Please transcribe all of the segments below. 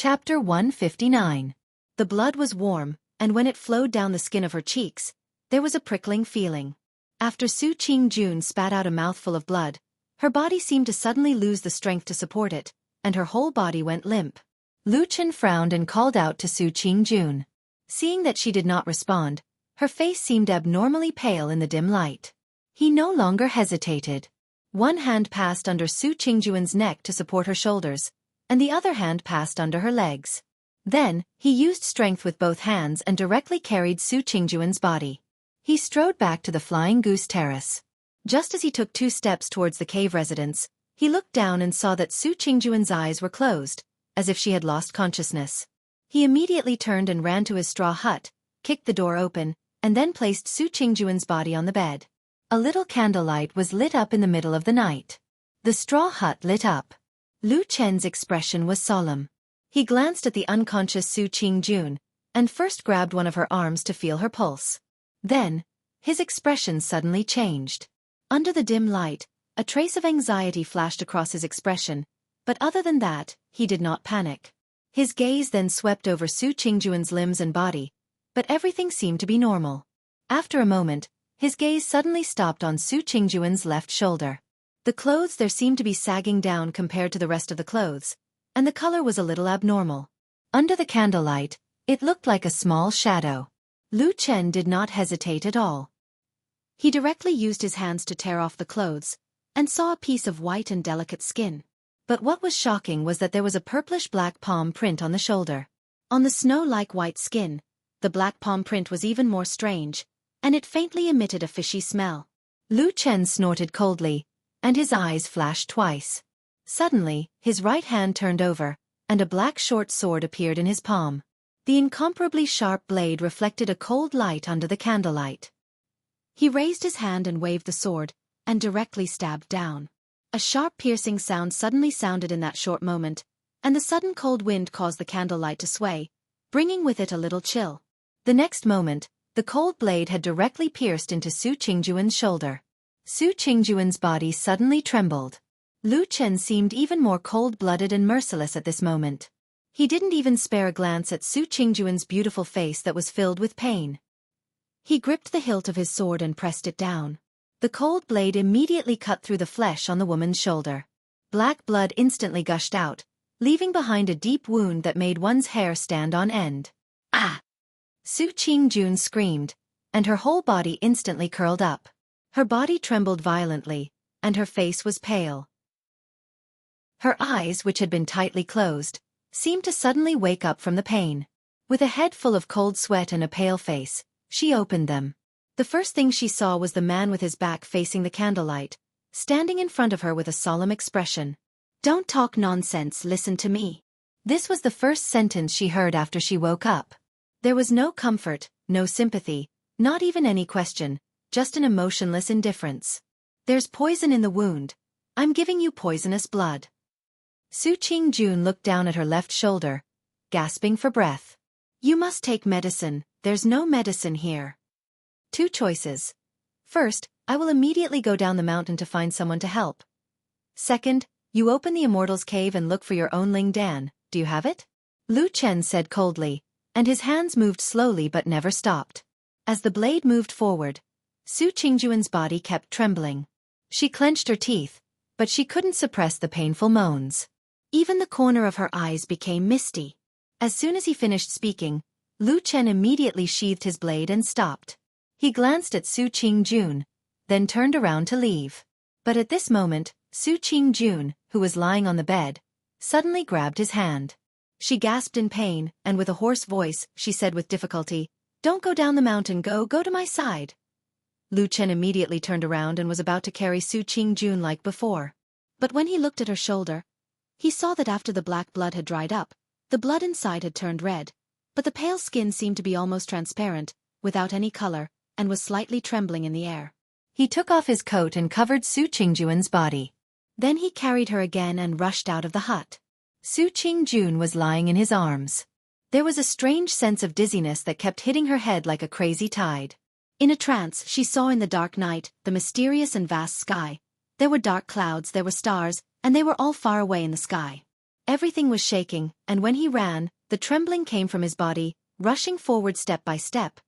Chapter 159. The blood was warm, and when it flowed down the skin of her cheeks, there was a prickling feeling. After Su Qingjun spat out a mouthful of blood, her body seemed to suddenly lose the strength to support it, and her whole body went limp. Lu Chen frowned and called out to Su Qingjun. Seeing that she did not respond, her face seemed abnormally pale in the dim light. He no longer hesitated. One hand passed under Su Qingjun's neck to support her shoulders, and the other hand passed under her legs. Then, he used strength with both hands and directly carried Su Qingjun's body. He strode back to the Flying Goose Terrace. Just as he took 2 steps towards the cave residence, he looked down and saw that Su Qingjun's eyes were closed, as if she had lost consciousness. He immediately turned and ran to his straw hut, kicked the door open, and then placed Su Qingjun's body on the bed. A little candlelight was lit up in the middle of the night. The straw hut lit up. Lu Chen's expression was solemn. He glanced at the unconscious Su Qingjun, and first grabbed one of her arms to feel her pulse. Then, his expression suddenly changed. Under the dim light, a trace of anxiety flashed across his expression, but other than that, he did not panic. His gaze then swept over Su Qingjun's limbs and body, but everything seemed to be normal. After a moment, his gaze suddenly stopped on Su Qingjun's left shoulder. The clothes there seemed to be sagging down compared to the rest of the clothes, and the color was a little abnormal. Under the candlelight, it looked like a small shadow. Lu Chen did not hesitate at all. He directly used his hands to tear off the clothes, and saw a piece of white and delicate skin. But what was shocking was that there was a purplish-black palm print on the shoulder. On the snow-like white skin, the black palm print was even more strange, and it faintly emitted a fishy smell. Lu Chen snorted coldly, and his eyes flashed twice. Suddenly, his right hand turned over, and a black short sword appeared in his palm. The incomparably sharp blade reflected a cold light under the candlelight. He raised his hand and waved the sword, and directly stabbed down. A sharp piercing sound suddenly sounded in that short moment, and the sudden cold wind caused the candlelight to sway, bringing with it a little chill. The next moment, the cold blade had directly pierced into Su Qingjun's shoulder. Su Qingjun's body suddenly trembled. Lu Chen seemed even more cold-blooded and merciless at this moment. He didn't even spare a glance at Su Qingjun's beautiful face that was filled with pain. He gripped the hilt of his sword and pressed it down. The cold blade immediately cut through the flesh on the woman's shoulder. Black blood instantly gushed out, leaving behind a deep wound that made one's hair stand on end. Ah! Su Qingjun screamed, and her whole body instantly curled up. Her body trembled violently, and her face was pale. Her eyes, which had been tightly closed, seemed to suddenly wake up from the pain. With a head full of cold sweat and a pale face, she opened them. The first thing she saw was the man with his back facing the candlelight, standing in front of her with a solemn expression. "Don't talk nonsense, listen to me." This was the first sentence she heard after she woke up. There was no comfort, no sympathy, not even any question, just an emotionless indifference. "There's poison in the wound. I'm giving you poisonous blood." Su Qingjun looked down at her left shoulder, gasping for breath. "You must take medicine, there's no medicine here." 2 choices. First, I will immediately go down the mountain to find someone to help. Second, you open the Immortal's cave and look for your own Ling Dan. Do you have it? Lu Chen said coldly, and his hands moved slowly but never stopped. As the blade moved forward, Su Qingjun's body kept trembling. She clenched her teeth, but she couldn't suppress the painful moans. Even the corner of her eyes became misty. As soon as he finished speaking, Lu Chen immediately sheathed his blade and stopped. He glanced at Su Qingjun, then turned around to leave. But at this moment, Su Qingjun, who was lying on the bed, suddenly grabbed his hand. She gasped in pain, and with a hoarse voice, she said with difficulty, "Don't go down the mountain, go to my side." Lu Chen immediately turned around and was about to carry Su Qingjun like before. But when he looked at her shoulder, he saw that after the black blood had dried up, the blood inside had turned red, but the pale skin seemed to be almost transparent, without any color, and was slightly trembling in the air. He took off his coat and covered Su Qingjun's body. Then he carried her again and rushed out of the hut. Su Qingjun was lying in his arms. There was a strange sense of dizziness that kept hitting her head like a crazy tide. In a trance, she saw in the dark night, the mysterious and vast sky. There were dark clouds, there were stars, and they were all far away in the sky. Everything was shaking, and when he ran, the trembling came from his body, rushing forward step by step.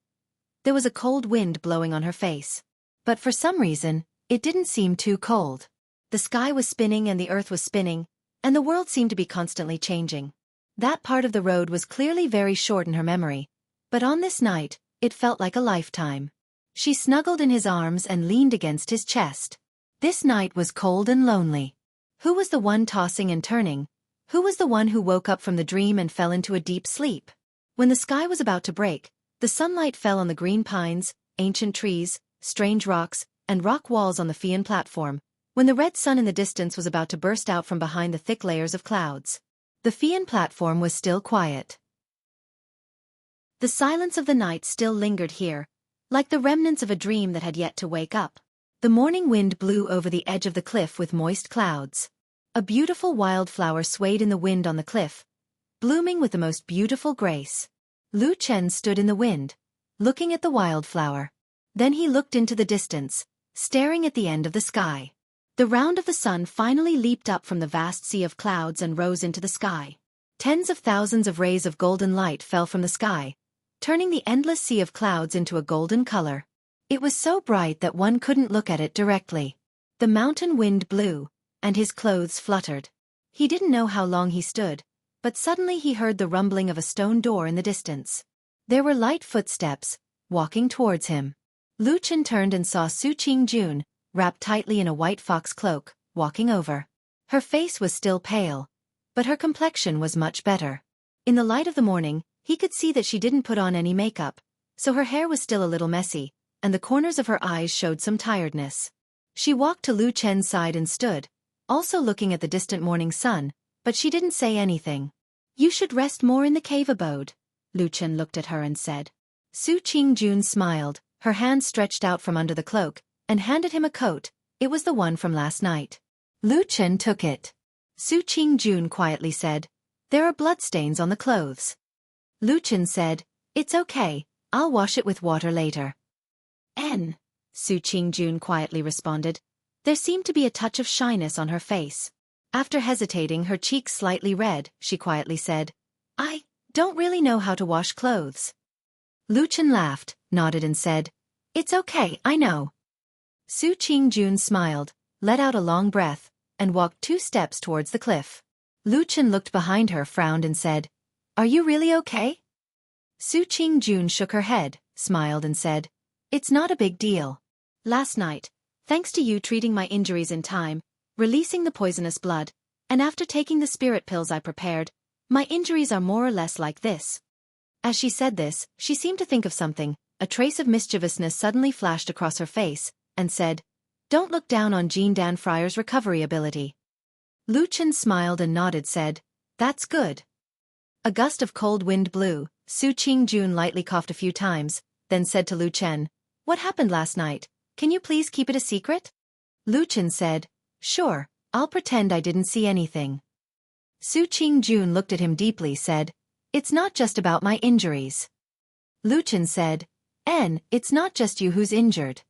There was a cold wind blowing on her face. But for some reason, it didn't seem too cold. The sky was spinning and the earth was spinning, and the world seemed to be constantly changing. That part of the road was clearly very short in her memory, but on this night, it felt like a lifetime. She snuggled in his arms and leaned against his chest. This night was cold and lonely. Who was the one tossing and turning? Who was the one who woke up from the dream and fell into a deep sleep? When the sky was about to break, the sunlight fell on the green pines, ancient trees, strange rocks, and rock walls on the Fian platform, when the red sun in the distance was about to burst out from behind the thick layers of clouds. The Fian platform was still quiet. The silence of the night still lingered here, like the remnants of a dream that had yet to wake up. The morning wind blew over the edge of the cliff with moist clouds. A beautiful wildflower swayed in the wind on the cliff, blooming with the most beautiful grace. Lu Chen stood in the wind, looking at the wildflower. Then he looked into the distance, staring at the end of the sky. The round of the sun finally leaped up from the vast sea of clouds and rose into the sky. Tens of thousands of rays of golden light fell from the sky, turning the endless sea of clouds into a golden color. It was so bright that one couldn't look at it directly. The mountain wind blew, and his clothes fluttered. He didn't know how long he stood, but suddenly he heard the rumbling of a stone door in the distance. There were light footsteps, walking towards him. Lu Chen turned and saw Su Qingjun, wrapped tightly in a white fox cloak, walking over. Her face was still pale, but her complexion was much better. In the light of the morning, he could see that she didn't put on any makeup, so her hair was still a little messy, and the corners of her eyes showed some tiredness. She walked to Lu Chen's side and stood, also looking at the distant morning sun, but she didn't say anything. "You should rest more in the cave abode." Lu Chen looked at her and said. Su Qingjun smiled, her hand stretched out from under the cloak, and handed him a coat. It was the one from last night. Lu Chen took it. Su Qingjun quietly said, "There are bloodstains on the clothes." Lu Chen said, "It's okay, I'll wash it with water later." Su Qingjun quietly responded. There seemed to be a touch of shyness on her face. After hesitating, her cheeks slightly red, she quietly said, "I don't really know how to wash clothes." Lu Chen laughed, nodded and said, "It's okay, I know." Su Qingjun smiled, let out a long breath, and walked 2 steps towards the cliff. Lu Chen looked behind her, frowned and said, "Are you really okay?" Su Qingjun shook her head, smiled and said, "It's not a big deal. Last night, thanks to you treating my injuries in time, releasing the poisonous blood, and after taking the spirit pills I prepared, my injuries are more or less like this." As she said this, she seemed to think of something. A trace of mischievousness suddenly flashed across her face, and said, "Don't look down on Jean Dan Friar's recovery ability." Lu Chen smiled and nodded, said, "That's good." A gust of cold wind blew. Su Qingjun lightly coughed a few times, then said to Lu Chen, "What happened last night? Can you please keep it a secret?" Lu Chen said, "Sure, I'll pretend I didn't see anything." Su Qingjun looked at him deeply, said, "It's not just about my injuries." Lu Chen said, It's not just you who's injured."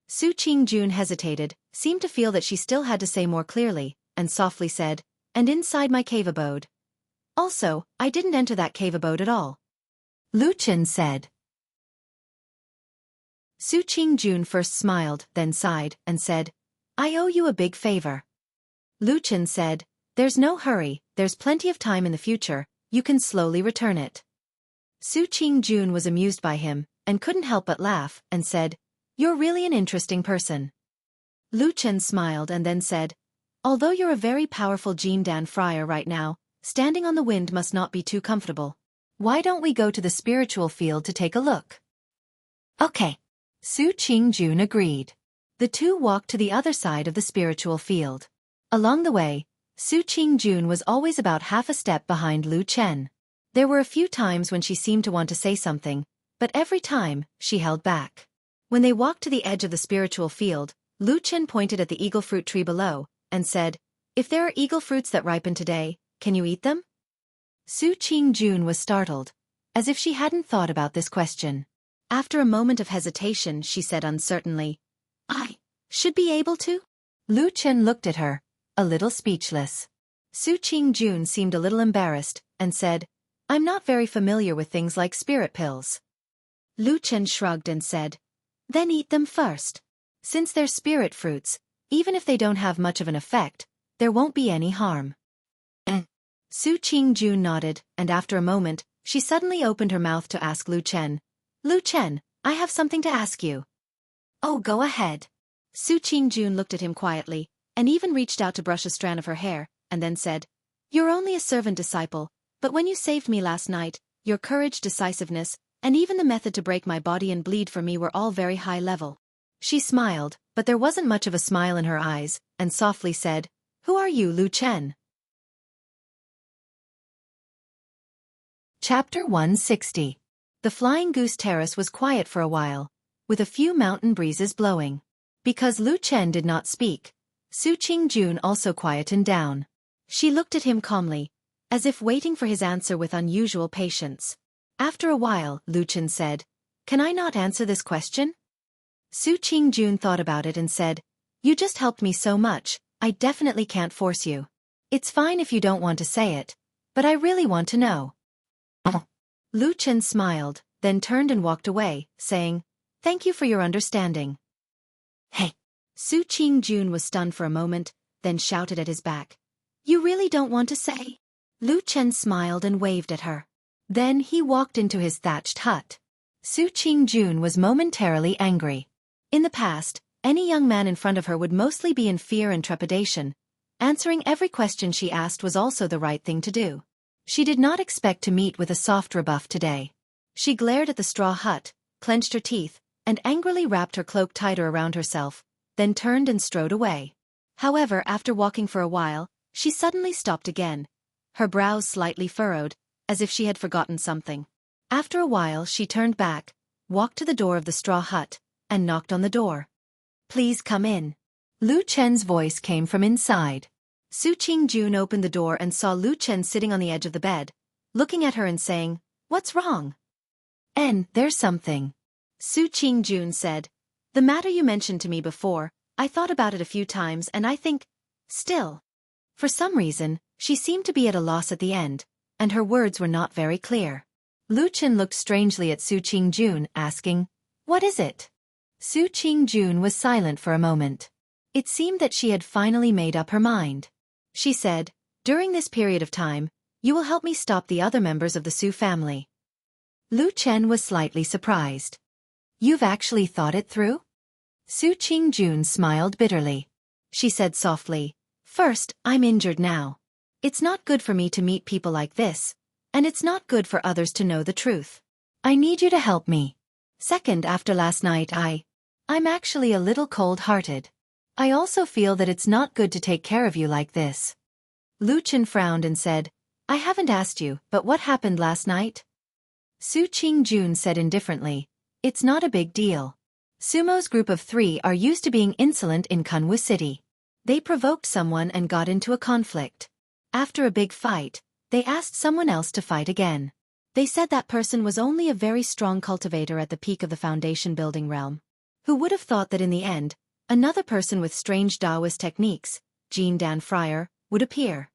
Su Qingjun hesitated, seemed to feel that she still had to say more clearly, and softly said, "And inside my cave abode. Also, I didn't enter that cave abode at all." Lu Chen said. Su Qingjun first smiled, then sighed, and said, "I owe you a big favor." Lu Chen said, "There's no hurry, there's plenty of time in the future, you can slowly return it." Su Qingjun was amused by him, and couldn't help but laugh, and said, "You're really an interesting person." Lu Chen smiled and then said, "Although you're a very powerful Jean Dan Friar right now, standing on the wind must not be too comfortable. Why don't we go to the spiritual field to take a look?" "Okay." Su Qingjun agreed. The two walked to the other side of the spiritual field. Along the way, Su Qingjun was always about half a step behind Lu Chen. There were a few times when she seemed to want to say something, but every time, she held back. When they walked to the edge of the spiritual field, Lu Chen pointed at the eagle fruit tree below, and said, "If there are eagle fruits that ripen today, can you eat them?" Su Qingjun was startled, as if she hadn't thought about this question. After a moment of hesitation, she said uncertainly, "I should be able to?" Lu Chen looked at her, a little speechless. Su Qingjun seemed a little embarrassed, and said, I'm not very familiar with things like spirit pills. Lu Chen shrugged and said, then eat them first. Since they're spirit fruits, even if they don't have much of an effect, there won't be any harm. Su Qingjun nodded, and after a moment, she suddenly opened her mouth to ask Lu Chen, Lu Chen, I have something to ask you. Oh, go ahead. Su Qingjun looked at him quietly, and even reached out to brush a strand of her hair, and then said, You're only a servant disciple, but when you saved me last night, your courage, decisiveness, and even the method to break my body and bleed for me were all very high level. She smiled, but there wasn't much of a smile in her eyes, and softly said, Who are you, Lu Chen? Chapter 160. The Flying Goose Terrace was quiet for a while, with a few mountain breezes blowing. Because Lu Chen did not speak, Su Qingjun also quietened down. She looked at him calmly, as if waiting for his answer with unusual patience. After a while, Lu Chen said, Can I not answer this question? Su Qingjun thought about it and said, You just helped me so much, I definitely can't force you. It's fine if you don't want to say it, but I really want to know. Lu Chen smiled, then turned and walked away, saying, Thank you for your understanding. Hey! Su Qingjun was stunned for a moment, then shouted at his back. You really don't want to say? Lu Chen smiled and waved at her. Then he walked into his thatched hut. Su Qingjun was momentarily angry. In the past, any young man in front of her would mostly be in fear and trepidation. Answering every question she asked was also the right thing to do. She did not expect to meet with a soft rebuff today. She glared at the straw hut, clenched her teeth, and angrily wrapped her cloak tighter around herself, then turned and strode away. However, after walking for a while, she suddenly stopped again, her brows slightly furrowed, as if she had forgotten something. After a while she turned back, walked to the door of the straw hut, and knocked on the door. Please come in. Lu Chen's voice came from inside. Su Qingjun opened the door and saw Lu Chen sitting on the edge of the bed, looking at her and saying, What's wrong? There's something. Su Qingjun said, The matter you mentioned to me before, I thought about it a few times and I think, still. For some reason, she seemed to be at a loss at the end, and her words were not very clear. Lu Chen looked strangely at Su Qingjun, asking, What is it? Su Qingjun was silent for a moment. It seemed that she had finally made up her mind. She said, During this period of time, you will help me stop the other members of the Su family. Lu Chen was slightly surprised. You've actually thought it through? Su Qingjun smiled bitterly. She said softly, First, I'm injured now. It's not good for me to meet people like this, and it's not good for others to know the truth. I need you to help me. Second, after last night I'm actually a little cold-hearted. I also feel that it's not good to take care of you like this. Lu Chen frowned and said, I haven't asked you, but what happened last night? Su Qingjun said indifferently, It's not a big deal. Sumo's group of 3 are used to being insolent in Kunwu City. They provoked someone and got into a conflict. After a big fight, they asked someone else to fight again. They said that person was only a very strong cultivator at the peak of the foundation building realm. Who would have thought that in the end, another person with strange Taoist techniques, Jean Dan Friar, would appear?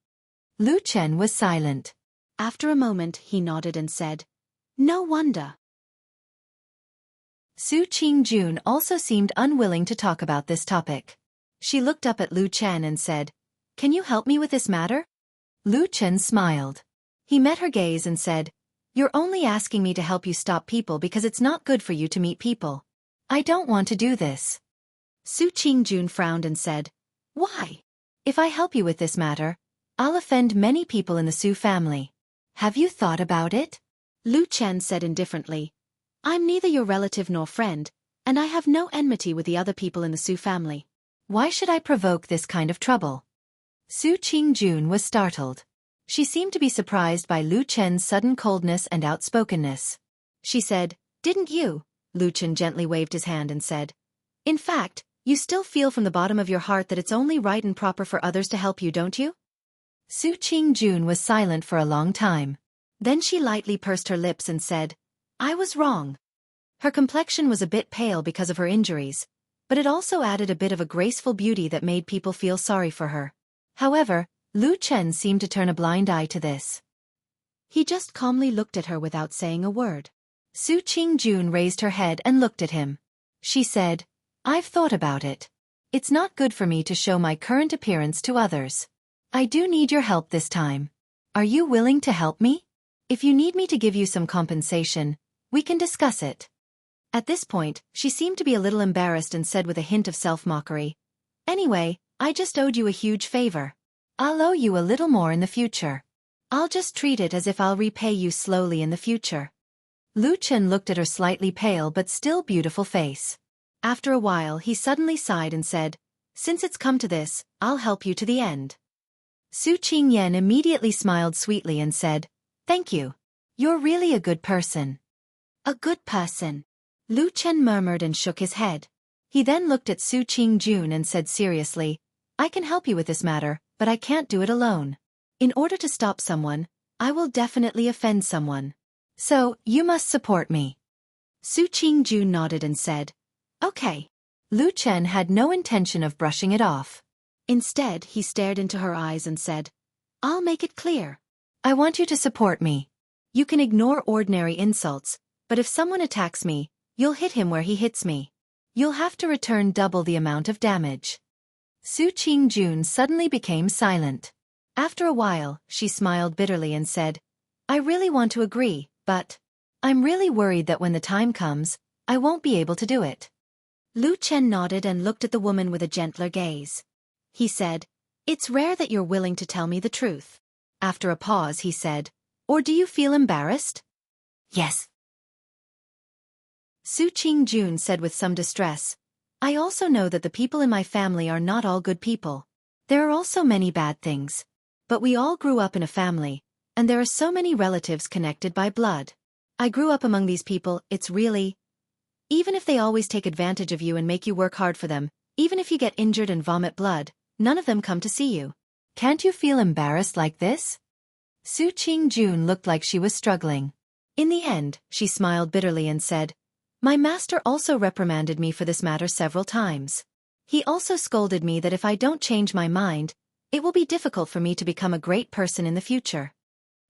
Lu Chen was silent. After a moment he nodded and said, No wonder. Su Qingjun also seemed unwilling to talk about this topic. She looked up at Lu Chen and said, Can you help me with this matter? Lu Chen smiled. He met her gaze and said, You're only asking me to help you stop people because it's not good for you to meet people. I don't want to do this. Su Qingjun frowned and said, Why? If I help you with this matter, I'll offend many people in the Su family. Have you thought about it? Lu Chen said indifferently, I'm neither your relative nor friend, and I have no enmity with the other people in the Su family. Why should I provoke this kind of trouble? Su Qingjun was startled. She seemed to be surprised by Lu Chen's sudden coldness and outspokenness. She said, Didn't you? Lu Chen gently waved his hand and said, In fact, you still feel from the bottom of your heart that it's only right and proper for others to help you, don't you? Su Qingjun was silent for a long time. Then she lightly pursed her lips and said, I was wrong. Her complexion was a bit pale because of her injuries, but it also added a bit of a graceful beauty that made people feel sorry for her. However, Lu Chen seemed to turn a blind eye to this. He just calmly looked at her without saying a word. Su Qingjun raised her head and looked at him. She said, "I've thought about it. It's not good for me to show my current appearance to others. I do need your help this time. Are you willing to help me? If you need me to give you some compensation, we can discuss it." At this point, she seemed to be a little embarrassed and said with a hint of self-mockery, "Anyway, I just owed you a huge favor. I'll owe you a little more in the future. I'll just treat it as if I'll repay you slowly in the future." Lu Chen looked at her slightly pale but still beautiful face. After a while he suddenly sighed and said, "Since it's come to this, I'll help you to the end." Su Qingyan immediately smiled sweetly and said, "Thank you. You're really a good person." "A good person." Lu Chen murmured and shook his head. He then looked at Su Qingjun and said seriously, "I can help you with this matter, but I can't do it alone. In order to stop someone, I will definitely offend someone. So, you must support me." Su Qingjun nodded and said, "Okay." Lu Chen had no intention of brushing it off. Instead, he stared into her eyes and said, "I'll make it clear. I want you to support me. You can ignore ordinary insults, but if someone attacks me, you'll hit him where he hits me. You'll have to return double the amount of damage." Su Qingjun suddenly became silent. After a while, she smiled bitterly and said, "I really want to agree, but I'm really worried that when the time comes, I won't be able to do it." Lu Chen nodded and looked at the woman with a gentler gaze. He said, "It's rare that you're willing to tell me the truth." After a pause he said, "Or do you feel embarrassed?" "Yes." Su Qingjun said with some distress, "I also know that the people in my family are not all good people. There are also many bad things. But we all grew up in a family, and there are so many relatives connected by blood. I grew up among these people, it's really... Even if they always take advantage of you and make you work hard for them, even if you get injured and vomit blood, none of them come to see you. Can't you feel embarrassed like this?" Su Qingjun looked like she was struggling. In the end, she smiled bitterly and said, "My master also reprimanded me for this matter several times. He also scolded me that if I don't change my mind, it will be difficult for me to become a great person in the future."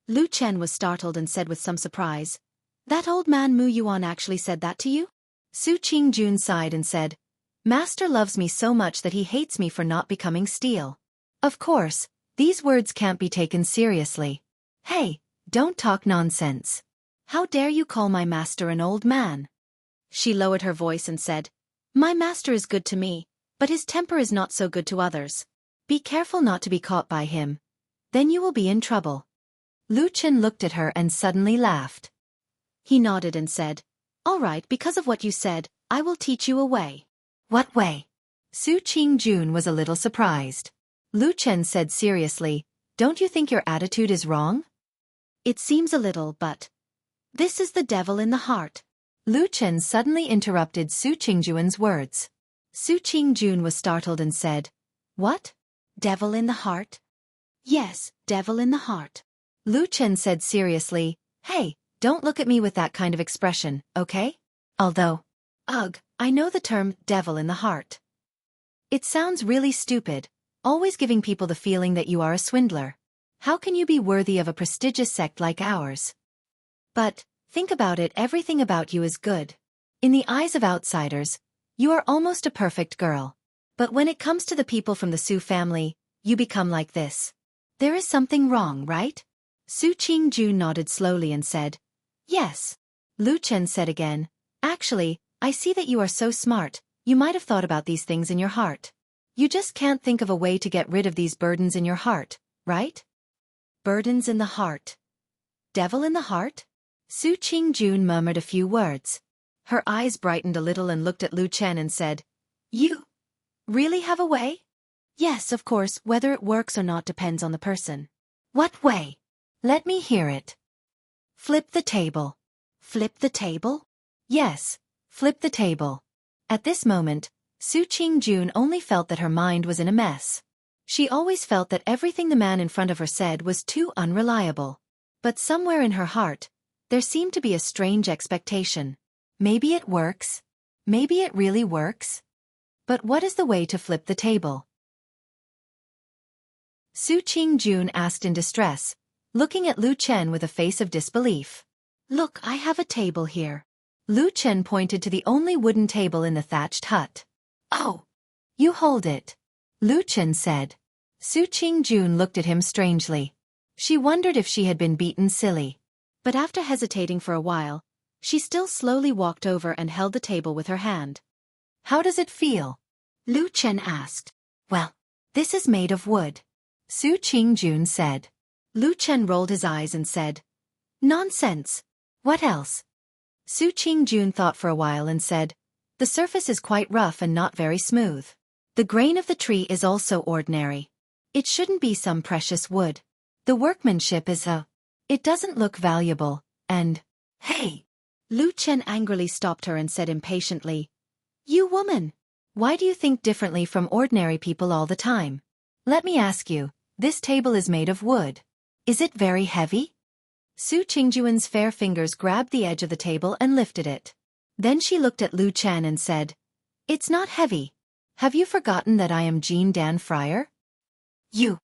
Lu Chen was startled and said with some surprise, "That old man Mu Yuan actually said that to you?" Su Qingjun sighed and said, "Master loves me so much that he hates me for not becoming steel. Of course, these words can't be taken seriously. Hey, don't talk nonsense. How dare you call my master an old man?" She lowered her voice and said, "My master is good to me, but his temper is not so good to others. Be careful not to be caught by him. Then you will be in trouble." Lu Chen looked at her and suddenly laughed. He nodded and said, "All right, because of what you said, I will teach you a way." "What way?" Su Qingjun was a little surprised. Lu Chen said seriously, "Don't you think your attitude is wrong?" "It seems a little, but this is the devil in the heart." Lu Chen suddenly interrupted Su Qingjun's words. Su Qingjun was startled and said, "What? Devil in the heart?" "Yes, devil in the heart." Lu Chen said seriously, "Hey, don't look at me with that kind of expression, okay? Although, ugh, I know the term devil in the heart. It sounds really stupid, always giving people the feeling that you are a swindler. How can you be worthy of a prestigious sect like ours? But, think about it, everything about you is good. In the eyes of outsiders, you are almost a perfect girl. But when it comes to the people from the Su family, you become like this. There is something wrong, right?" Su Qingjun nodded slowly and said, "Yes." Lu Chen said again, "Actually, I see that you are so smart, you might have thought about these things in your heart. You just can't think of a way to get rid of these burdens in your heart, right?" Burdens in the heart. Devil in the heart? Su Qingjun murmured a few words. Her eyes brightened a little and looked at Lu Chen and said, "You really have a way?" "Yes, of course, whether it works or not depends on the person." "What way? Let me hear it." "Flip the table." "Flip the table?" "Yes, flip the table." At this moment, Su Qingjun only felt that her mind was in a mess. She always felt that everything the man in front of her said was too unreliable. But somewhere in her heart, there seemed to be a strange expectation. Maybe it works. Maybe it really works. But what is the way to flip the table? Su Qingjun asked in distress, looking at Lu Chen with a face of disbelief. Look, I have a table here. Lu Chen pointed to the only wooden table in the thatched hut. Oh, you hold it, Lu Chen said. Su Qingjun looked at him strangely. She wondered if she had been beaten silly. But after hesitating for a while, she still slowly walked over and held the table with her hand. How does it feel? Lu Chen asked. Well, this is made of wood, Su Qingjun said. Lu Chen rolled his eyes and said, Nonsense. What else? Su Qingjun thought for a while and said, The surface is quite rough and not very smooth. The grain of the tree is also ordinary. It shouldn't be some precious wood. The workmanship is It doesn't look valuable, and... Hey! Lu Chen angrily stopped her and said impatiently, You woman! Why do you think differently from ordinary people all the time? Let me ask you, this table is made of wood. Is it very heavy? Su Qingjuan's fair fingers grabbed the edge of the table and lifted it. Then she looked at Lu Chen and said, It's not heavy. Have you forgotten that I am Jin Dan Friar? You.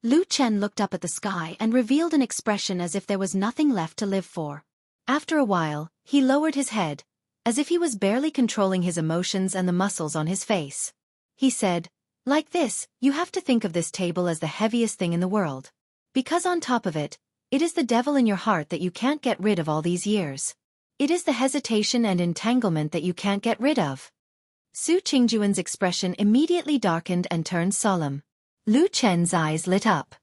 Lu Chen looked up at the sky and revealed an expression as if there was nothing left to live for. After a while, he lowered his head, as if he was barely controlling his emotions and the muscles on his face. He said, Like this, you have to think of this table as the heaviest thing in the world. Because on top of it, it is the devil in your heart that you can't get rid of all these years. It is the hesitation and entanglement that you can't get rid of. Su Qingjuan's expression immediately darkened and turned solemn. Lu Chen's eyes lit up.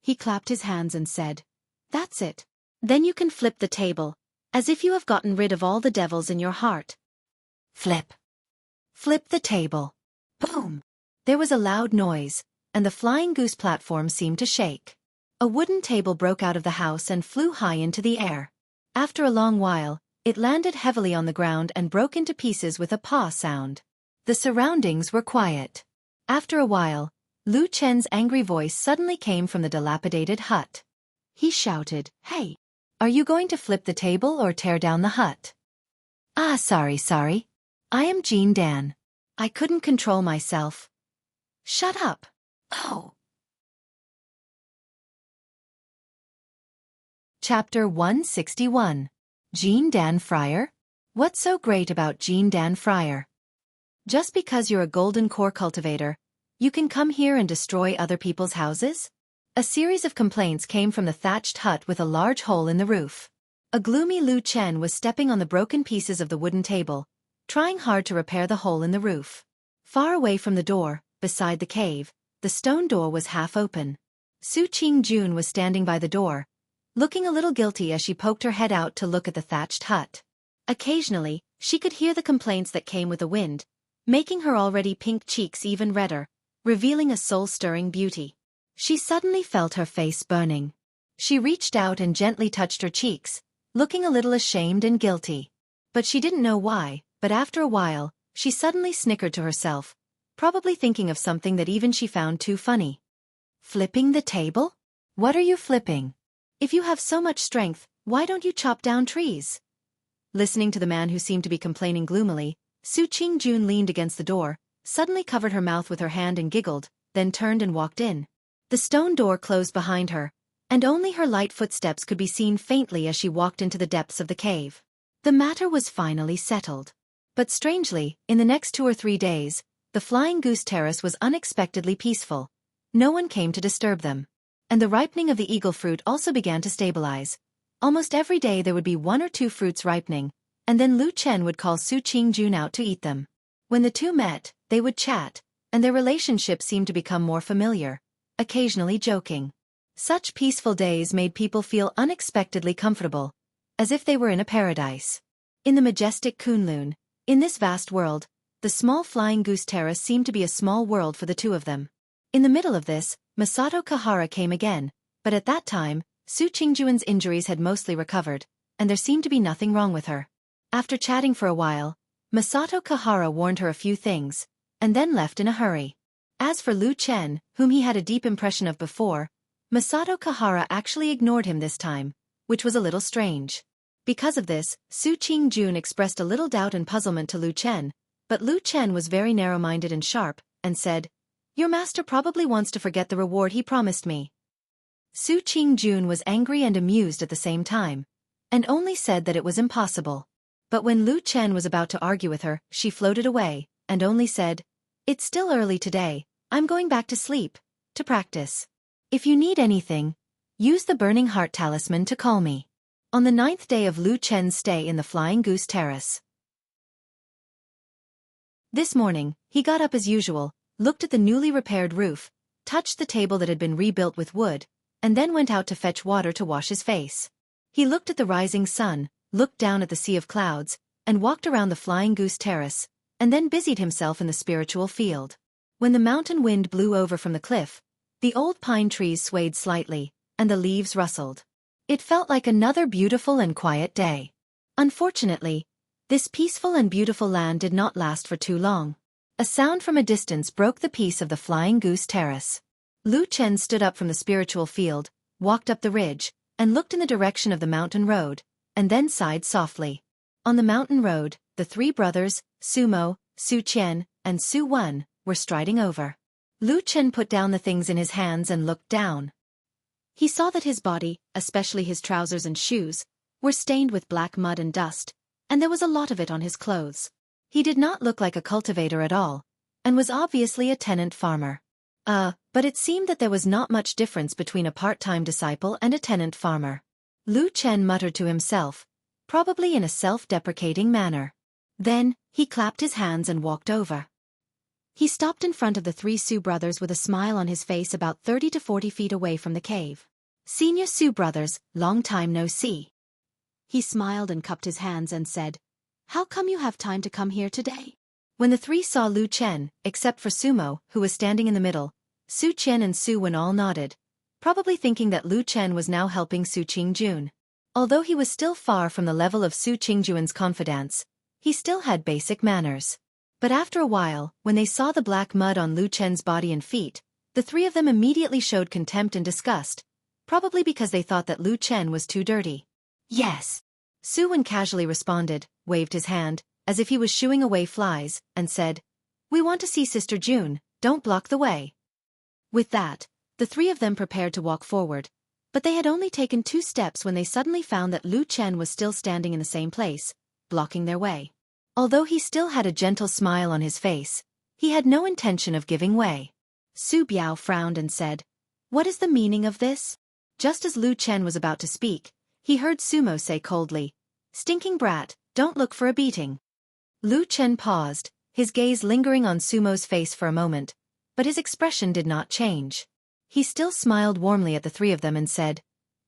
He clapped his hands and said, That's it. Then you can flip the table, as if you have gotten rid of all the devils in your heart. Flip. Flip the table. Boom! There was a loud noise, and the flying goose platform seemed to shake. A wooden table broke out of the house and flew high into the air. After a long while, it landed heavily on the ground and broke into pieces with a paw sound. The surroundings were quiet. After a while, Lu Chen's angry voice suddenly came from the dilapidated hut. He shouted, Hey! Are you going to flip the table or tear down the hut? Sorry. I am Jin Dan. I couldn't control myself. Shut up. Oh. Chapter 161. Jin Dan Friar? What's so great about Jin Dan Friar? Just because you're a golden core cultivator, you can come here and destroy other people's houses? A series of complaints came from the thatched hut with a large hole in the roof. A gloomy Lu Chen was stepping on the broken pieces of the wooden table, trying hard to repair the hole in the roof. Far away from the door, beside the cave, the stone door was half open. Su Qingjun was standing by the door, looking a little guilty as she poked her head out to look at the thatched hut. Occasionally, she could hear the complaints that came with the wind, making her already pink cheeks even redder, revealing a soul-stirring beauty. She suddenly felt her face burning. She reached out and gently touched her cheeks, looking a little ashamed and guilty. But she didn't know why, but after a while, she suddenly snickered to herself, probably thinking of something that even she found too funny. Flipping the table? What are you flipping? If you have so much strength, why don't you chop down trees? Listening to the man who seemed to be complaining gloomily, Su Qingjun leaned against the door, suddenly covered her mouth with her hand and giggled, then turned and walked in. The stone door closed behind her, and only her light footsteps could be seen faintly as she walked into the depths of the cave. The matter was finally settled. But strangely, in the next 2 or 3 days, the Flying Goose Terrace was unexpectedly peaceful. No one came to disturb them. And the ripening of the eagle fruit also began to stabilize. Almost every day there would be 1 or 2 fruits ripening, and then Lu Chen would call Su Qingjun out to eat them. When the two met, they would chat, and their relationship seemed to become more familiar, occasionally joking. Such peaceful days made people feel unexpectedly comfortable, as if they were in a paradise. In the majestic Kunlun, in this vast world, the small Flying Goose Terrace seemed to be a small world for the two of them. In the middle of this, Masato Kahara came again, but at that time, Su Qingjuan's injuries had mostly recovered, and there seemed to be nothing wrong with her. After chatting for a while, Masato Kahara warned her a few things, and then left in a hurry. As for Lu Chen, whom he had a deep impression of before, Masato Kahara actually ignored him this time, which was a little strange. Because of this, Su Qingjun expressed a little doubt and puzzlement to Lu Chen, but Lu Chen was very narrow-minded and sharp, and said, Your master probably wants to forget the reward he promised me. Su Qingjun was angry and amused at the same time, and only said that it was impossible. But when Lu Chen was about to argue with her, she floated away, and only said, "It's still early today, I'm going back to sleep, to practice. If you need anything, use the Burning Heart Talisman to call me." On the 9th day of Lu Chen's stay in the Flying Goose Terrace. This morning, he got up as usual, looked at the newly repaired roof, touched the table that had been rebuilt with wood, and then went out to fetch water to wash his face. He looked at the rising sun, looked down at the sea of clouds, and walked around the Flying Goose Terrace, and then busied himself in the spiritual field. When the mountain wind blew over from the cliff, the old pine trees swayed slightly, and the leaves rustled. It felt like another beautiful and quiet day. Unfortunately, this peaceful and beautiful land did not last for too long. A sound from a distance broke the peace of the Flying Goose Terrace. Lu Chen stood up from the spiritual field, walked up the ridge, and looked in the direction of the mountain road, and then sighed softly. On the mountain road, the three brothers, Su Mo, Su Qian, and Su Wen, were striding over. Lu Chen put down the things in his hands and looked down. He saw that his body, especially his trousers and shoes, were stained with black mud and dust, and there was a lot of it on his clothes. He did not look like a cultivator at all, and was obviously a tenant farmer. But it seemed that there was not much difference between a part-time disciple and a tenant farmer. Lu Chen muttered to himself, probably in a self-deprecating manner. Then, he clapped his hands and walked over. He stopped in front of the three Su brothers with a smile on his face about 30 to 40 feet away from the cave. "Senior Su brothers, long time no see." He smiled and cupped his hands and said, "How come you have time to come here today?" When the three saw Lu Chen, except for Sumo, who was standing in the middle, Su Qian and Su Wen all nodded, probably thinking that Lu Chen was now helping Su Qingjun. Although he was still far from the level of Su Qingjun's confidants, he still had basic manners. But after a while, when they saw the black mud on Lu Chen's body and feet, the three of them immediately showed contempt and disgust, probably because they thought that Lu Chen was too dirty. "Yes," Su Wen casually responded, waved his hand, as if he was shooing away flies, and said, "We want to see Sister June, don't block the way." With that, the three of them prepared to walk forward, but they had only taken 2 steps when they suddenly found that Lu Chen was still standing in the same place, blocking their way. Although he still had a gentle smile on his face, he had no intention of giving way. Su Biao frowned and said, "What is the meaning of this?" Just as Lu Chen was about to speak, he heard Sumo say coldly, "Stinking brat, don't look for a beating." Lu Chen paused, his gaze lingering on Sumo's face for a moment, but his expression did not change. He still smiled warmly at the three of them and said,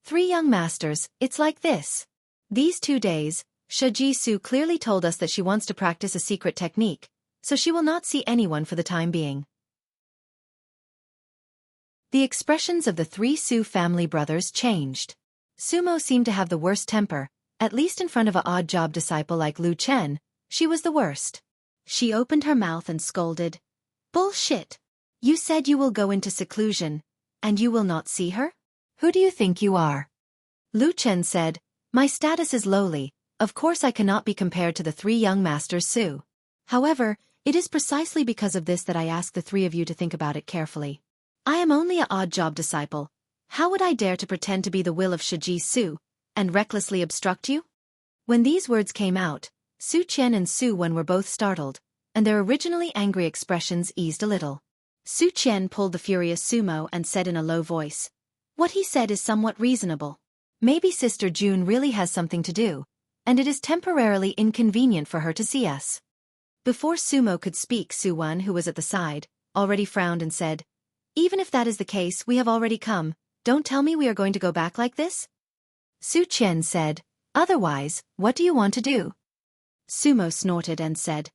"Three young masters, it's like this. These 2 days, Shiji Su clearly told us that she wants to practice a secret technique, so she will not see anyone for the time being." The expressions of the 3 Su family brothers changed. Sumo seemed to have the worst temper, at least in front of an odd-job disciple like Lu Chen, she was the worst. She opened her mouth and scolded, "Bullshit! You said you will go into seclusion, and you will not see her? Who do you think you are?" Lu Chen said, "My status is lowly, of course I cannot be compared to the 3 young masters Su. However, it is precisely because of this that I ask the 3 of you to think about it carefully. I am only an odd-job disciple. How would I dare to pretend to be the will of Shiji Su, and recklessly obstruct you?" When these words came out, Su Qian and Su Wen were both startled, and their originally angry expressions eased a little. Su Qian pulled the furious Sumo and said in a low voice, "What he said is somewhat reasonable. Maybe Sister June really has something to do, and it is temporarily inconvenient for her to see us." Before Sumo could speak, Su Wen, who was at the side, already frowned and said, "Even if that is the case, we have already come. Don't tell me we are going to go back like this?" Su Qian said, "Otherwise, what do you want to do?" Sumo snorted and said,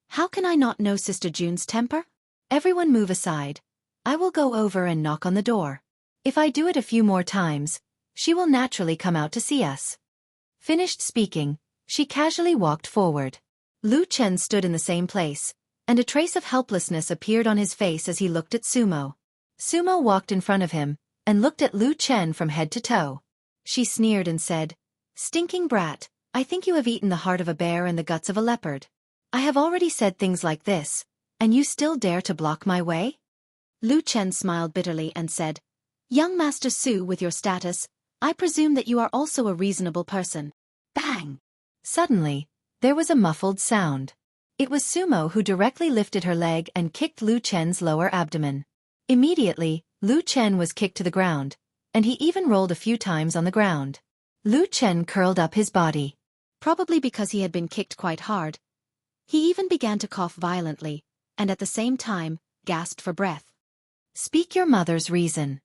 "How can I not know Sister June's temper? Everyone move aside. I will go over and knock on the door. If I do it a few more times, she will naturally come out to see us." Finished speaking, she casually walked forward. Lu Chen stood in the same place, and a trace of helplessness appeared on his face as he looked at Sumo. Sumo walked in front of him, and looked at Lu Chen from head to toe. She sneered and said, "Stinking brat, I think you have eaten the heart of a bear and the guts of a leopard. I have already said things like this, and you still dare to block my way?" Lu Chen smiled bitterly and said, "Young Master Su, with your status, I presume that you are also a reasonable person." Bang! Suddenly, there was a muffled sound. It was Sumo who directly lifted her leg and kicked Lu Chen's lower abdomen. Immediately, Lu Chen was kicked to the ground, and he even rolled a few times on the ground. Lu Chen curled up his body. Probably because he had been kicked quite hard. He even began to cough violently, and at the same time, gasped for breath. "Speak your mother's reason."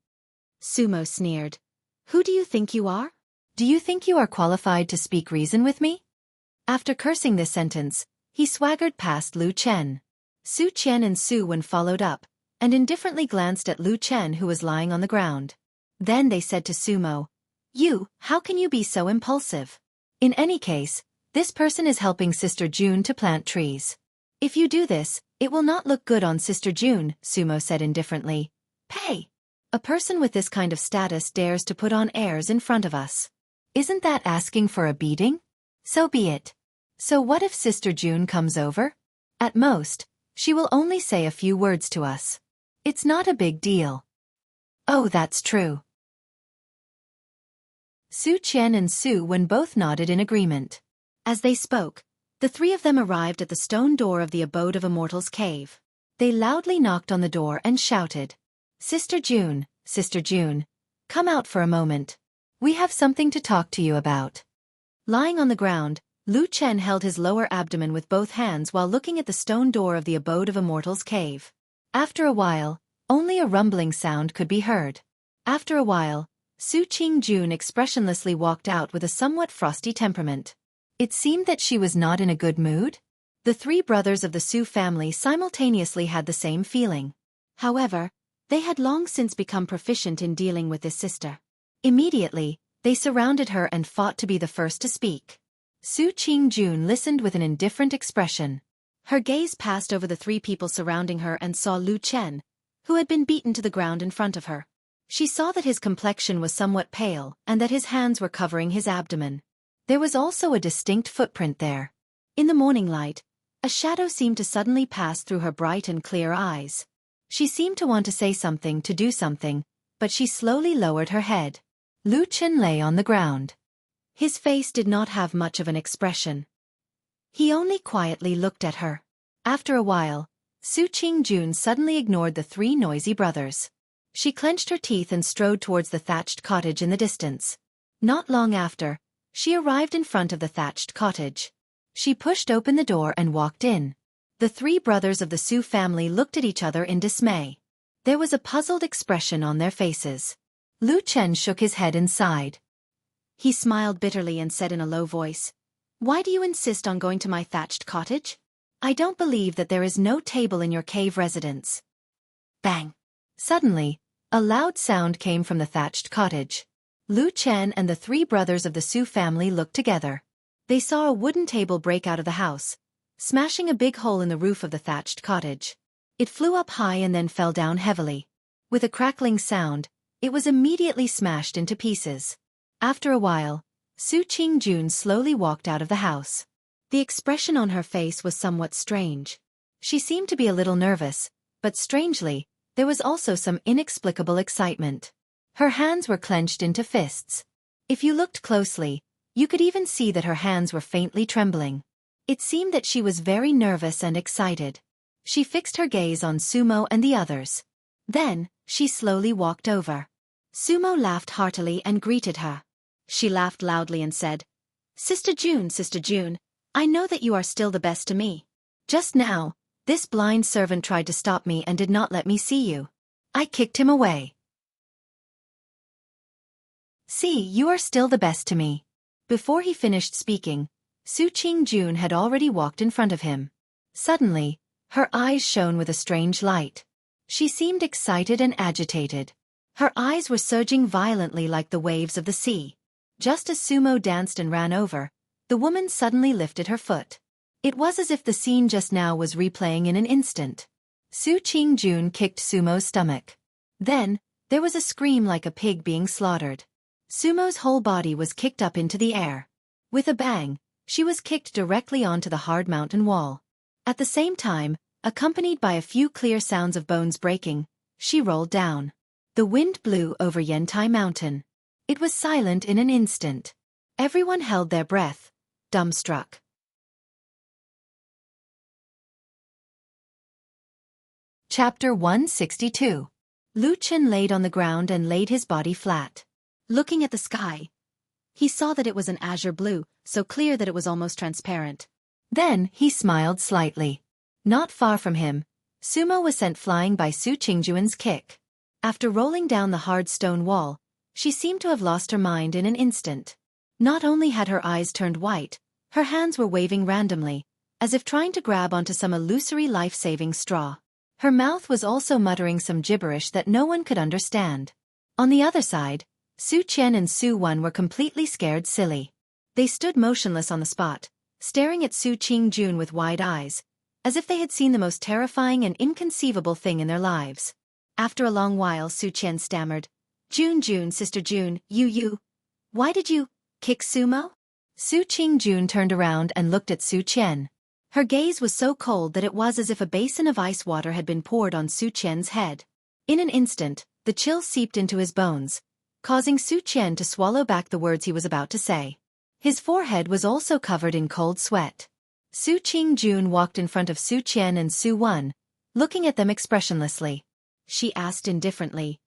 Sumo sneered. "Who do you think you are? Do you think you are qualified to speak reason with me?" After cursing this sentence, he swaggered past Lu Chen. Su Qian and Su Wen followed up, and indifferently glanced at Lu Chen, who was lying on the ground. Then they said to Sumo, How can you be so impulsive? In any case, this person is helping Sister June to plant trees. If you do this, it will not look good on Sister June," Sumo said indifferently. "Pay! A person with this kind of status dares to put on airs in front of us. Isn't that asking for a beating? So be it. So what if Sister June comes over? At most, she will only say a few words to us. It's not a big deal." "Oh, that's true." Su Qian and Su Wen both nodded in agreement. As they spoke, the three of them arrived at the stone door of the Abode of Immortals cave. They loudly knocked on the door and shouted, Sister June, come out for a moment. We have something to talk to you about." Lying on the ground, Lu Chen held his lower abdomen with both hands while looking at the stone door of the Abode of Immortals cave. After a while, only a rumbling sound could be heard. After a while, Su Qingjun expressionlessly walked out with a somewhat frosty temperament. It seemed that she was not in a good mood. The three brothers of the Su family simultaneously had the same feeling. However, they had long since become proficient in dealing with this sister. Immediately, they surrounded her and fought to be the first to speak. Su Qingjun listened with an indifferent expression. Her gaze passed over the three people surrounding her and saw Lu Chen, who had been beaten to the ground in front of her. She saw that his complexion was somewhat pale and that his hands were covering his abdomen. There was also a distinct footprint there. In the morning light, a shadow seemed to suddenly pass through her bright and clear eyes. She seemed to want to say something, to do something, but she slowly lowered her head. Lu Chen lay on the ground. His face did not have much of an expression. He only quietly looked at her. After a while, Su Qingjun suddenly ignored the three noisy brothers. She clenched her teeth and strode towards the thatched cottage in the distance. Not long after, she arrived in front of the thatched cottage. She pushed open the door and walked in. The three brothers of the Su family looked at each other in dismay. There was a puzzled expression on their faces. Lu Chen shook his head and sighed. He smiled bitterly and said in a low voice, "Why do you insist on going to my thatched cottage? I don't believe that there is no table in your cave residence." Bang! Suddenly, a loud sound came from the thatched cottage. Lu Chen and the three brothers of the Su family looked together. They saw a wooden table break out of the house, smashing a big hole in the roof of the thatched cottage. It flew up high and then fell down heavily. With a crackling sound, it was immediately smashed into pieces. After a while, Su Qingjun slowly walked out of the house. The expression on her face was somewhat strange. She seemed to be a little nervous, but strangely, there was also some inexplicable excitement. Her hands were clenched into fists. If you looked closely, you could even see that her hands were faintly trembling. It seemed that she was very nervous and excited. She fixed her gaze on Sumo and the others. Then, she slowly walked over. Sumo laughed heartily and greeted her. She laughed loudly and said, Sister June, I know that you are still the best to me. Just now, this blind servant tried to stop me and did not let me see you. I kicked him away. See, you are still the best to me." Before he finished speaking, Su Qingjun had already walked in front of him. Suddenly, her eyes shone with a strange light. She seemed excited and agitated. Her eyes were surging violently like the waves of the sea. Just as Sumo danced and ran over, the woman suddenly lifted her foot. It was as if the scene just now was replaying in an instant. Su Qingjun kicked Sumo's stomach. Then, there was a scream like a pig being slaughtered. Sumo's whole body was kicked up into the air. With a bang, she was kicked directly onto the hard mountain wall. At the same time, accompanied by a few clear sounds of bones breaking, She rolled down. The wind blew over Yantai Mountain. It was silent in an instant. Everyone held their breath, dumbstruck. Chapter 162. Lu Chen laid on the ground and laid his body flat. Looking at the sky, he saw that it was an azure blue, so clear that it was almost transparent. Then he smiled slightly. Not far from him, Sumo was sent flying by Su Qingjuan's kick. After rolling down the hard stone wall, she seemed to have lost her mind in an instant. Not only had her eyes turned white, her hands were waving randomly, as if trying to grab onto some illusory life-saving straw. Her mouth was also muttering some gibberish that no one could understand. On the other side, Su Qian and Su Wen were completely scared silly. They stood motionless on the spot, staring at Su Qingjun with wide eyes, as if they had seen the most terrifying and inconceivable thing in their lives. After a long while, Su Qian stammered, Jun, Sister Jun, why did you kick Sumo? Su Qingjun turned around and looked at Su Qian. Her gaze was so cold that it was as if a basin of ice water had been poured on Su Qian's head. In an instant, the chill seeped into his bones, causing Su Qian to swallow back the words he was about to say. His forehead was also covered in cold sweat. Su Qingjun walked in front of Su Qian and Su Wen, looking at them expressionlessly. She asked indifferently,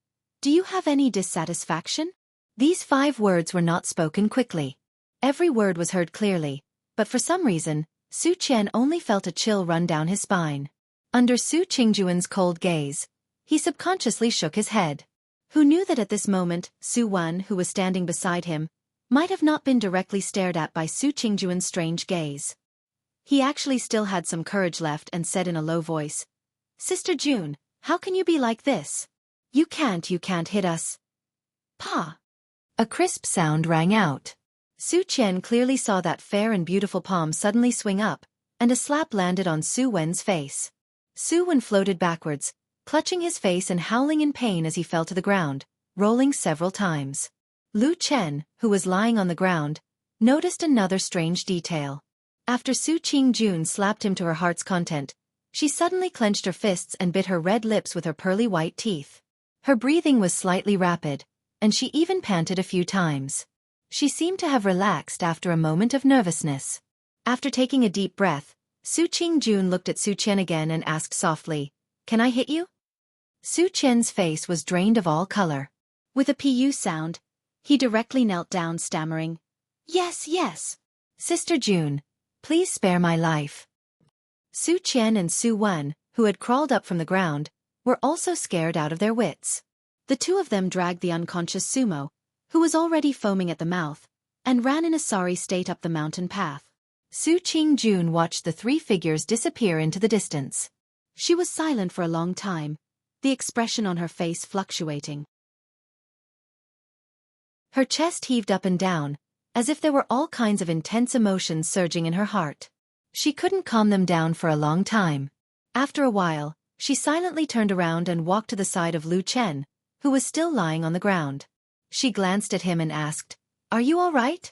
Do you have any dissatisfaction? These 5 words were not spoken quickly. Every word was heard clearly, but for some reason, Su Qian only felt a chill run down his spine. Under Su Qingjuan's cold gaze, he subconsciously shook his head. Who knew that at this moment, Su Wen, who was standing beside him, might have not been directly stared at by Su Qingjuan's strange gaze. He actually still had some courage left and said in a low voice, Sister Jun, how can you be like this? You can't hit us. Pa! A crisp sound rang out. Su Qian clearly saw that fair and beautiful palm suddenly swing up, and a slap landed on Su Wen's face. Su Wen floated backwards, clutching his face and howling in pain as he fell to the ground, rolling several times. Lu Chen, who was lying on the ground, noticed another strange detail. After Su Qingjun slapped him to her heart's content, she suddenly clenched her fists and bit her red lips with her pearly white teeth. Her breathing was slightly rapid, and she even panted a few times. She seemed to have relaxed after a moment of nervousness. After taking a deep breath, Su Qingjun looked at Su Qian again and asked softly, Can I hit you? Su Qian's face was drained of all color. With a pu sound, he directly knelt down stammering, Yes. Sister Jun, please spare my life. Su Qian and Su Wen, who had crawled up from the ground, were also scared out of their wits. The two of them dragged the unconscious Sumo, who was already foaming at the mouth, and ran in a sorry state up the mountain path. Su Qingjun watched the 3 figures disappear into the distance. She was silent for a long time, the expression on her face fluctuating. Her chest heaved up and down, as if there were all kinds of intense emotions surging in her heart. She couldn't calm them down for a long time. After a while, she silently turned around and walked to the side of Lu Chen, who was still lying on the ground. She glanced at him and asked, Are you all right?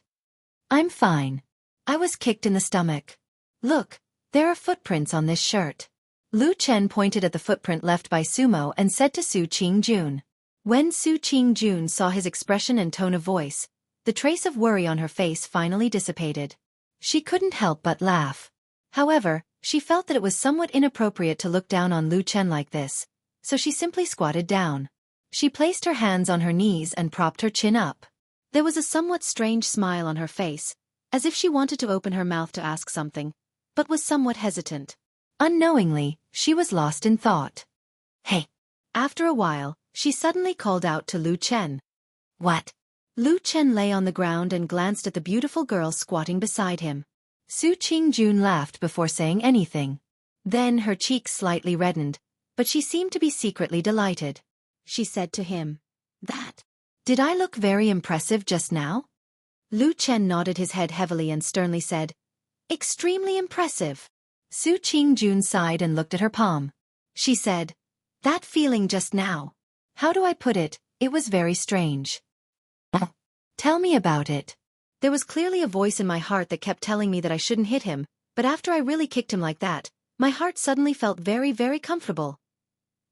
I'm fine. I was kicked in the stomach. Look, there are footprints on this shirt. Lu Chen pointed at the footprint left by Sumo and said to Su Qingjun. When Su Qingjun saw his expression and tone of voice, the trace of worry on her face finally dissipated. She couldn't help but laugh. However, she felt that it was somewhat inappropriate to look down on Lu Chen like this, so she simply squatted down. She placed her hands on her knees and propped her chin up. There was a somewhat strange smile on her face, as if she wanted to open her mouth to ask something, but was somewhat hesitant. Unknowingly, she was lost in thought. Hey! After a while, she suddenly called out to Lu Chen. What? Lu Chen lay on the ground and glanced at the beautiful girl squatting beside him. Su Qingjun laughed before saying anything. Then her cheeks slightly reddened, but she seemed to be secretly delighted. She said to him, Did I look very impressive just now? Lu Chen nodded his head heavily and sternly said, Extremely impressive. Su Qingjun sighed and looked at her palm. She said, That feeling just now. How do I put it, it was very strange. Tell me about it. There was clearly a voice in my heart that kept telling me that I shouldn't hit him, but after I really kicked him like that, my heart suddenly felt very, very comfortable.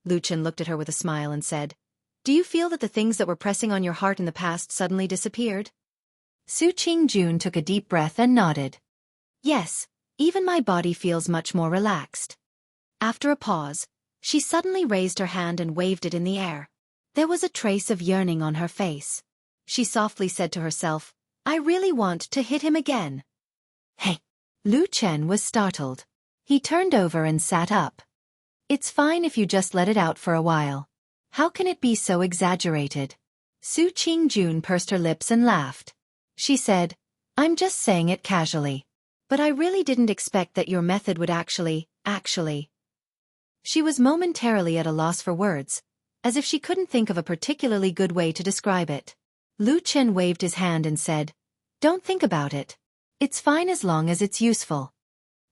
Lu Chen looked at her with a smile and said, "Do you feel that the things that were pressing on your heart in the past suddenly disappeared?" Su Qingjun took a deep breath and nodded. "Yes, even my body feels much more relaxed." After a pause, she suddenly raised her hand and waved it in the air. There was a trace of yearning on her face. She softly said to herself, "I really want to hit him again." "Hey!" Lu Chen was startled. He turned over and sat up. "It's fine if you just let it out for a while. How can it be so exaggerated?" Su Qingjun pursed her lips and laughed. She said, "I'm just saying it casually. But I really didn't expect that your method would actually. She was momentarily at a loss for words, as if she couldn't think of a particularly good way to describe it. Lu Chen waved his hand and said, "Don't think about it. It's fine as long as it's useful."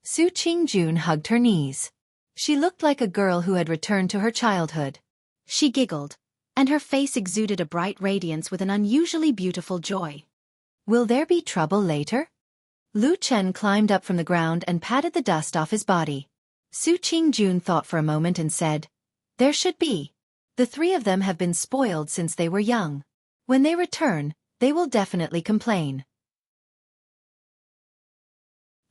Su Qingjun hugged her knees. She looked like a girl who had returned to her childhood. She giggled, and her face exuded a bright radiance with an unusually beautiful joy. "Will there be trouble later?" Lu Chen climbed up from the ground and patted the dust off his body. Su Qingjun thought for a moment and said, "There should be. The three of them have been spoiled since they were young. When they return, they will definitely complain."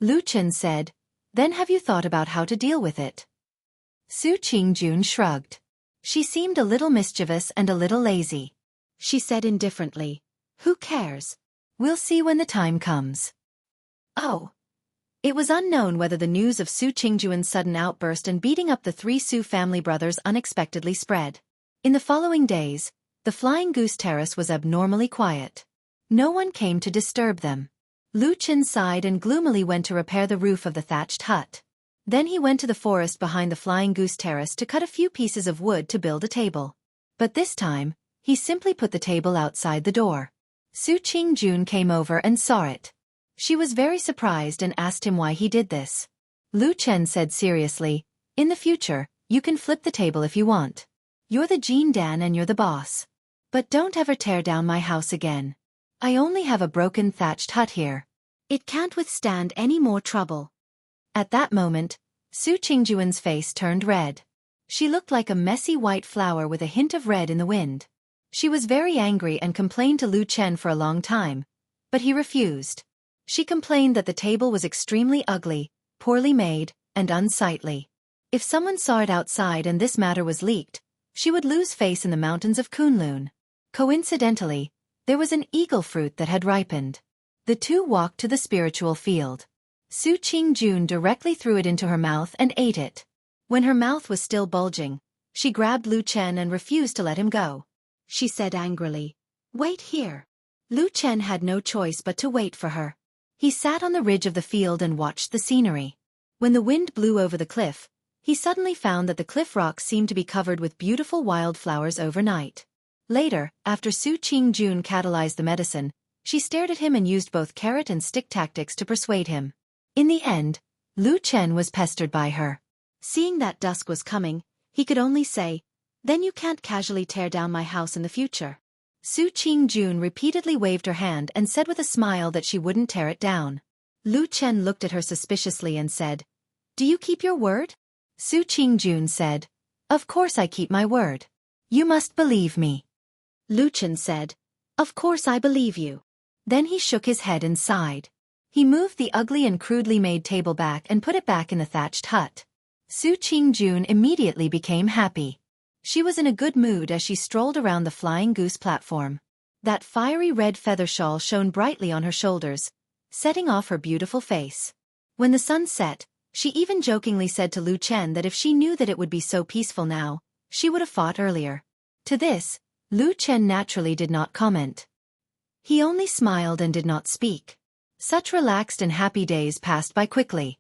Lu Chen said, "Then have you thought about how to deal with it?" Su Qingjun shrugged. She seemed a little mischievous and a little lazy. She said indifferently, "Who cares? We'll see when the time comes." Oh. It was unknown whether the news of Su Qingjuan's sudden outburst and beating up the three Su family brothers unexpectedly spread. In the following days, the Flying Goose Terrace was abnormally quiet. No one came to disturb them. Lu Chen sighed and gloomily went to repair the roof of the thatched hut. Then he went to the forest behind the Flying Goose Terrace to cut a few pieces of wood to build a table. But this time, he simply put the table outside the door. Su Qingjun came over and saw it. She was very surprised and asked him why he did this. Lu Chen said seriously, "In the future, you can flip the table if you want. You're the Jin Dan and you're the boss. But don't ever tear down my house again. I only have a broken thatched hut here. It can't withstand any more trouble." At that moment, Su Qingjuan's face turned red. She looked like a messy white flower with a hint of red in the wind. She was very angry and complained to Lu Chen for a long time, but he refused. She complained that the table was extremely ugly, poorly made, and unsightly. If someone saw it outside and this matter was leaked, she would lose face in the mountains of Kunlun. Coincidentally, there was an eagle fruit that had ripened. The two walked to the spiritual field. Su Qingjun directly threw it into her mouth and ate it. When her mouth was still bulging, she grabbed Lu Chen and refused to let him go. She said angrily, "Wait here." Lu Chen had no choice but to wait for her. He sat on the ridge of the field and watched the scenery. When the wind blew over the cliff, he suddenly found that the cliff rocks seemed to be covered with beautiful wildflowers overnight. Later, after Su Qingjun catalyzed the medicine, she stared at him and used both carrot and stick tactics to persuade him. In the end, Lu Chen was pestered by her. Seeing that dusk was coming, he could only say, "Then you can't casually tear down my house in the future." Su Qingjun repeatedly waved her hand and said with a smile that she wouldn't tear it down. Lu Chen looked at her suspiciously and said, "Do you keep your word?" Su Qingjun said, "Of course I keep my word. You must believe me." Lu Chen said, "Of course I believe you." Then he shook his head and sighed. He moved the ugly and crudely made table back and put it back in the thatched hut. Su Qingjun immediately became happy. She was in a good mood as she strolled around the Flying Goose platform. That fiery red feather shawl shone brightly on her shoulders, setting off her beautiful face. When the sun set, she even jokingly said to Lu Chen that if she knew that it would be so peaceful now, she would have fought earlier. To this, Lu Chen naturally did not comment. He only smiled and did not speak. Such relaxed and happy days passed by quickly.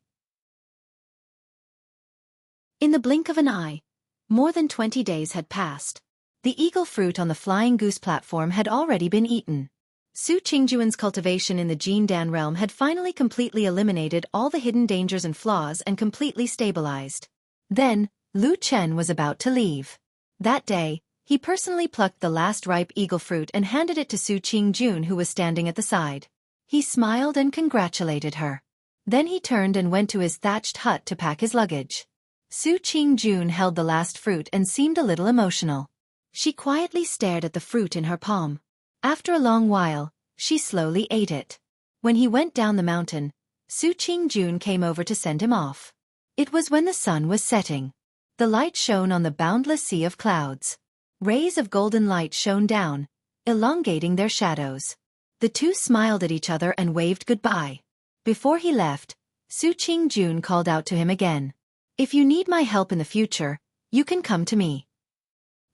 In the blink of an eye, more than 20 days had passed. The eagle fruit on the Flying Goose platform had already been eaten. Su Qingjuan's cultivation in the Jin Dan realm had finally completely eliminated all the hidden dangers and flaws and completely stabilized. Then, Lu Chen was about to leave. That day, he personally plucked the last ripe eagle fruit and handed it to Su Qingjun, who was standing at the side. He smiled and congratulated her. Then he turned and went to his thatched hut to pack his luggage. Su Qingjun held the last fruit and seemed a little emotional. She quietly stared at the fruit in her palm. After a long while, she slowly ate it. When he went down the mountain, Su Qingjun came over to send him off. It was when the sun was setting. The light shone on the boundless sea of clouds. Rays of golden light shone down, elongating their shadows. The two smiled at each other and waved goodbye. Before he left, Su Qingjun called out to him again. "If you need my help in the future, you can come to me."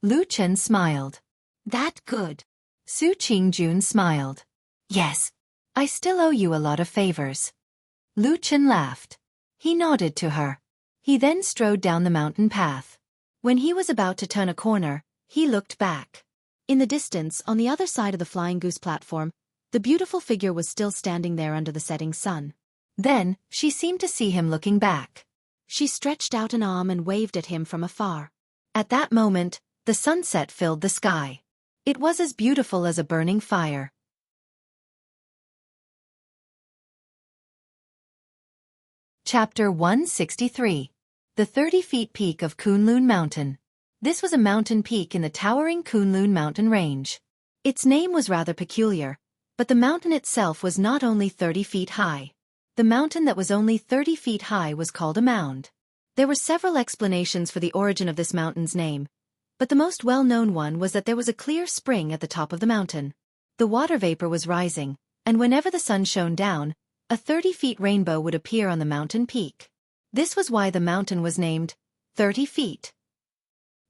Lu Chen smiled. "That good." Su Qingjun smiled. "Yes. I still owe you a lot of favors." Lu Chen laughed. He nodded to her. He then strode down the mountain path. When he was about to turn a corner, he looked back. In the distance, on the other side of the flying goose platform, the beautiful figure was still standing there under the setting sun. Then, she seemed to see him looking back. She stretched out an arm and waved at him from afar. At that moment, the sunset filled the sky. It was as beautiful as a burning fire. Chapter 163. The 30-Feet Peak of Kunlun Mountain. This was a mountain peak in the towering Kunlun mountain range. Its name was rather peculiar, but the mountain itself was not only 30 feet high. The mountain that was only 30 feet high was called a mound. There were several explanations for the origin of this mountain's name, but the most well-known one was that there was a clear spring at the top of the mountain. The water vapor was rising, and whenever the sun shone down, a 30-feet rainbow would appear on the mountain peak. This was why the mountain was named 30 feet.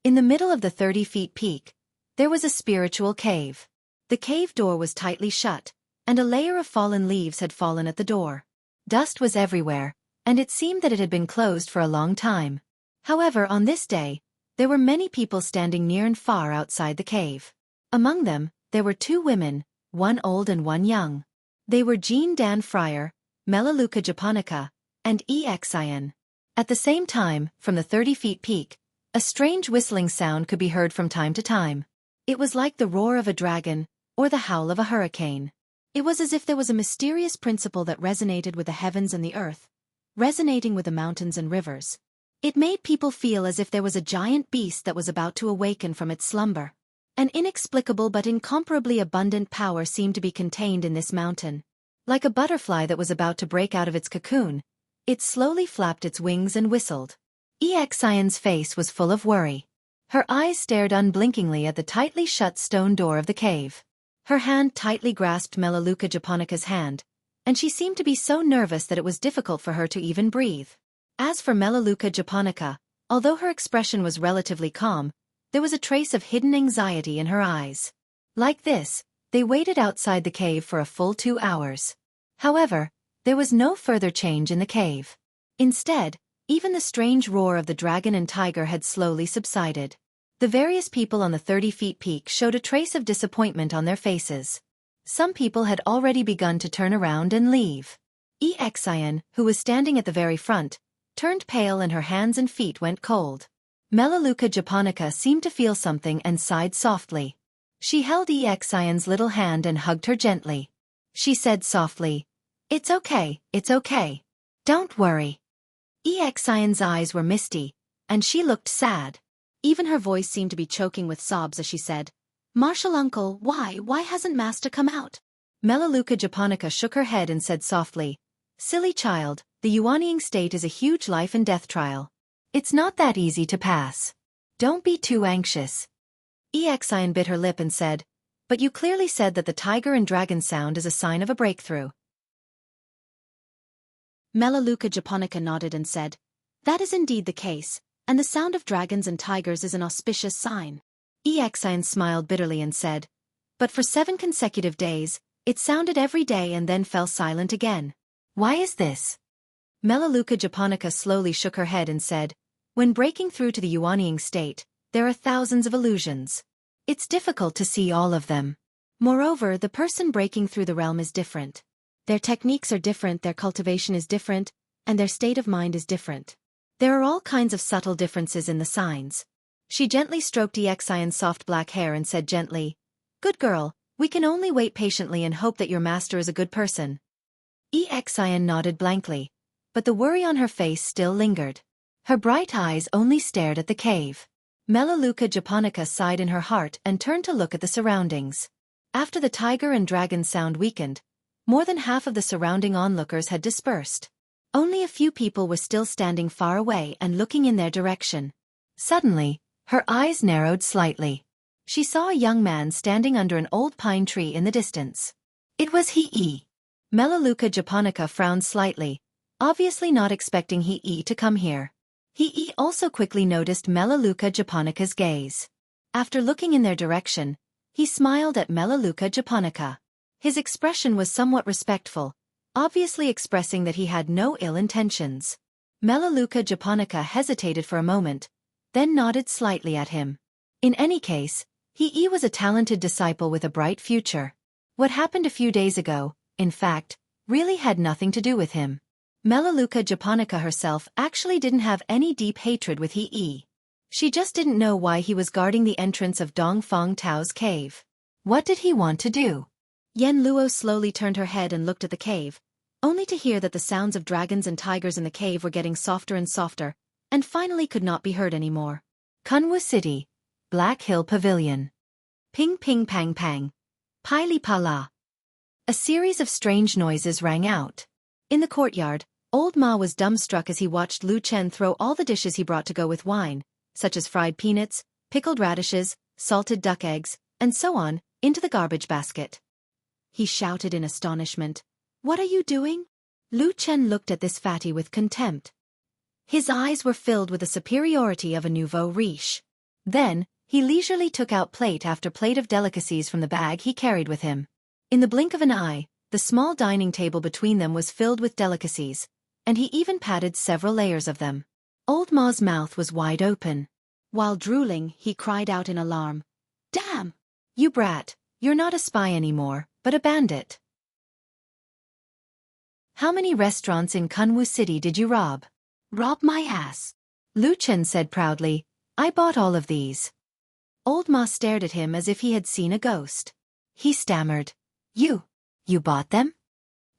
In the middle of the 30-feet peak, there was a spiritual cave. The cave door was tightly shut, and a layer of fallen leaves had fallen at the door. Dust was everywhere, and it seemed that it had been closed for a long time. However, on this day, there were many people standing near and far outside the cave. Among them, there were two women, one old and one young. They were Jean Dan Fryer, Melaleuca japonica, and Xiaofan. At the same time, from the 30-feet peak, a strange whistling sound could be heard from time to time. It was like the roar of a dragon, or the howl of a hurricane. It was as if there was a mysterious principle that resonated with the heavens and the earth, resonating with the mountains and rivers. It made people feel as if there was a giant beast that was about to awaken from its slumber. An inexplicable but incomparably abundant power seemed to be contained in this mountain. Like a butterfly that was about to break out of its cocoon, it slowly flapped its wings and whistled. Xiaofan's face was full of worry. Her eyes stared unblinkingly at the tightly shut stone door of the cave. Her hand tightly grasped Melaleuca japonica's hand, and she seemed to be so nervous that it was difficult for her to even breathe. As for Melaleuca japonica, although her expression was relatively calm, there was a trace of hidden anxiety in her eyes. Like this, they waited outside the cave for a full 2 hours. However, there was no further change in the cave. Instead, even the strange roar of the dragon and tiger had slowly subsided. The various people on the 30-feet peak showed a trace of disappointment on their faces. Some people had already begun to turn around and leave. Xiaofan, who was standing at the very front, turned pale and her hands and feet went cold. Melaleuca japonica seemed to feel something and sighed softly. She held Xiaofan's little hand and hugged her gently. She said softly, "It's okay, it's okay. Don't worry." Xiaofan's eyes were misty, and she looked sad. Even her voice seemed to be choking with sobs as she said, "Martial uncle, why hasn't master come out?" Melaleuca japonica shook her head and said softly, "Silly child, the Yuanying state is a huge life and death trial. It's not that easy to pass. Don't be too anxious." Xiaofan bit her lip and said, "But you clearly said that the tiger and dragon sound is a sign of a breakthrough." Melaleuca japonica nodded and said, "That is indeed the case, and the sound of dragons and tigers is an auspicious sign." Xiaofan smiled bitterly and said, "But for 7 consecutive days, it sounded every day and then fell silent again. Why is this?" Melaleuca japonica slowly shook her head and said, "When breaking through to the Yuanying state, there are thousands of illusions. It's difficult to see all of them. Moreover, the person breaking through the realm is different. Their techniques are different, their cultivation is different, and their state of mind is different. There are all kinds of subtle differences in the signs." She gently stroked Xiaofan's soft black hair and said gently, "Good girl, we can only wait patiently and hope that your master is a good person." Xiaofan nodded blankly, but the worry on her face still lingered. Her bright eyes only stared at the cave. Melaleuca japonica sighed in her heart and turned to look at the surroundings. After the tiger and dragon sound weakened, more than half of the surrounding onlookers had dispersed. Only a few people were still standing far away and looking in their direction. Suddenly, her eyes narrowed slightly. She saw a young man standing under an old pine tree in the distance. It was Hee. Melaleuca japonica frowned slightly, obviously not expecting Hee to come here. Hee also quickly noticed Melaleuca japonica's gaze. After looking in their direction, he smiled at Melaleuca japonica. His expression was somewhat respectful, obviously expressing that he had no ill intentions. Melaleuca japonica hesitated for a moment, then nodded slightly at him. In any case, Hee was a talented disciple with a bright future. What happened a few days ago, in fact, really had nothing to do with him. Melaleuca japonica herself actually didn't have any deep hatred with Hee. She just didn't know why he was guarding the entrance of Dongfang Tao's cave. What did he want to do? Yen Luo slowly turned her head and looked at the cave, only to hear that the sounds of dragons and tigers in the cave were getting softer and softer, and finally could not be heard anymore. Kunwu City, Black Hill Pavilion. Ping ping pang pang. Pili pala. A series of strange noises rang out. In the courtyard, Old Ma was dumbstruck as he watched Lu Chen throw all the dishes he brought to go with wine, such as fried peanuts, pickled radishes, salted duck eggs, and so on, into the garbage basket. He shouted in astonishment, "What are you doing?" Lu Chen looked at this fatty with contempt. His eyes were filled with the superiority of a nouveau riche. Then, he leisurely took out plate after plate of delicacies from the bag he carried with him. In the blink of an eye, the small dining table between them was filled with delicacies, and he even patted several layers of them. Old Ma's mouth was wide open. While drooling, he cried out in alarm, "Damn! You brat, you're not a spy anymore, but a bandit. How many restaurants in Kunwu City did you rob?" "Rob my ass," Lu Chen said proudly. "I bought all of these." Old Ma stared at him as if he had seen a ghost. He stammered, You bought them?"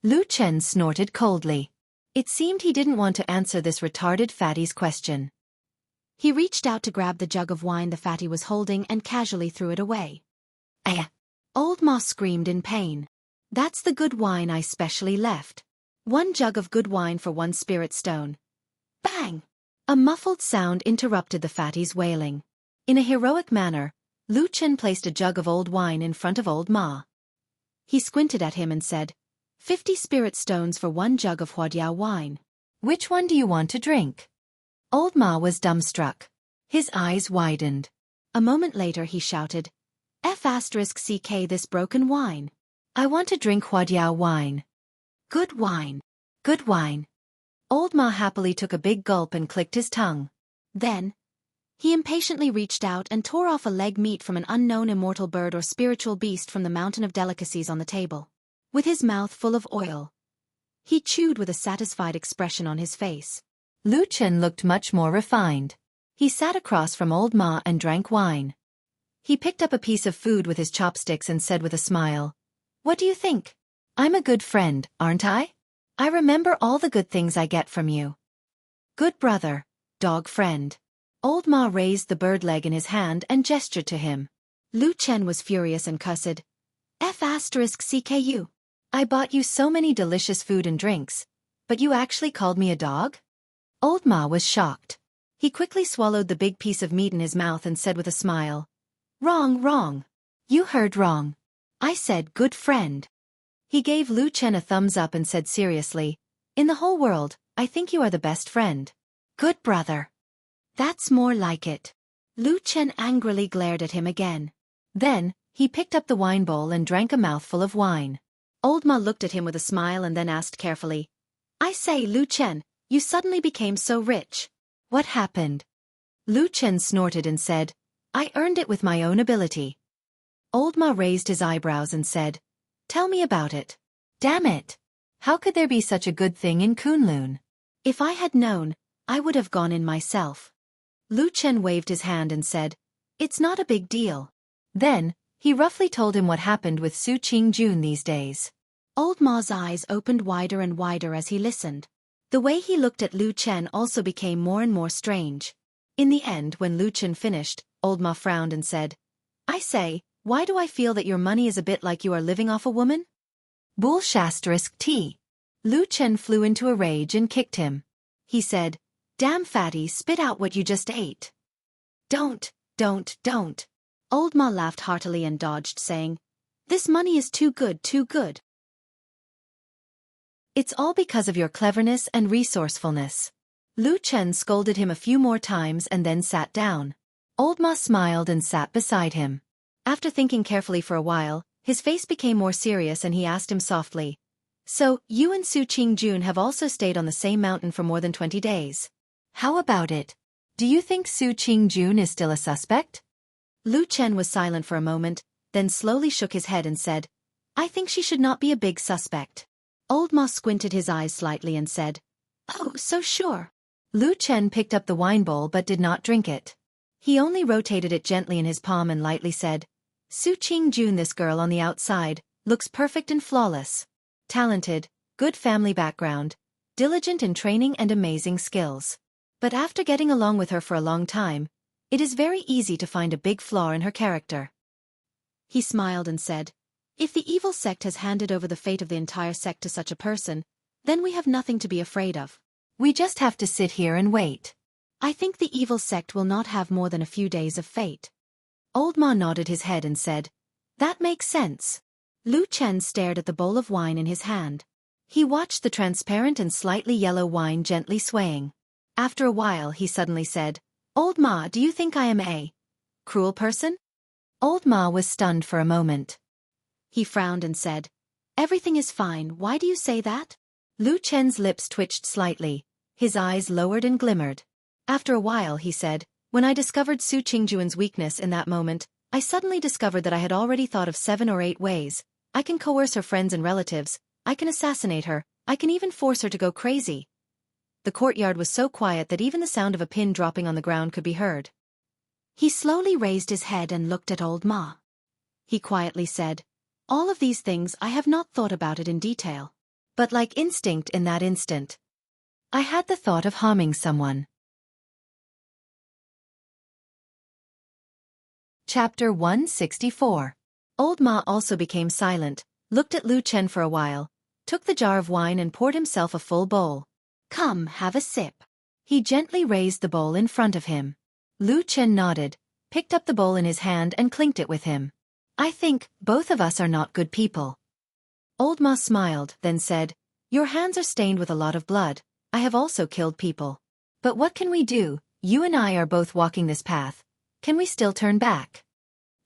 Lu Chen snorted coldly. It seemed he didn't want to answer this retarded fatty's question. He reached out to grab the jug of wine the fatty was holding and casually threw it away. "Aya!" Old Ma screamed in pain. "That's the good wine I specially left. 1 jug of good wine for 1 spirit stone." Bang! A muffled sound interrupted the fatty's wailing. In a heroic manner, Lu Chen placed a jug of old wine in front of Old Ma. He squinted at him and said, 50 spirit stones for 1 jug of Huadiao wine. Which one do you want to drink?" Old Ma was dumbstruck. His eyes widened. A moment later he shouted, F***CK this broken wine. I want to drink Huadiao wine. Good wine. Good wine. Old Ma happily took a big gulp and clicked his tongue. Then, he impatiently reached out and tore off a leg meat from an unknown immortal bird or spiritual beast from the mountain of delicacies on the table. With his mouth full of oil, he chewed with a satisfied expression on his face. Lu Chen looked much more refined. He sat across from Old Ma and drank wine. He picked up a piece of food with his chopsticks and said with a smile, "What do you think? I'm a good friend, aren't I? I remember all the good things I get from you. Good brother, dog friend." Old Ma raised the bird leg in his hand and gestured to him. Lu Chen was furious and cussed, F***CKU. I bought you so many delicious food and drinks, but you actually called me a dog? Old Ma was shocked. He quickly swallowed the big piece of meat in his mouth and said with a smile, Wrong. You heard wrong. I said good friend." He gave Lu Chen a thumbs up and said seriously, "In the whole world, I think you are the best friend. Good brother. That's more like it." Lu Chen angrily glared at him again. Then, he picked up the wine bowl and drank a mouthful of wine. Old Ma looked at him with a smile and then asked carefully, "I say, Lu Chen, you suddenly became so rich. What happened?" Lu Chen snorted and said, "I earned it with my own ability." Old Ma raised his eyebrows and said, "Tell me about it." "Damn it! How could there be such a good thing in Kunlun? If I had known, I would have gone in myself." Lu Chen waved his hand and said, "It's not a big deal." Then, he roughly told him what happened with Su Qingjun these days. Old Ma's eyes opened wider and wider as he listened. The way he looked at Lu Chen also became more and more strange. In the end, when Lu Chen finished, Old Ma frowned and said, "I say, why do I feel that your money is a bit like you are living off a woman?" Bull *T. Lu Chen flew into a rage and kicked him. He said, "Damn fatty, spit out what you just ate." Don't. Old Ma laughed heartily and dodged, saying, "This money is too good, too good. It's all because of your cleverness and resourcefulness." Lu Chen scolded him a few more times and then sat down. Old Ma smiled and sat beside him. After thinking carefully for a while, his face became more serious and he asked him softly, "So, you and Su Qingjun have also stayed on the same mountain for more than 20 days. How about it? Do you think Su Qingjun is still a suspect?" Lu Chen was silent for a moment, then slowly shook his head and said, "I think she should not be a big suspect." Old Ma squinted his eyes slightly and said, "Oh, so sure." Lu Chen picked up the wine bowl but did not drink it. He only rotated it gently in his palm and lightly said, "Su Qingjun, this girl on the outside, looks perfect and flawless. Talented, good family background, diligent in training and amazing skills. But after getting along with her for a long time, it is very easy to find a big flaw in her character." He smiled and said, "If the evil sect has handed over the fate of the entire sect to such a person, then we have nothing to be afraid of. We just have to sit here and wait. I think the evil sect will not have more than a few days of fate." Old Ma nodded his head and said, "That makes sense." Lu Chen stared at the bowl of wine in his hand. He watched the transparent and slightly yellow wine gently swaying. After a while he suddenly said, "Old Ma, do you think I am a cruel person?" Old Ma was stunned for a moment. He frowned and said, "Everything is fine, why do you say that?" Lu Chen's lips twitched slightly, his eyes lowered and glimmered. After a while he said, "When I discovered Su Qingjuan's weakness in that moment, I suddenly discovered that I had already thought of 7 or 8 ways. I can coerce her friends and relatives, I can assassinate her, I can even force her to go crazy." The courtyard was so quiet that even the sound of a pin dropping on the ground could be heard. He slowly raised his head and looked at Old Ma. He quietly said, "All of these things I have not thought about it in detail. But like instinct in that instant, I had the thought of harming someone." Chapter 164. Old Ma also became silent, looked at Lu Chen for a while, took the jar of wine and poured himself a full bowl. "Come, have a sip." He gently raised the bowl in front of him. Lu Chen nodded, picked up the bowl in his hand and clinked it with him. "I think both of us are not good people." Old Ma smiled, then said, "Your hands are stained with a lot of blood. I have also killed people. But what can we do? You and I are both walking this path. Can we still turn back?"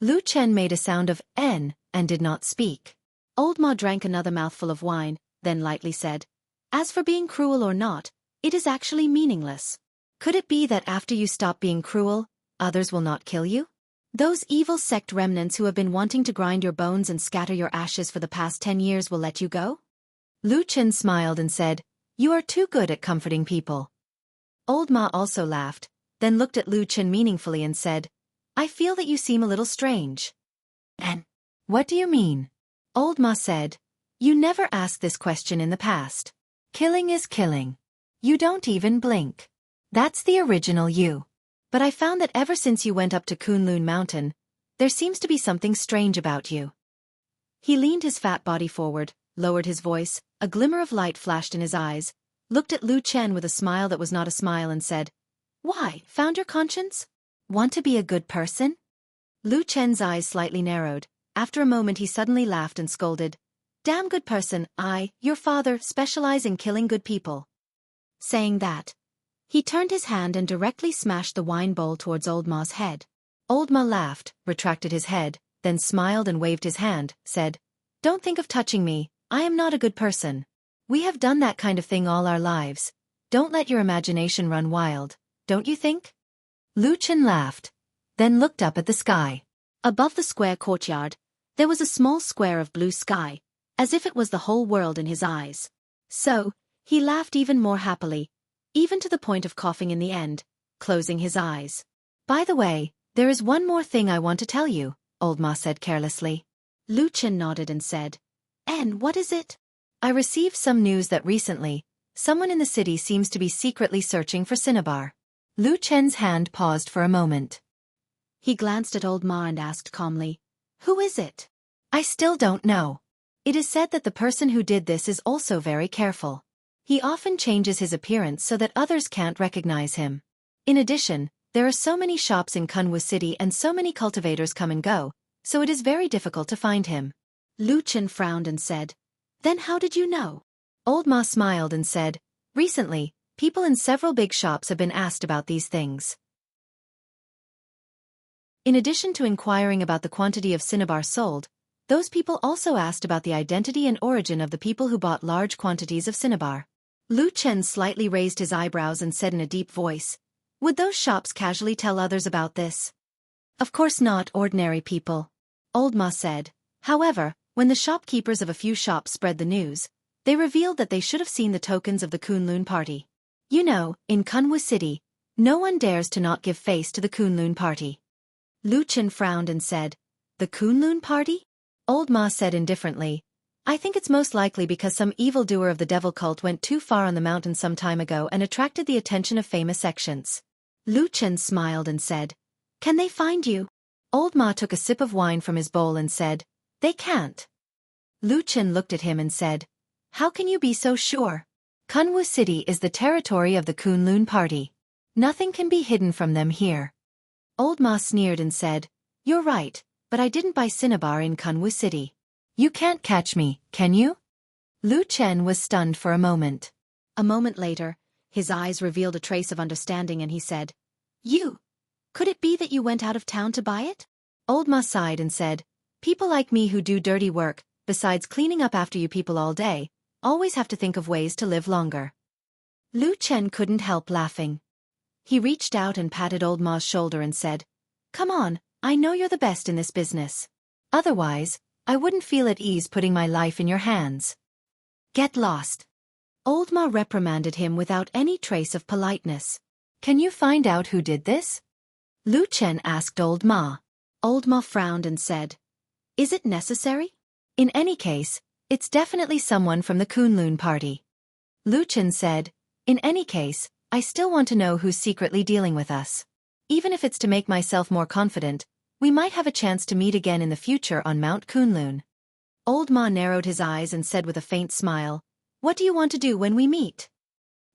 Lu Chen made a sound of "N" and did not speak. Old Ma drank another mouthful of wine, then lightly said, "As for being cruel or not, it is actually meaningless. Could it be that after you stop being cruel, others will not kill you? Those evil sect remnants who have been wanting to grind your bones and scatter your ashes for the past 10 years will let you go?" Lu Chen smiled and said, "You are too good at comforting people." Old Ma also laughed, then looked at Lu Chen meaningfully and said, "I feel that you seem a little strange." "And what do you mean?" Old Ma said, "You never asked this question in the past. Killing is killing. You don't even blink. That's the original you. But I found that ever since you went up to Kunlun Mountain, there seems to be something strange about you." He leaned his fat body forward, lowered his voice, a glimmer of light flashed in his eyes, looked at Lu Chen with a smile that was not a smile and said, "Why, found your conscience? Want to be a good person?" Lu Chen's eyes slightly narrowed. After a moment he suddenly laughed and scolded, "Damn good person, your father, specialize in killing good people." Saying that, he turned his hand and directly smashed the wine bowl towards Old Ma's head. Old Ma laughed, retracted his head, then smiled and waved his hand, said, "Don't think of touching me, I am not a good person. We have done that kind of thing all our lives. Don't let your imagination run wild, don't you think?" Lu Chen laughed, then looked up at the sky. Above the square courtyard, there was a small square of blue sky, as if it was the whole world in his eyes. So, he laughed even more happily, even to the point of coughing in the end, closing his eyes. "By the way, there is one more thing I want to tell you," Old Ma said carelessly. Lu Chen nodded and said, "And what is it?" "I received some news that recently, Someone in the city seems to be secretly searching for cinnabar. Lu Chen's hand paused for a moment. He glanced at old Ma and asked calmly, "Who is it?" "I still don't know. It is said that the person who did this is also very careful. He often changes his appearance so that others can't recognize him. In addition, there are so many shops in Kunwu City and so many cultivators come and go, so it is very difficult to find him." Lu Chen frowned and said, "Then how did you know?" Old Ma smiled and said, "Recently, people in several big shops have been asked about these things. In addition to inquiring about the quantity of cinnabar sold, those people also asked about the identity and origin of the people who bought large quantities of cinnabar." Lu Chen slightly raised his eyebrows and said in a deep voice, "Would those shops casually tell others about this?" "Of course not, ordinary people," Old Ma said. "However, when the shopkeepers of a few shops spread the news, they revealed that they should have seen the tokens of the Kunlun party. You know, in Kunwu City, no one dares to not give face to the Kunlun party." Lu Chen frowned and said, "The Kunlun party?" Old Ma said indifferently, "I think it's most likely because some evildoer of the devil cult went too far on the mountain some time ago and attracted the attention of famous sections." Lu Chen smiled and said, "Can they find you?" Old Ma took a sip of wine from his bowl and said, "They can't." Lu Chen looked at him and said, "How can you be so sure? Kunwu City is the territory of the Kunlun party. Nothing can be hidden from them here." Old Ma sneered and said, "You're right, but I didn't buy cinnabar in Kunwu City. You can't catch me, can you?" Lu Chen was stunned for a moment. A moment later, his eyes revealed a trace of understanding and he said, "You? Could it be that you went out of town to buy it?" Old Ma sighed and said, "People like me who do dirty work, besides cleaning up after you people all day, always have to think of ways to live longer." Lu Chen couldn't help laughing. He reached out and patted Old Ma's shoulder and said, "Come on, I know you're the best in this business. Otherwise, I wouldn't feel at ease putting my life in your hands. Get lost." Old Ma reprimanded him without any trace of politeness. "Can you find out who did this?" Lu Chen asked Old Ma. Old Ma frowned and said, "Is it necessary? In any case, it's definitely someone from the Kunlun party." Lu Chen said, "In any case, I still want to know who's secretly dealing with us. Even if it's to make myself more confident, we might have a chance to meet again in the future on Mount Kunlun." Old Ma narrowed his eyes and said with a faint smile, "What do you want to do when we meet?"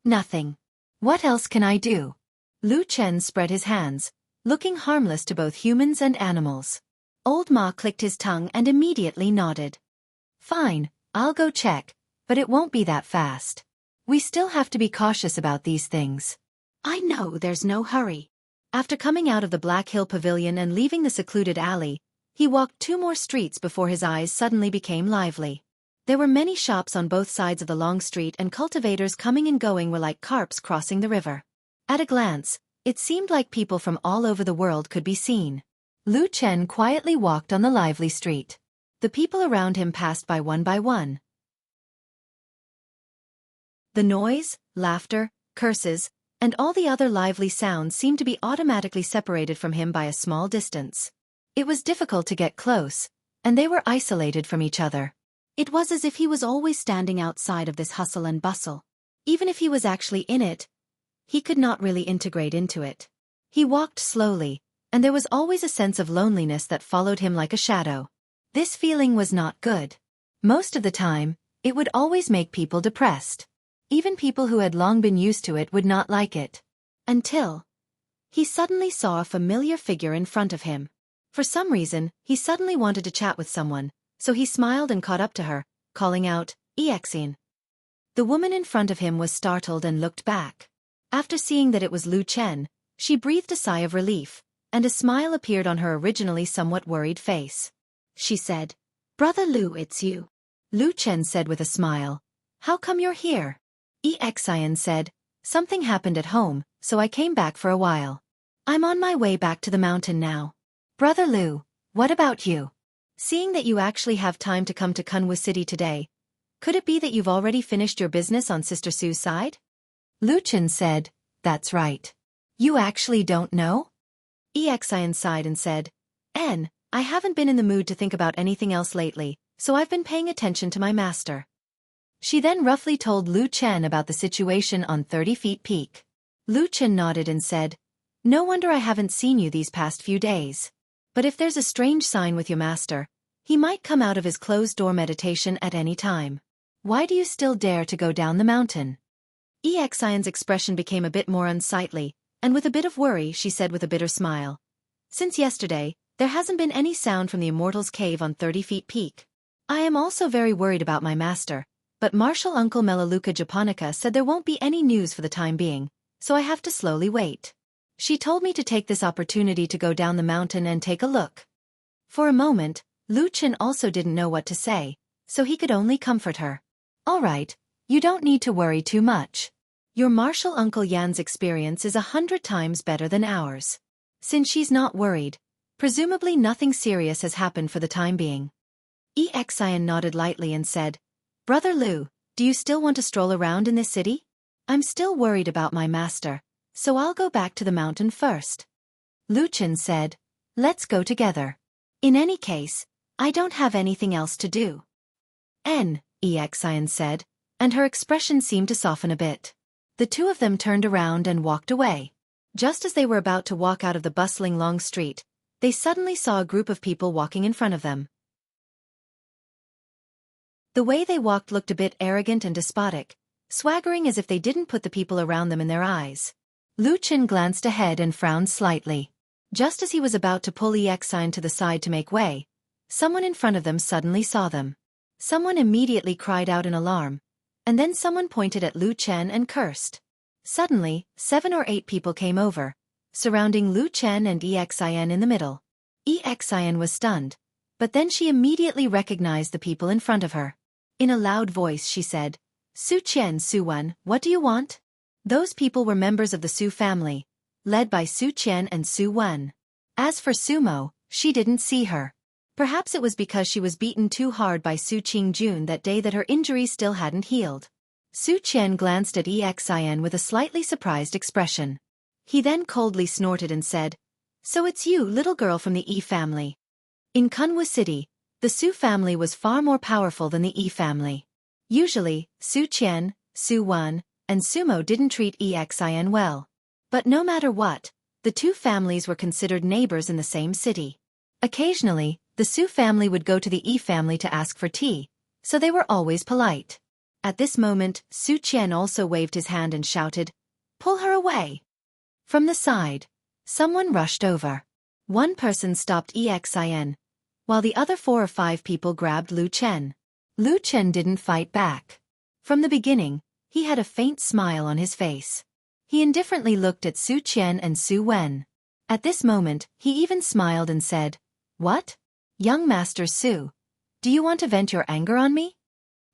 "Nothing. What else can I do?" Lu Chen spread his hands, looking harmless to both humans and animals. Old Ma clicked his tongue and immediately nodded. "Fine, I'll go check, but it won't be that fast. We still have to be cautious about these things." "I know, there's no hurry." After coming out of the Black Hill Pavilion and leaving the secluded alley, he walked 2 more streets before his eyes suddenly became lively. There were many shops on both sides of the long street and cultivators coming and going were like carps crossing the river. At a glance, it seemed like people from all over the world could be seen. Lu Chen quietly walked on the lively street. The people around him passed by one. The noise, laughter, curses, and all the other lively sounds seemed to be automatically separated from him by a small distance. It was difficult to get close, and they were isolated from each other. It was as if he was always standing outside of this hustle and bustle. Even if he was actually in it, he could not really integrate into it. He walked slowly, and there was always a sense of loneliness that followed him like a shadow. This feeling was not good. Most of the time, it would always make people depressed. Even people who had long been used to it would not like it. Until he suddenly saw a familiar figure in front of him. For some reason, he suddenly wanted to chat with someone, so he smiled and caught up to her, calling out, "Eclipse." The woman in front of him was startled and looked back. After seeing that it was Lu Chen, she breathed a sigh of relief, and a smile appeared on her originally somewhat worried face. She said, "Brother Lu, it's you." Lu Chen said with a smile, "How come you're here?" Eclipse said, "Something happened at home, so I came back for a while. I'm on my way back to the mountain now." "Brother Lu, what about you? Seeing that you actually have time to come to Kunwu City today, could it be that you've already finished your business on Sister Sue's side?" Lu Chen said, "That's right. You actually don't know?" Eclipse sighed and said, I haven't been in the mood to think about anything else lately, so I've been paying attention to my master." She then roughly told Lu Chen about the situation on 30 Feet Peak. Lu Chen nodded and said, "No wonder I haven't seen you these past few days. But if there's a strange sign with your master, he might come out of his closed-door meditation at any time. Why do you still dare to go down the mountain?" Xian's expression became a bit more unsightly, and with a bit of worry she said with a bitter smile, "Since yesterday, there hasn't been any sound from the Immortal's Cave on 30 Feet Peak. I am also very worried about my master, but Martial Uncle Melaleuca Japonica said there won't be any news for the time being, so I have to slowly wait. She told me to take this opportunity to go down the mountain and take a look." For a moment, Lu Chen also didn't know what to say, so he could only comfort her. "All right, you don't need to worry too much. Your martial Uncle Yan's experience is 100 times better than ours. Since she's not worried, presumably nothing serious has happened for the time being." Xian nodded lightly and said, "Brother Lu, do you still want to stroll around in this city? I'm still worried about my master, so I'll go back to the mountain first." Lu Chen said, "Let's go together. In any case, I don't have anything else to do." Xian said, and her expression seemed to soften a bit. The two of them turned around and walked away. Just as they were about to walk out of the bustling long street, they suddenly saw a group of people walking in front of them. The way they walked looked a bit arrogant and despotic, swaggering as if they didn't put the people around them in their eyes. Lu Chen glanced ahead and frowned slightly. Just as he was about to pull Xian to the side to make way, someone in front of them suddenly saw them. Someone immediately cried out in alarm, and then someone pointed at Lu Chen and cursed. Suddenly, 7 or 8 people came over, surrounding Lu Chen and Xian in the middle. Xian was stunned, but then she immediately recognized the people in front of her. In a loud voice she said, "Su Qian, Su Wen, what do you want?" Those people were members of the Su family, led by Su Qian and Su Wen. As for Sumo, she didn't see her. Perhaps it was because she was beaten too hard by Su Qingjun that day that her injuries still hadn't healed. Su Qian glanced at Xian with a slightly surprised expression. He then coldly snorted and said, "So it's you, little girl from the Yi family." In Kunwu City, the Su family was far more powerful than the Yi family. Usually, Su Qian, Su Wen, and Sumo didn't treat Xian well. But no matter what, the two families were considered neighbors in the same city. Occasionally, the Su family would go to the Yi family to ask for tea, so they were always polite. At this moment, Su Qian also waved his hand and shouted, "Pull her away!" From the side, someone rushed over. One person stopped Xian, while the other 4 or 5 people grabbed Lu Chen. Lu Chen didn't fight back. From the beginning, he had a faint smile on his face. He indifferently looked at Su Qian and Su Wen. At this moment, he even smiled and said, "What? Young Master Su, do you want to vent your anger on me?"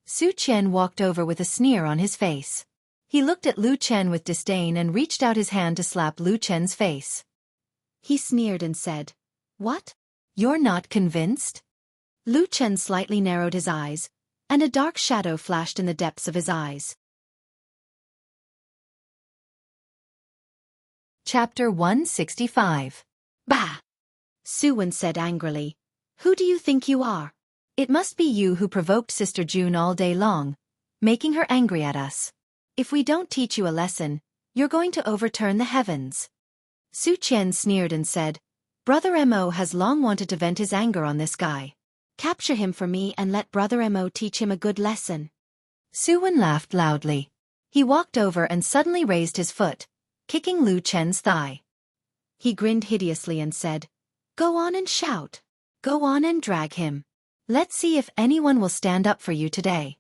Su Qian walked over with a sneer on his face. He looked at Lu Chen with disdain and reached out his hand to slap Lu Chen's face. He sneered and said, "What? You're not convinced?" Lu Chen slightly narrowed his eyes, and a dark shadow flashed in the depths of his eyes. Chapter 165. Bah! Su Wen said angrily, "Who do you think you are? It must be you who provoked Sister June all day long, making her angry at us. If we don't teach you a lesson, you're going to overturn the heavens." Su Qian sneered and said, "Brother Mo has long wanted to vent his anger on this guy. Capture him for me and let Brother Mo teach him a good lesson." Su Wen laughed loudly. He walked over and suddenly raised his foot, kicking Lu Chen's thigh. He grinned hideously and said, "Go on and shout. Go on and drag him. Let's see if anyone will stand up for you today."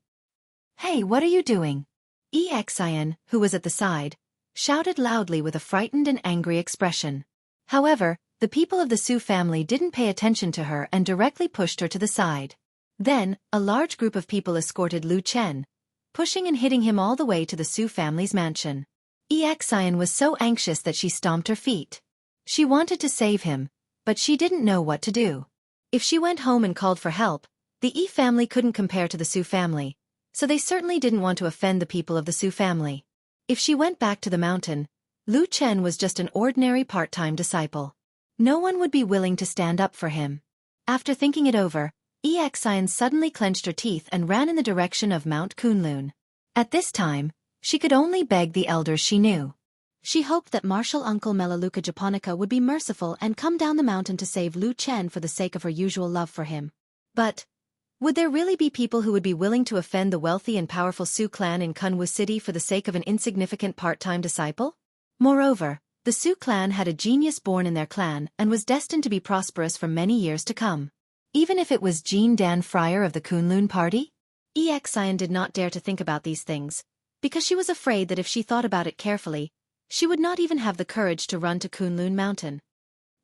"Hey, what are you doing?" Xian, who was at the side, shouted loudly with a frightened and angry expression. However, the people of the Su family didn't pay attention to her and directly pushed her to the side. Then, a large group of people escorted Lu Chen, pushing and hitting him all the way to the Su family's mansion. Xian was so anxious that she stomped her feet. She wanted to save him, but she didn't know what to do. If she went home and called for help, the Yi family couldn't compare to the Su family, so they certainly didn't want to offend the people of the Su family. If she went back to the mountain, Lu Chen was just an ordinary part-time disciple. No one would be willing to stand up for him. After thinking it over, Xian suddenly clenched her teeth and ran in the direction of Mount Kunlun. At this time, she could only beg the elders she knew. She hoped that martial uncle Melaleuca Japonica would be merciful and come down the mountain to save Lu Chen for the sake of her usual love for him. But would there really be people who would be willing to offend the wealthy and powerful Su clan in Kunwu City for the sake of an insignificant part-time disciple? Moreover, the Su clan had a genius born in their clan and was destined to be prosperous for many years to come. Even if it was Jean Dan Friar of the Kunlun party? Xian did not dare to think about these things, because she was afraid that if she thought about it carefully, she would not even have the courage to run to Kunlun Mountain.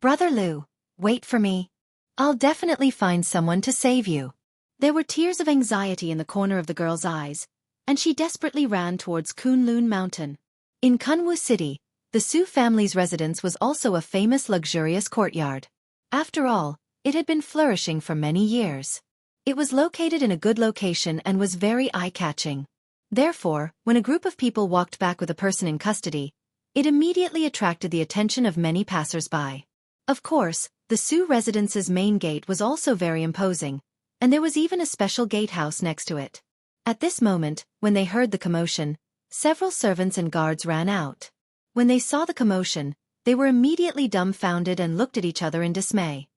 Brother Lu, wait for me. I'll definitely find someone to save you. There were tears of anxiety in the corner of the girl's eyes, and she desperately ran towards Kunlun Mountain. In Kunwu City, the Su family's residence was also a famous luxurious courtyard. After all, it had been flourishing for many years. It was located in a good location and was very eye-catching. Therefore, when a group of people walked back with a person in custody, it immediately attracted the attention of many passers-by. Of course, the Su residence's main gate was also very imposing, and there was even a special gatehouse next to it. At this moment, when they heard the commotion, several servants and guards ran out. When they saw the commotion, they were immediately dumbfounded and looked at each other in dismay.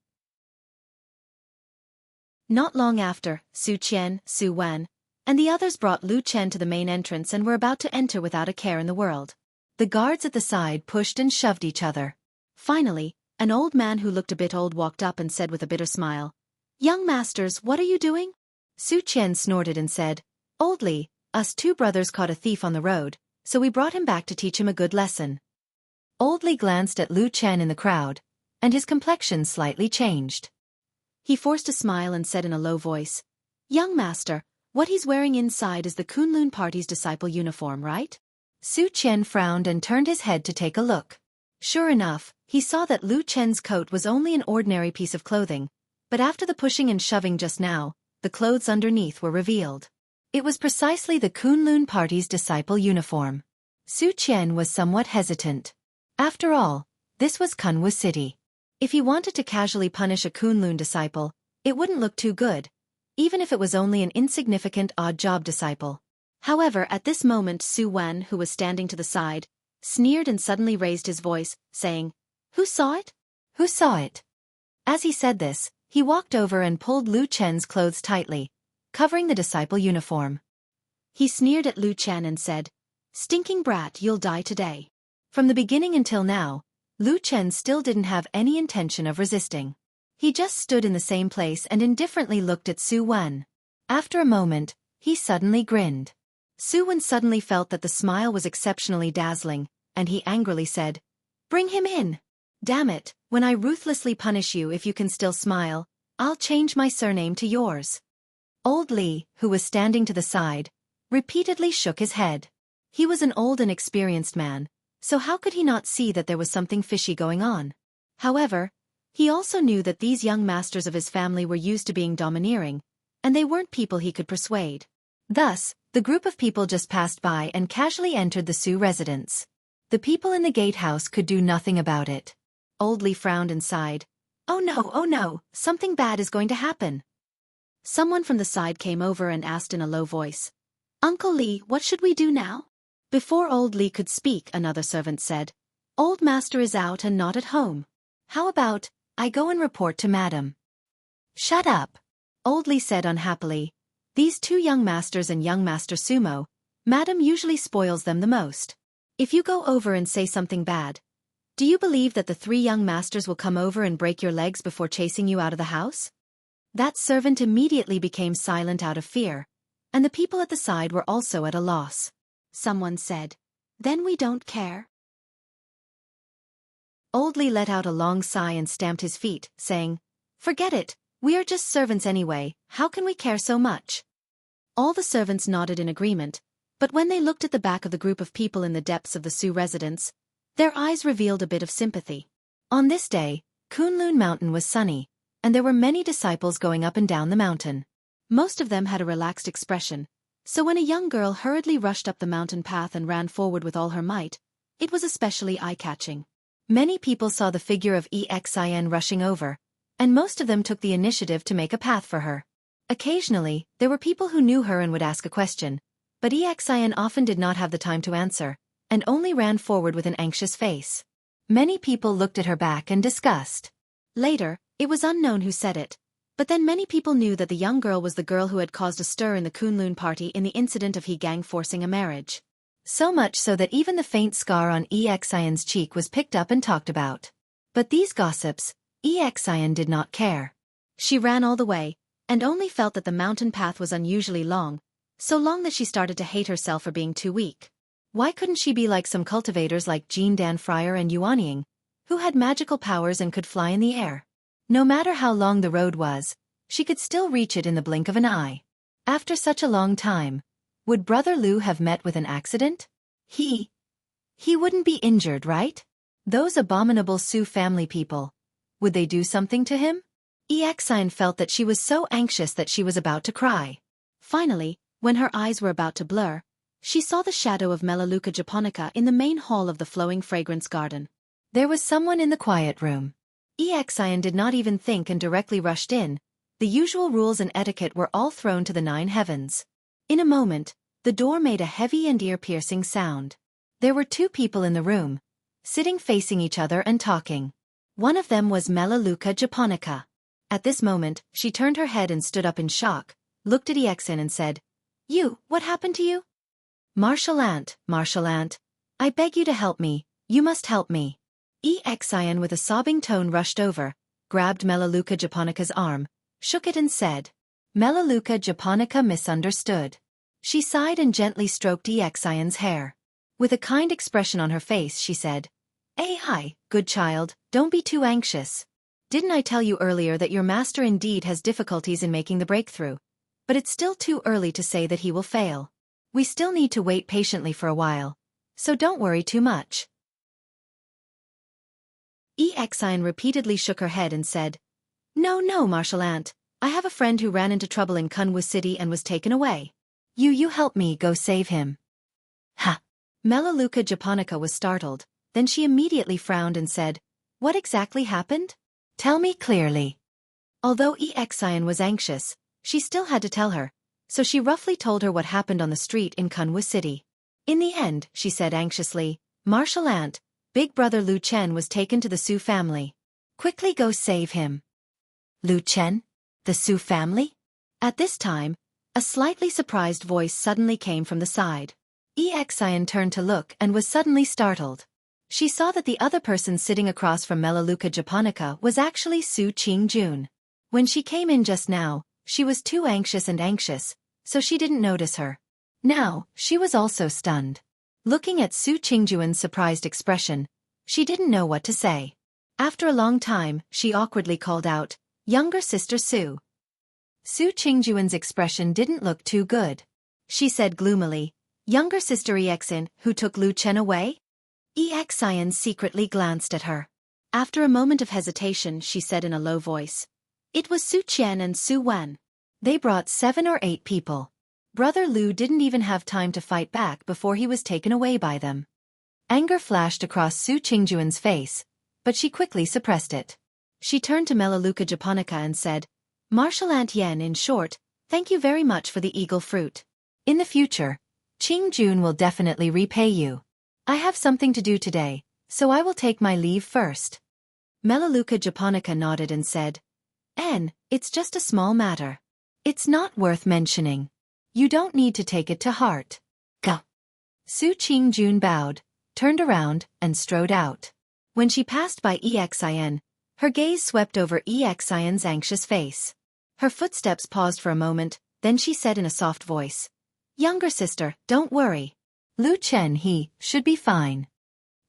Not long after, Su Qian, Su Wan, and the others brought Lu Chen to the main entrance and were about to enter without a care in the world. The guards at the side pushed and shoved each other. Finally, an old man who looked a bit old walked up and said with a bitter smile, "Young masters, what are you doing?" Su Qian snorted and said, "Old Li, us two brothers caught a thief on the road, so we brought him back to teach him a good lesson." Old Li glanced at Lu Chen in the crowd, and his complexion slightly changed. He forced a smile and said in a low voice, "Young master, what he's wearing inside is the Kunlun party's disciple uniform, right?" Su Qian frowned and turned his head to take a look. Sure enough, he saw that Lu Chen's coat was only an ordinary piece of clothing, but after the pushing and shoving just now, the clothes underneath were revealed. It was precisely the Kunlun party's disciple uniform. Su Qian was somewhat hesitant. After all, this was Kunwu City. If he wanted to casually punish a Kunlun disciple, it wouldn't look too good, even if it was only an insignificant odd-job disciple. However, at this moment Su Wan, who was standing to the side, sneered and suddenly raised his voice, saying, "Who saw it? Who saw it?" As he said this, he walked over and pulled Lu Chen's clothes tightly, covering the disciple uniform. He sneered at Lu Chen and said, "Stinking brat, you'll die today." From the beginning until now, Lu Chen still didn't have any intention of resisting. He just stood in the same place and indifferently looked at Su Wan. After a moment, he suddenly grinned. Su Wan suddenly felt that the smile was exceptionally dazzling, and he angrily said, "Bring him in. Damn it, when I ruthlessly punish you if you can still smile, I'll change my surname to yours." Old Li, who was standing to the side, repeatedly shook his head. He was an old and experienced man, so how could he not see that there was something fishy going on? However, he also knew that these young masters of his family were used to being domineering, and they weren't people he could persuade. Thus, the group of people just passed by and casually entered the Su residence. The people in the gatehouse could do nothing about it. Old Li frowned and sighed. Oh no, something bad is going to happen." Someone from the side came over and asked in a low voice, "Uncle Li, what should we do now?" Before Old Li could speak, another servant said, "Old master is out and not at home. How about I go and report to madam?" "Shut up," Old Li said unhappily. "These two young masters and young master Sumo, madam usually spoils them the most. If you go over and say something bad, do you believe that the three young masters will come over and break your legs before chasing you out of the house?" That servant immediately became silent out of fear, and the people at the side were also at a loss. Someone said, "Then we don't care." Old Li let out a long sigh and stamped his feet, saying, "Forget it, we are just servants anyway, how can we care so much?" All the servants nodded in agreement, but when they looked at the back of the group of people in the depths of the Su residence, their eyes revealed a bit of sympathy. On this day, Kunlun Mountain was sunny, and there were many disciples going up and down the mountain. Most of them had a relaxed expression, so when a young girl hurriedly rushed up the mountain path and ran forward with all her might, it was especially eye-catching. Many people saw the figure of Xian rushing over, and most of them took the initiative to make a path for her. Occasionally, there were people who knew her and would ask a question, but Xian often did not have the time to answer, and only ran forward with an anxious face. Many people looked at her back and discussed. Later, it was unknown who said it, but then many people knew that the young girl was the girl who had caused a stir in the Kunlun party in the incident of He Gang forcing a marriage. So much so that even the faint scar on Xian's cheek was picked up and talked about. But these gossips, Xian did not care. She ran all the way, and only felt that the mountain path was unusually long, so long that she started to hate herself for being too weak. Why couldn't she be like some cultivators like Jean Dan Fryer and Yuanying, who had magical powers and could fly in the air? No matter how long the road was, she could still reach it in the blink of an eye. After such a long time, would Brother Lu have met with an accident? He wouldn't be injured, right? Those abominable Su family people. Would they do something to him? Xian felt that she was so anxious that she was about to cry. Finally, when her eyes were about to blur, she saw the shadow of Melaleuca japonica in the main hall of the flowing fragrance garden. There was someone in the quiet room. Xian did not even think and directly rushed in. The usual rules and etiquette were all thrown to the 9 heavens. In a moment, the door made a heavy and ear-piercing sound. There were 2 people in the room, sitting facing each other and talking. One of them was Melaleuca japonica. At this moment, she turned her head and stood up in shock, looked at Xian and said, "You, what happened to you?" Martial Ant, I beg you to help me, you must help me." Xian with a sobbing tone rushed over, grabbed Melaleuca japonica's arm, shook it and said. Melaleuca japonica misunderstood. She sighed and gently stroked Xian's hair. With a kind expression on her face she said, Hi, good child, don't be too anxious. Didn't I tell you earlier that your master indeed has difficulties in making the breakthrough? But it's still too early to say that he will fail. We still need to wait patiently for a while, so don't worry too much. Xian repeatedly shook her head and said, No, Martial Ant, I have a friend who ran into trouble in Kunwu City and was taken away. You help me go save him. Ha! Melaleuca japonica was startled, then she immediately frowned and said, What exactly happened? Tell me clearly. Although Xian was anxious, she still had to tell her, so she roughly told her what happened on the street in Kunwu City. In the end, she said anxiously, Martial Ant, Big Brother Lu Chen was taken to the Su family. Quickly go save him. Lu Chen? The Su family? At this time, a slightly surprised voice suddenly came from the side. Xian turned to look and was suddenly startled. She saw that the other person sitting across from Melaleuca japonica was actually Su Qingjun. When she came in just now, she was too anxious, so she didn't notice her. Now, she was also stunned. Looking at Su Qingjun's surprised expression, she didn't know what to say. After a long time, she awkwardly called out, Younger sister Su. Su Qingjun's expression didn't look too good. She said gloomily, Younger sister Xian, who took Lu Chen away? Xian secretly glanced at her. After a moment of hesitation, she said in a low voice, It was Su Qian and Su Wen. They brought 7 or 8 people. Brother Lu didn't even have time to fight back before he was taken away by them. Anger flashed across Su Qingjun's face, but she quickly suppressed it. She turned to Melaleuca japonica and said, Martial Ant Yen, in short, thank you very much for the eagle fruit. In the future, Qingjun will definitely repay you. I have something to do today, so I will take my leave first. Melaleuca japonica nodded and said, it's just a small matter. It's not worth mentioning. You don't need to take it to heart. Go. Su Qingjun bowed, turned around, and strode out. When she passed by Xian, her gaze swept over Xian's anxious face. Her footsteps paused for a moment, then she said in a soft voice, Younger sister, don't worry. Lu Chen he should be fine.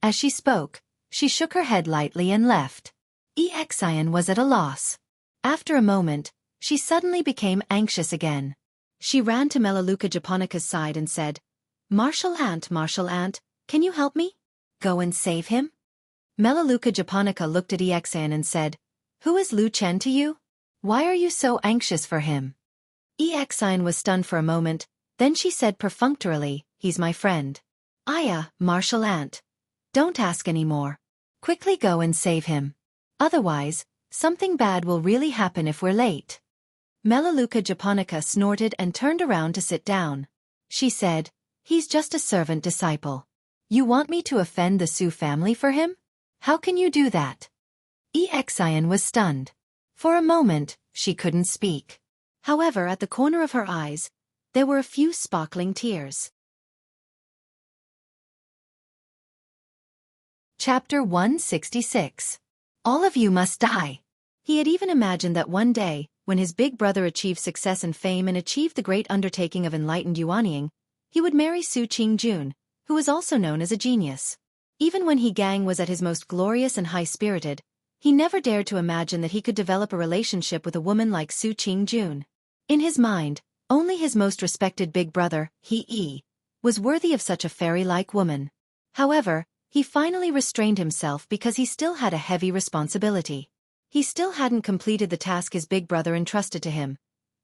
As she spoke, she shook her head lightly and left. Xian was at a loss. After a moment, she suddenly became anxious again. She ran to Melaleuca japonica's side and said, Martial Ant, can you help me? Go and save him? Melaleuca japonica looked at Xian and said, Who is Lu Chen to you? Why are you so anxious for him? Xian was stunned for a moment, then she said perfunctorily, He's my friend. Martial Ant. Don't ask any more. Quickly go and save him. Otherwise, something bad will really happen if we're late. Melaleuca japonica snorted and turned around to sit down. She said, "He's just a servant disciple. You want me to offend the Su family for him? How can you do that?" Xian was stunned. For a moment, she couldn't speak. However, at the corner of her eyes, there were a few sparkling tears. Chapter 166. All of you must die. He had even imagined that one day, when his big brother achieved success and fame and achieved the great undertaking of enlightened yuanying, he would marry Su Qingjun, who was also known as a genius. Even when He Gang was at his most glorious and high-spirited, he never dared to imagine that he could develop a relationship with a woman like Su Qingjun. In his mind, only his most respected big brother, He Yi, was worthy of such a fairy-like woman. However, he finally restrained himself because he still had a heavy responsibility. He still hadn't completed the task his big brother entrusted to him,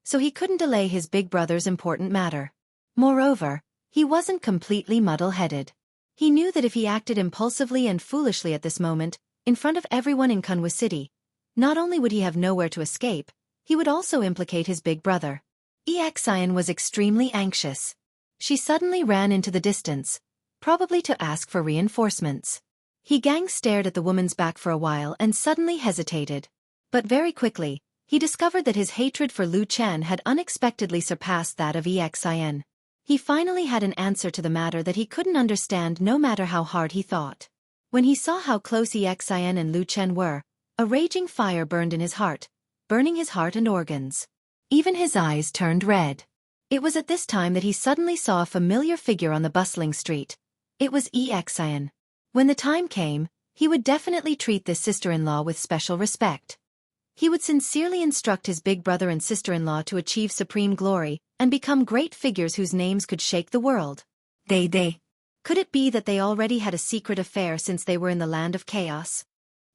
so he couldn't delay his big brother's important matter. Moreover, he wasn't completely muddle-headed. He knew that if he acted impulsively and foolishly at this moment, in front of everyone in Kunwa City, not only would he have nowhere to escape, he would also implicate his big brother. Xian was extremely anxious. She suddenly ran into the distance, probably to ask for reinforcements. He Gang stared at the woman's back for a while and suddenly hesitated. But very quickly, he discovered that his hatred for Lu Chen had unexpectedly surpassed that of Xian. He finally had an answer to the matter that he couldn't understand no matter how hard he thought. When he saw how close Xian and Lu Chen were, a raging fire burned in his heart, burning his heart and organs. Even his eyes turned red. It was at this time that he suddenly saw a familiar figure on the bustling street. It was Xian. When the time came, he would definitely treat this sister-in-law with special respect. He would sincerely instruct his big brother and sister-in-law to achieve supreme glory and become great figures whose names could shake the world. Could it be that they already had a secret affair since they were in the land of chaos?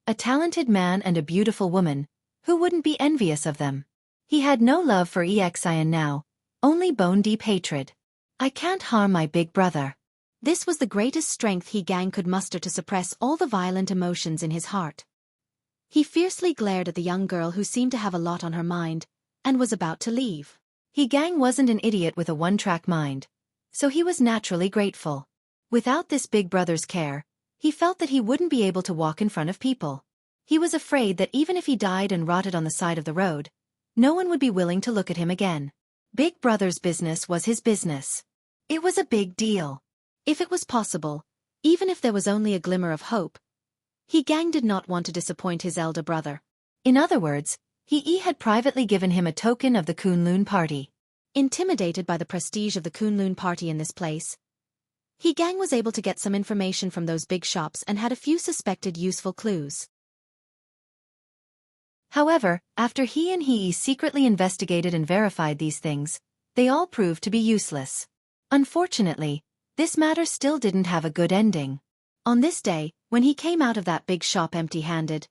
A talented man and a beautiful woman, who wouldn't be envious of them? He had no love for Xian now, only bone-deep hatred. I can't harm my big brother. This was the greatest strength He Gang could muster to suppress all the violent emotions in his heart. He fiercely glared at the young girl who seemed to have a lot on her mind, and was about to leave. He Gang wasn't an idiot with a one-track mind, so he was naturally grateful. Without this big brother's care, he felt that he wouldn't be able to walk in front of people. He was afraid that even if he died and rotted on the side of the road, no one would be willing to look at him again. Big brother's business was his business. It was a big deal. If it was possible, even if there was only a glimmer of hope, He Gang did not want to disappoint his elder brother. In other words, He Yi had privately given him a token of the Kunlun party. Intimidated by the prestige of the Kunlun party in this place, He Gang was able to get some information from those big shops and had a few suspected useful clues. However, after he and He Yi secretly investigated and verified these things, they all proved to be useless. Unfortunately, this matter still didn't have a good ending. On this day, when he came out of that big shop empty-handed,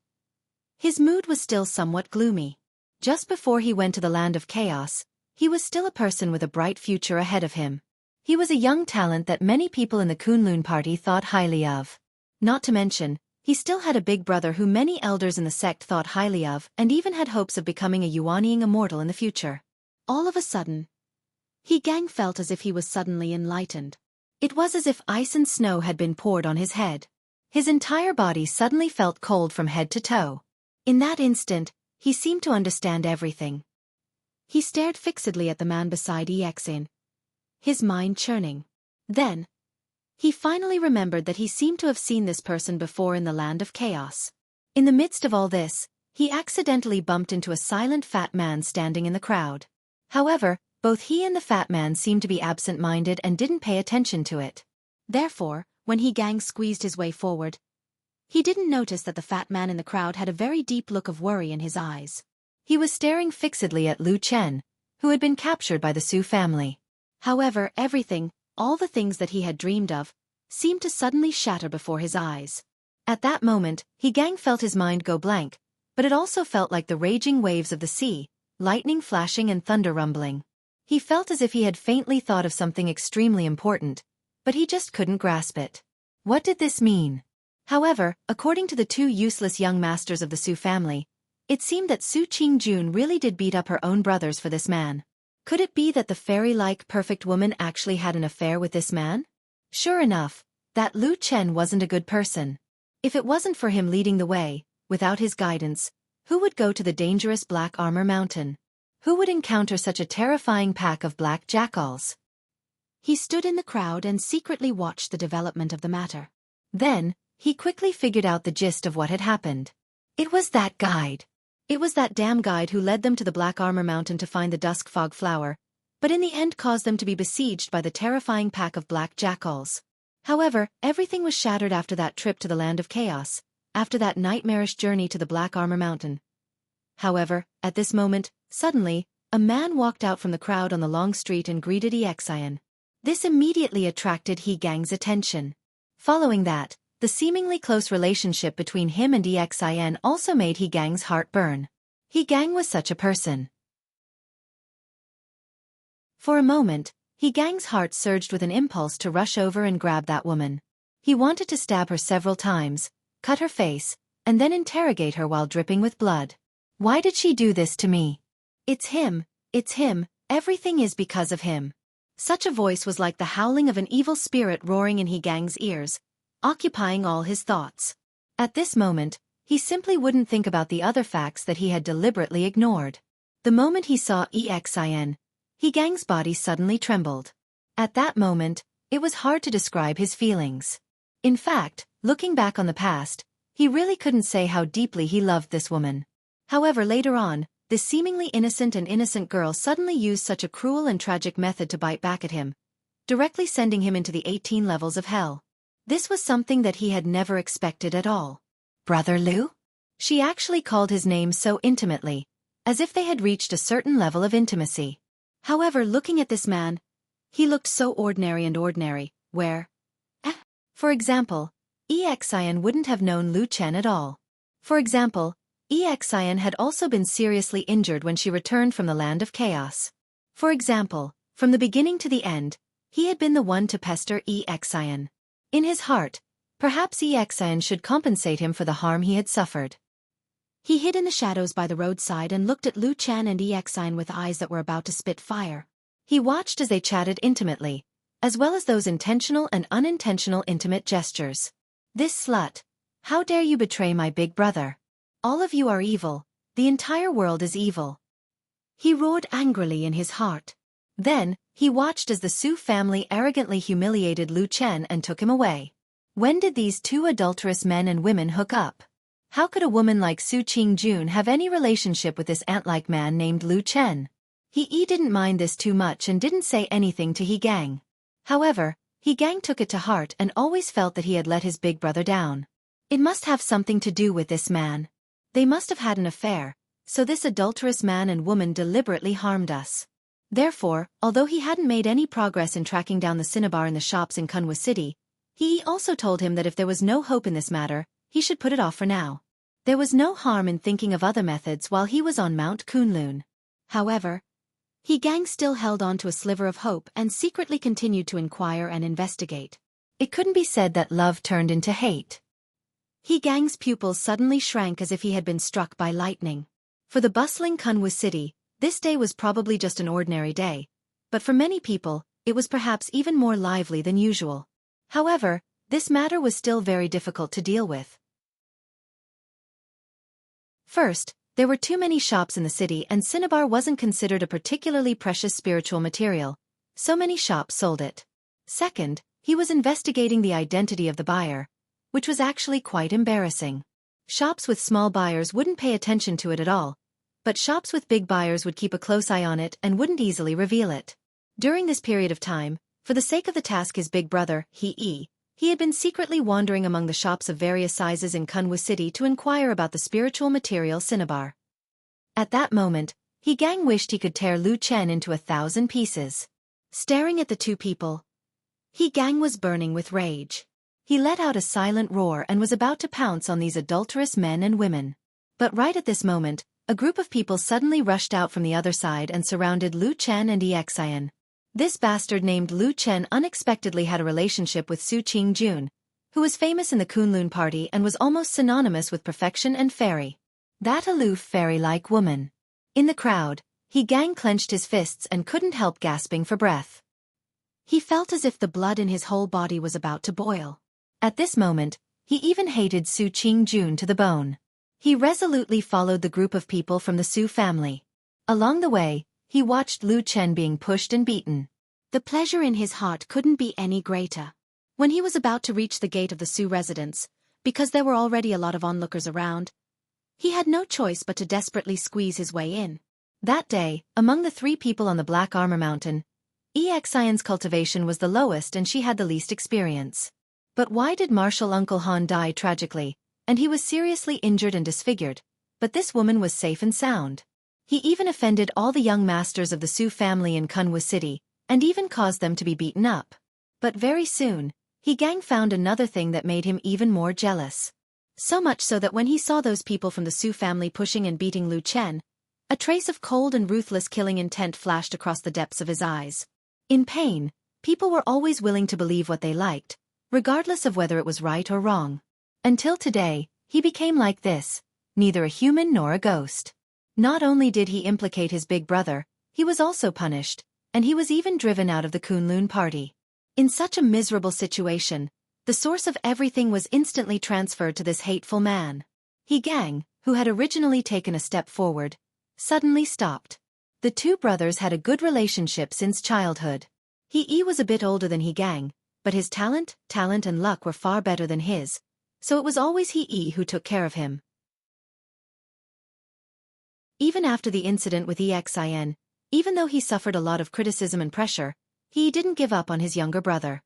his mood was still somewhat gloomy. Just before he went to the land of chaos, he was still a person with a bright future ahead of him. He was a young talent that many people in the Kunlun party thought highly of. Not to mention, he still had a big brother who many elders in the sect thought highly of and even had hopes of becoming a yuanying immortal in the future. All of a sudden, He Gang felt as if he was suddenly enlightened. It was as if ice and snow had been poured on his head. His entire body suddenly felt cold from head to toe. In that instant, he seemed to understand everything. He stared fixedly at the man beside Xian, his mind churning. Then, he finally remembered that he seemed to have seen this person before in the land of chaos. In the midst of all this, he accidentally bumped into a silent fat man standing in the crowd. However, both he and the fat man seemed to be absent-minded and didn't pay attention to it. Therefore, when He Gang squeezed his way forward, he didn't notice that the fat man in the crowd had a very deep look of worry in his eyes. He was staring fixedly at Lu Chen, who had been captured by the Su family. However, everything, all the things that he had dreamed of, seemed to suddenly shatter before his eyes. At that moment, He Gang felt his mind go blank, but it also felt like the raging waves of the sea, lightning flashing and thunder rumbling. He felt as if he had faintly thought of something extremely important, but he just couldn't grasp it. What did this mean? However, according to the two useless young masters of the Su family, It seemed that Su Qingjun really did beat up her own brothers for this man. Could it be that the fairy-like perfect woman actually had an affair with this man? Sure enough, that Lu Chen wasn't a good person. If it wasn't for him leading the way, without his guidance, who would go to the dangerous Black Armor Mountain? Who would encounter such a terrifying pack of black jackals? He stood in the crowd and secretly watched the development of the matter. Then, he quickly figured out the gist of what had happened. It was that guide. It was that damn guide who led them to the Black Armor Mountain to find the Dusk Fog Flower, but in the end caused them to be besieged by the terrifying pack of black jackals. However, everything was shattered after that trip to the Land of Chaos, after that nightmarish journey to the Black Armor Mountain. However, at this moment, suddenly, a man walked out from the crowd on the long street and greeted Xian. This immediately attracted He Gang's attention. Following that, the seemingly close relationship between him and Xian also made He Gang's heart burn. He Gang was such a person. For a moment, He Gang's heart surged with an impulse to rush over and grab that woman. He wanted to stab her several times, cut her face, and then interrogate her while dripping with blood. Why did she do this to me? It's him, everything is because of him. Such a voice was like the howling of an evil spirit roaring in He Gang's ears, occupying all his thoughts. At this moment, he simply wouldn't think about the other facts that he had deliberately ignored. The moment he saw Xian, He Gang's body suddenly trembled. At that moment, it was hard to describe his feelings. In fact, looking back on the past, he really couldn't say how deeply he loved this woman. However, later on, this seemingly innocent girl suddenly used such a cruel and tragic method to bite back at him, directly sending him into the 18 levels of hell. This was something that he had never expected at all. Brother Liu? She actually called his name so intimately, as if they had reached a certain level of intimacy. However, looking at this man, he looked so ordinary, where? For example, Xian wouldn't have known Lu Chen at all. For example, Xian had also been seriously injured when she returned from the Land of Chaos. For example, from the beginning to the end, he had been the one to pester Xian. In his heart, perhaps Xian should compensate him for the harm he had suffered. He hid in the shadows by the roadside and looked at Lu Chen and Xian with eyes that were about to spit fire. He watched as they chatted intimately, as well as those intentional and unintentional intimate gestures. This slut! How dare you betray my big brother? All of you are evil, the entire world is evil. He roared angrily in his heart. Then, he watched as the Su family arrogantly humiliated Lu Chen and took him away. When did these two adulterous men and women hook up? How could a woman like Su Qingjun have any relationship with this ant-like man named Lu Chen? He didn't mind this too much and didn't say anything to He Gang. However, He Gang took it to heart and always felt that he had let his big brother down. It must have something to do with this man. They must have had an affair, so this adulterous man and woman deliberately harmed us. Therefore, although he hadn't made any progress in tracking down the cinnabar in the shops in Kunwa City, he also told him that if there was no hope in this matter, he should put it off for now. There was no harm in thinking of other methods while he was on Mount Kunlun. However, He Gang still held on to a sliver of hope and secretly continued to inquire and investigate. It couldn't be said that love turned into hate. He Gang's pupils suddenly shrank as if he had been struck by lightning. For the bustling Kunwa City, this day was probably just an ordinary day, but for many people, it was perhaps even more lively than usual. However, this matter was still very difficult to deal with. First, there were too many shops in the city and cinnabar wasn't considered a particularly precious spiritual material, so many shops sold it. Second, he was investigating the identity of the buyer, which was actually quite embarrassing. Shops with small buyers wouldn't pay attention to it at all, but shops with big buyers would keep a close eye on it and wouldn't easily reveal it. During this period of time, for the sake of the task his big brother, he had been secretly wandering among the shops of various sizes in Kunwa City to inquire about the spiritual material cinnabar. At that moment, He Gang wished he could tear Lu Chen into 1,000 pieces. Staring at the two people, He Gang was burning with rage. He let out a silent roar and was about to pounce on these adulterous men and women. But right at this moment, a group of people suddenly rushed out from the other side and surrounded Lu Chen and Xian. This bastard named Lu Chen unexpectedly had a relationship with Su Qingjun, who was famous in the Kunlun party and was almost synonymous with perfection and fairy. That aloof fairy-like woman. In the crowd, He Gang clenched his fists and couldn't help gasping for breath. He felt as if the blood in his whole body was about to boil. At this moment, he even hated Su Qingjun to the bone. He resolutely followed the group of people from the Su family. Along the way, he watched Lu Chen being pushed and beaten. The pleasure in his heart couldn't be any greater. When he was about to reach the gate of the Su residence, because there were already a lot of onlookers around, he had no choice but to desperately squeeze his way in. That day, among the 3 people on the Black Armor Mountain, Xian's cultivation was the lowest and she had the least experience. But why did Martial Uncle Han die tragically, and he was seriously injured and disfigured, but this woman was safe and sound? He even offended all the young masters of the Su family in Kunwu City, and even caused them to be beaten up. But very soon, He Gang found another thing that made him even more jealous. So much so that when he saw those people from the Su family pushing and beating Lu Chen, a trace of cold and ruthless killing intent flashed across the depths of his eyes. In pain, people were always willing to believe what they liked, regardless of whether it was right or wrong. Until today, he became like this, neither a human nor a ghost. Not only did he implicate his big brother, he was also punished, and he was even driven out of the Kunlun party. In such a miserable situation, the source of everything was instantly transferred to this hateful man. He Gang, who had originally taken a step forward, suddenly stopped. The 2 brothers had a good relationship since childhood. He was a bit older than He Gang, but his talent and luck were far better than his, so it was always He who took care of him. Even after the incident with Xian, even though he suffered a lot of criticism and pressure, he didn't give up on his younger brother.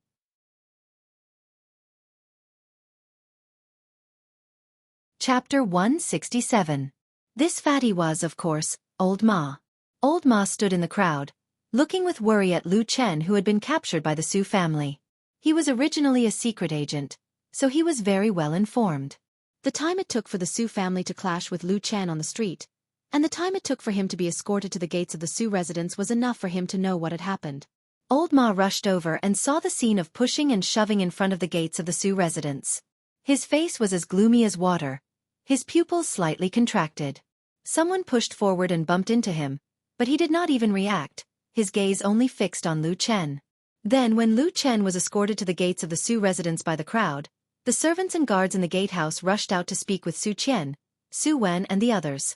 Chapter 167. This fatty was, of course, Old Ma. Old Ma stood in the crowd, looking with worry at Lu Chen, who had been captured by the Su family. He was originally a secret agent, so he was very well informed. The time it took for the Su family to clash with Lu Chen on the street, and the time it took for him to be escorted to the gates of the Su residence was enough for him to know what had happened. Old Ma rushed over and saw the scene of pushing and shoving in front of the gates of the Su residence. His face was as gloomy as water, his pupils slightly contracted. Someone pushed forward and bumped into him, but he did not even react, his gaze only fixed on Lu Chen. Then when Lu Chen was escorted to the gates of the Su residence by the crowd, the servants and guards in the gatehouse rushed out to speak with Su Qian, Su Wen and the others.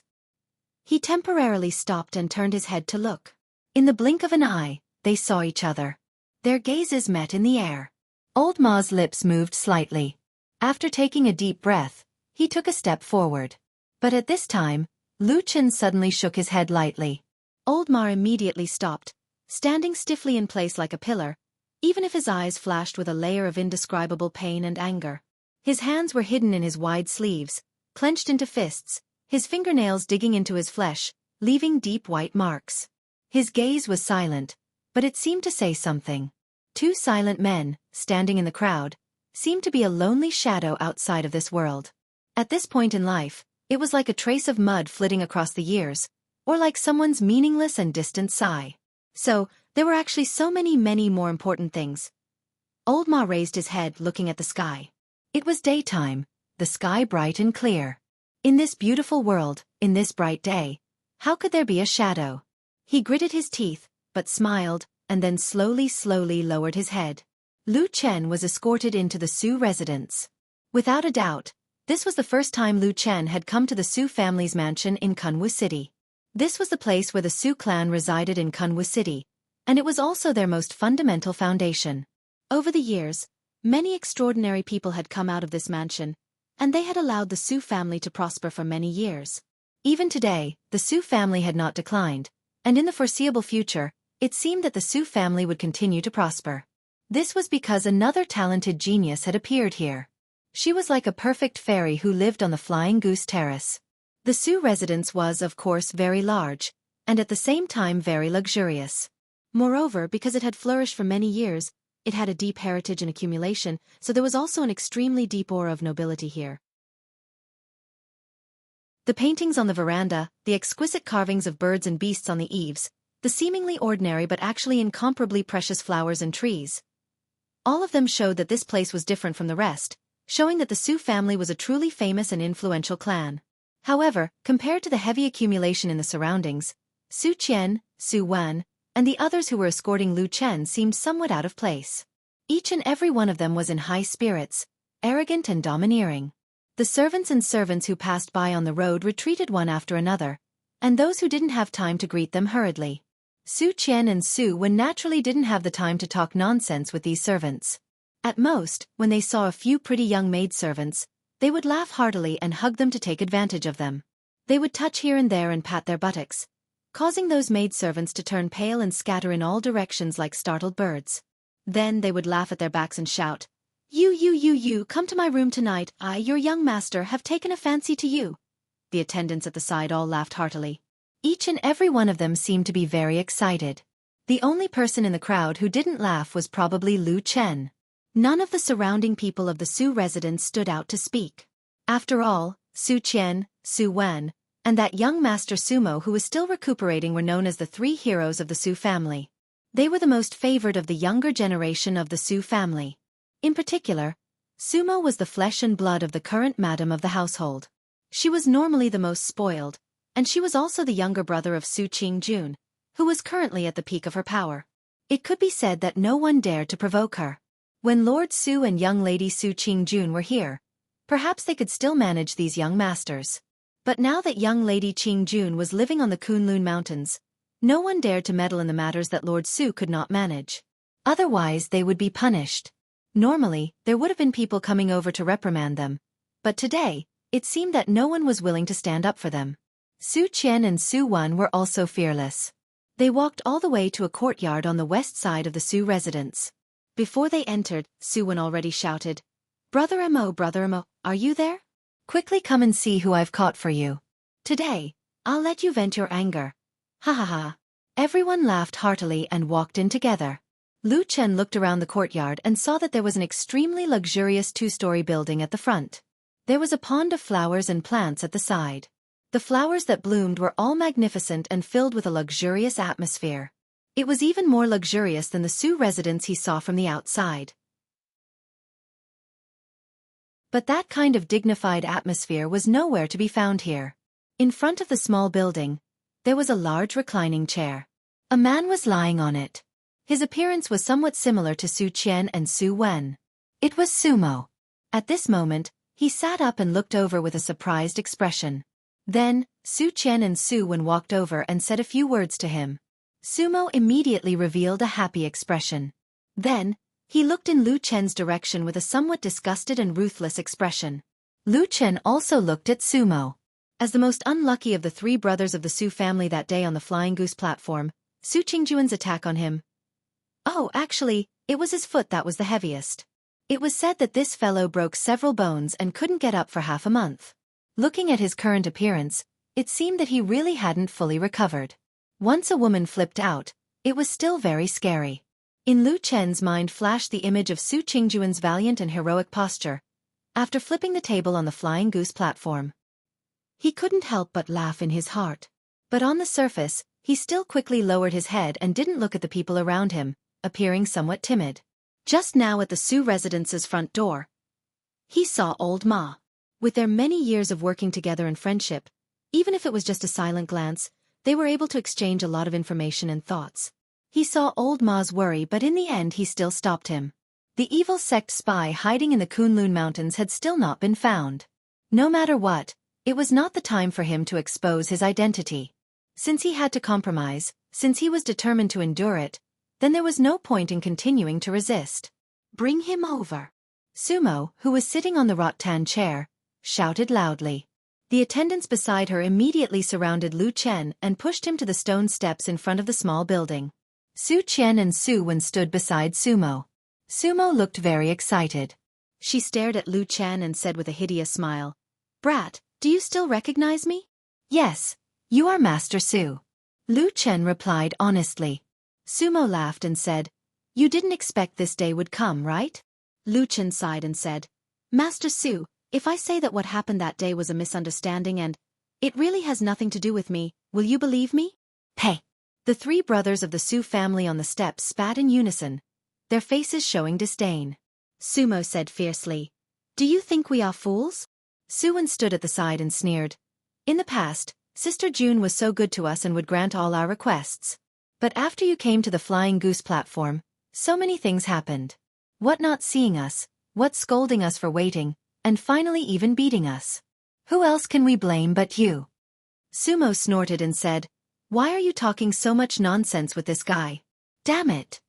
He temporarily stopped and turned his head to look. In the blink of an eye, they saw each other. Their gazes met in the air. Old Ma's lips moved slightly. After taking a deep breath, he took a step forward. But at this time, Lu Chen suddenly shook his head lightly. Old Ma immediately stopped, standing stiffly in place like a pillar, even if his eyes flashed with a layer of indescribable pain and anger. His hands were hidden in his wide sleeves, clenched into fists, his fingernails digging into his flesh, leaving deep white marks. His gaze was silent, but it seemed to say something. 2 silent men, standing in the crowd, seemed to be a lonely shadow outside of this world. At this point in life, it was like a trace of mud flitting across the years, or like someone's meaningless and distant sigh. So, there were actually so many more important things. Old Ma raised his head, looking at the sky. It was daytime, the sky bright and clear. In this beautiful world, in this bright day, how could there be a shadow? He gritted his teeth, but smiled, and then slowly lowered his head. Lu Chen was escorted into the Su residence. Without a doubt, this was the first time Lu Chen had come to the Su family's mansion in Kunwu City. This was the place where the Su clan resided in Kunwu City, and it was also their most fundamental foundation. Over the years, many extraordinary people had come out of this mansion, and they had allowed the Su family to prosper for many years. Even today, the Su family had not declined, and in the foreseeable future, it seemed that the Su family would continue to prosper. This was because another talented genius had appeared here. She was like a perfect fairy who lived on the Flying Goose Terrace. The Su residence was, of course, very large, and at the same time very luxurious. Moreover, because it had flourished for many years, it had a deep heritage and accumulation, so there was also an extremely deep aura of nobility here. The paintings on the veranda, the exquisite carvings of birds and beasts on the eaves, the seemingly ordinary but actually incomparably precious flowers and trees. All of them showed that this place was different from the rest, showing that the Su family was a truly famous and influential clan. However, compared to the heavy accumulation in the surroundings, Su Qian, Su Wan, and the others who were escorting Lu Chen seemed somewhat out of place. Each and every one of them was in high spirits, arrogant and domineering. The servants who passed by on the road retreated one after another, and those who didn't have time to greet them hurriedly. Su Qian and Su Wan naturally didn't have the time to talk nonsense with these servants. At most, when they saw a few pretty young maidservants, they would laugh heartily and hug them to take advantage of them. They would touch here and there and pat their buttocks, causing those maidservants to turn pale and scatter in all directions like startled birds. Then they would laugh at their backs and shout, You, come to my room tonight. I, your young master, have taken a fancy to you." The attendants at the side all laughed heartily. Each and every one of them seemed to be very excited. The only person in the crowd who didn't laugh was probably Lu Chen. None of the surrounding people of the Su residence stood out to speak. After all, Su Qian, Su Wan, and that young master Sumo who was still recuperating were known as the three heroes of the Su family. They were the most favored of the younger generation of the Su family. In particular, Sumo was the flesh and blood of the current madam of the household. She was normally the most spoiled, and she was also the younger brother of Su Qingjun, who was currently at the peak of her power. It could be said that no one dared to provoke her. When Lord Su and young lady Su Qingjun were here, perhaps they could still manage these young masters. But now that young lady Qingjun was living on the Kunlun Mountains, no one dared to meddle in the matters that Lord Su could not manage. Otherwise they would be punished. Normally, there would have been people coming over to reprimand them, but today, it seemed that no one was willing to stand up for them. Su Qian and Su Wan were also fearless. They walked all the way to a courtyard on the west side of the Su residence. Before they entered, Su Wan already shouted, Brother Mo, are you there? Quickly come and see who I've caught for you. Today, I'll let you vent your anger. Ha ha ha." Everyone laughed heartily and walked in together. Lu Chen looked around the courtyard and saw that there was an extremely luxurious two-story building at the front. There was a pond of flowers and plants at the side. The flowers that bloomed were all magnificent and filled with a luxurious atmosphere. It was even more luxurious than the Su residence he saw from the outside. But that kind of dignified atmosphere was nowhere to be found here. In front of the small building, there was a large reclining chair. A man was lying on it. His appearance was somewhat similar to Su Qian and Su Wen. It was Sumo. At this moment, he sat up and looked over with a surprised expression. Then, Su Qian and Su Wen walked over and said a few words to him. Sumo immediately revealed a happy expression. Then, he looked in Lu Chen's direction with a somewhat disgusted and ruthless expression. Lu Chen also looked at Sumo. As the most unlucky of the three brothers of the Su family that day on the Flying Goose platform, Su Qingjuan's attack on him. Oh, actually, it was his foot that was the heaviest. It was said that this fellow broke several bones and couldn't get up for half a month. Looking at his current appearance, it seemed that he really hadn't fully recovered. Once a woman flipped out, it was still very scary. In Lu Chen's mind flashed the image of Su Qingjuan's valiant and heroic posture, after flipping the table on the Flying Goose platform. He couldn't help but laugh in his heart. But on the surface, he still quickly lowered his head and didn't look at the people around him, appearing somewhat timid. Just now at the Su residence's front door, he saw old Ma. With their many years of working together in friendship, even if it was just a silent glance, they were able to exchange a lot of information and thoughts. He saw old Ma's worry, but in the end he still stopped him. The evil sect spy hiding in the Kunlun Mountains had still not been found. No matter what, it was not the time for him to expose his identity. Since he had to compromise, since he was determined to endure it, then there was no point in continuing to resist. Bring him over. Sumo, who was sitting on the rattan chair, shouted loudly. The attendants beside her immediately surrounded Lu Chen and pushed him to the stone steps in front of the small building. Su Qian and Su Wen stood beside Sumo. Sumo looked very excited. She stared at Lu Chen and said with a hideous smile, "Brat, do you still recognize me?" "Yes, you are Master Su." Lu Chen replied honestly. Sumo laughed and said, "You didn't expect this day would come, right?" Lu Chen sighed and said, "Master Su, if I say that what happened that day was a misunderstanding and it really has nothing to do with me, will you believe me?" "Hey!" The three brothers of the Su family on the steps spat in unison, their faces showing disdain. Sumo said fiercely, "Do you think we are fools?" Su Wen stood at the side and sneered, In the past, Sister June was so good to us and would grant all our requests. But after you came to the Flying Goose platform, so many things happened. What not seeing us, what scolding us for waiting, and finally even beating us. Who else can we blame but you? Sumo snorted and said, "Why are you talking so much nonsense with this guy? Damn it.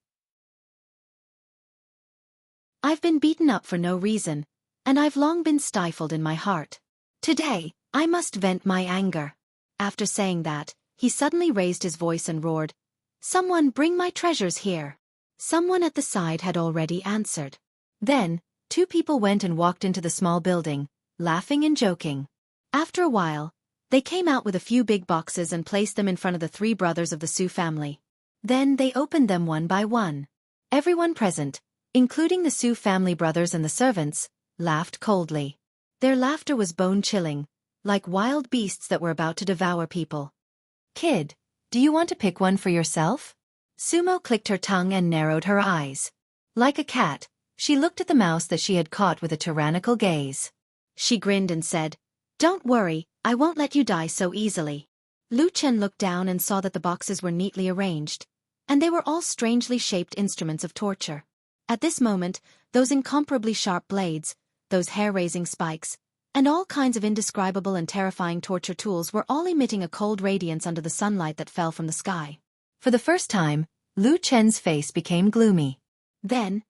I've been beaten up for no reason, and I've long been stifled in my heart. Today, I must vent my anger." After saying that, he suddenly raised his voice and roared, "Someone bring my treasures here." Someone at the side had already answered. Then, two people went and walked into the small building, laughing and joking. After a while, they came out with a few big boxes and placed them in front of the three brothers of the Su family. Then they opened them one by one. Everyone present, including the Su family brothers and the servants, laughed coldly. Their laughter was bone-chilling, like wild beasts that were about to devour people. "Kid, do you want to pick one for yourself?" Sumo clicked her tongue and narrowed her eyes. Like a cat, she looked at the mouse that she had caught with a tyrannical gaze. She grinned and said, "Don't worry, I won't let you die so easily." Lu Chen looked down and saw that the boxes were neatly arranged, and they were all strangely shaped instruments of torture. At this moment, those incomparably sharp blades, those hair-raising spikes, and all kinds of indescribable and terrifying torture tools were all emitting a cold radiance under the sunlight that fell from the sky. For the first time, Lu Chen's face became gloomy. Then,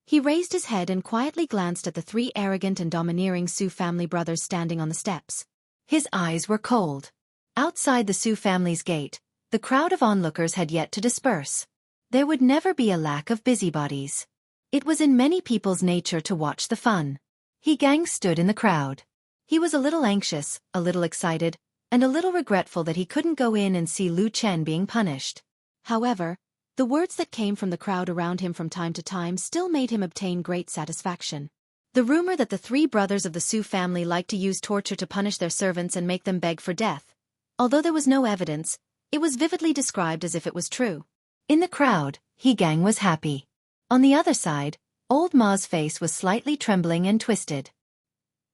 he raised his head and quietly glanced at the three arrogant and domineering Su family brothers standing on the steps. His eyes were cold. Outside the Su family's gate, the crowd of onlookers had yet to disperse. There would never be a lack of busybodies. It was in many people's nature to watch the fun. He Gang stood in the crowd. He was a little anxious, a little excited, and a little regretful that he couldn't go in and see Lu Chen being punished. However, the words that came from the crowd around him from time to time still made him obtain great satisfaction. The rumor that the three brothers of the Su family liked to use torture to punish their servants and make them beg for death. Although there was no evidence, it was vividly described as if it was true. In the crowd, He Gang was happy. On the other side, Old Ma's face was slightly trembling and twisted.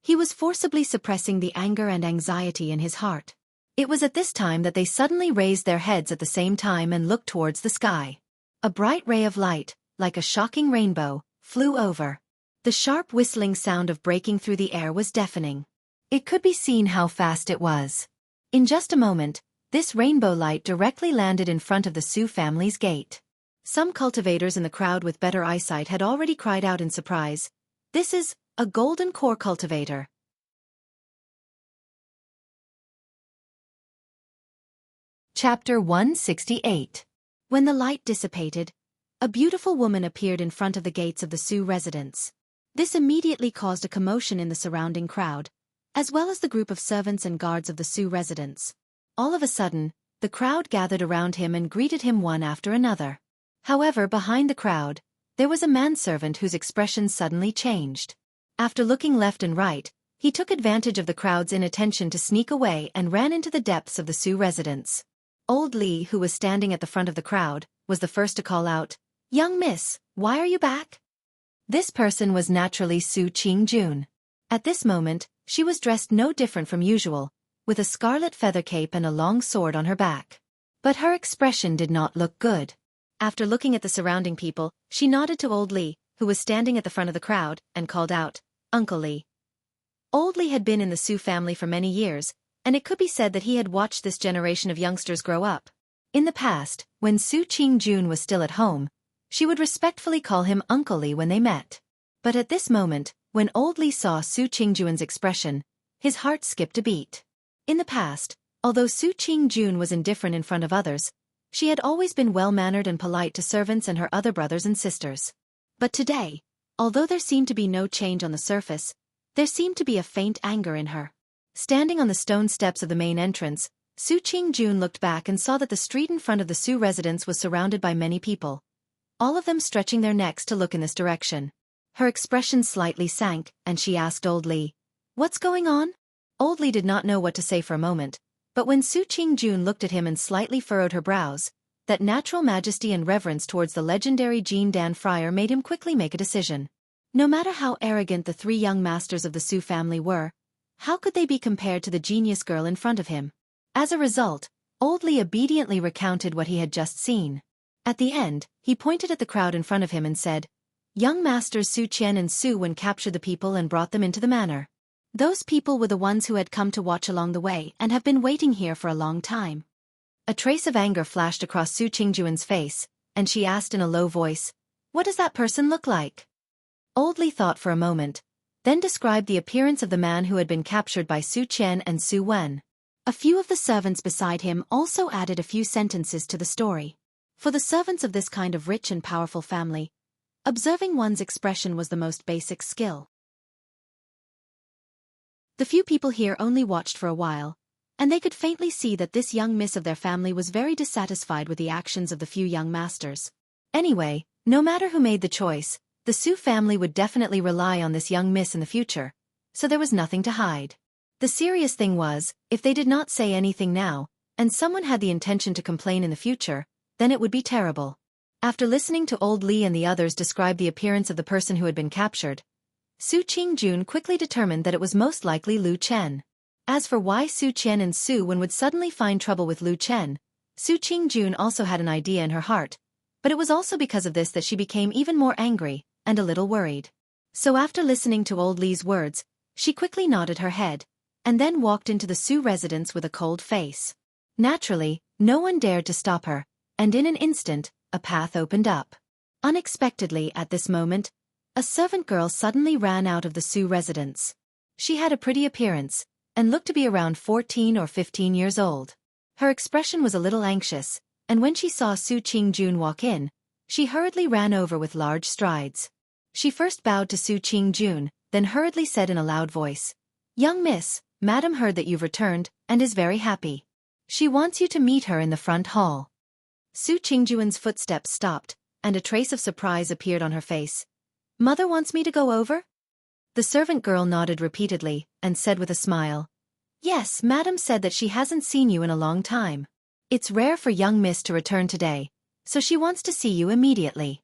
He was forcibly suppressing the anger and anxiety in his heart. It was at this time that they suddenly raised their heads at the same time and looked towards the sky. A bright ray of light, like a shocking rainbow, flew over. The sharp whistling sound of breaking through the air was deafening. It could be seen how fast it was. In just a moment, this rainbow light directly landed in front of the Su family's gate. Some cultivators in the crowd with better eyesight had already cried out in surprise, "This is a golden core cultivator." Chapter 168. When the light dissipated, a beautiful woman appeared in front of the gates of the Su residence. This immediately caused a commotion in the surrounding crowd, as well as the group of servants and guards of the Su residence. All of a sudden, the crowd gathered around him and greeted him one after another. However, behind the crowd, there was a manservant whose expression suddenly changed. After looking left and right, he took advantage of the crowd's inattention to sneak away and ran into the depths of the Su residence. Old Li, who was standing at the front of the crowd, was the first to call out, "Young miss, why are you back?" This person was naturally Su Qingjun. At this moment, she was dressed no different from usual, with a scarlet feather cape and a long sword on her back. But her expression did not look good. After looking at the surrounding people, she nodded to Old Li, who was standing at the front of the crowd, and called out, "Uncle Li." Old Li had been in the Su family for many years, and it could be said that he had watched this generation of youngsters grow up. In the past, when Su Qingjun was still at home, she would respectfully call him Uncle Li when they met. But at this moment, when Old Li saw Su Qingjun's expression, his heart skipped a beat. In the past, although Su Qingjun was indifferent in front of others, she had always been well-mannered and polite to servants and her other brothers and sisters. But today, although there seemed to be no change on the surface, there seemed to be a faint anger in her. Standing on the stone steps of the main entrance, Su Qingjun looked back and saw that the street in front of the Su residence was surrounded by many people, all of them stretching their necks to look in this direction. Her expression slightly sank, and she asked Old Li, "What's going on?" Old Li did not know what to say for a moment, but when Su Qingjun looked at him and slightly furrowed her brows, that natural majesty and reverence towards the legendary Jin Dan friar made him quickly make a decision. No matter how arrogant the three young masters of the Su family were, How could they be compared to the genius girl in front of him? As a result, Old Li obediently recounted what he had just seen. At the end, he pointed at the crowd in front of him and said, "Young Masters Su Qian and Su Wen captured the people and brought them into the manor. Those people were the ones who had come to watch along the way and have been waiting here for a long time." A trace of anger flashed across Su Qingjuan's face, and she asked in a low voice, "What does that person look like?" Old Li thought for a moment, then described the appearance of the man who had been captured by Su Qian and Su Wen. A few of the servants beside him also added a few sentences to the story. For the servants of this kind of rich and powerful family, observing one's expression was the most basic skill. The few people here only watched for a while, and they could faintly see that this young miss of their family was very dissatisfied with the actions of the few young masters. Anyway, no matter who made the choice, the Su family would definitely rely on this young miss in the future, so there was nothing to hide. The serious thing was, if they did not say anything now, and someone had the intention to complain in the future, then it would be terrible. After listening to Old Li and the others describe the appearance of the person who had been captured, Su Qingjun quickly determined that it was most likely Lu Chen. As for why Su Qian and Su Wen would suddenly find trouble with Lu Chen, Su Qingjun also had an idea in her heart, but it was also because of this that she became even more angry, and a little worried. So after listening to Old Li's words, she quickly nodded her head, and then walked into the Su residence with a cold face. Naturally, no one dared to stop her, and in an instant, a path opened up. Unexpectedly at this moment, a servant girl suddenly ran out of the Su residence. She had a pretty appearance, and looked to be around 14 or 15 years old. Her expression was a little anxious, and when she saw Su Qingjun walk in, she hurriedly ran over with large strides. She first bowed to Su Qingjun, then hurriedly said in a loud voice, "Young miss, Madam heard that you've returned, and is very happy. She wants you to meet her in the front hall." Su Qingjuan's footsteps stopped, and a trace of surprise appeared on her face. "Mother wants me to go over?" The servant girl nodded repeatedly, and said with a smile, "Yes, Madam said that she hasn't seen you in a long time. It's rare for young miss to return today, so she wants to see you immediately."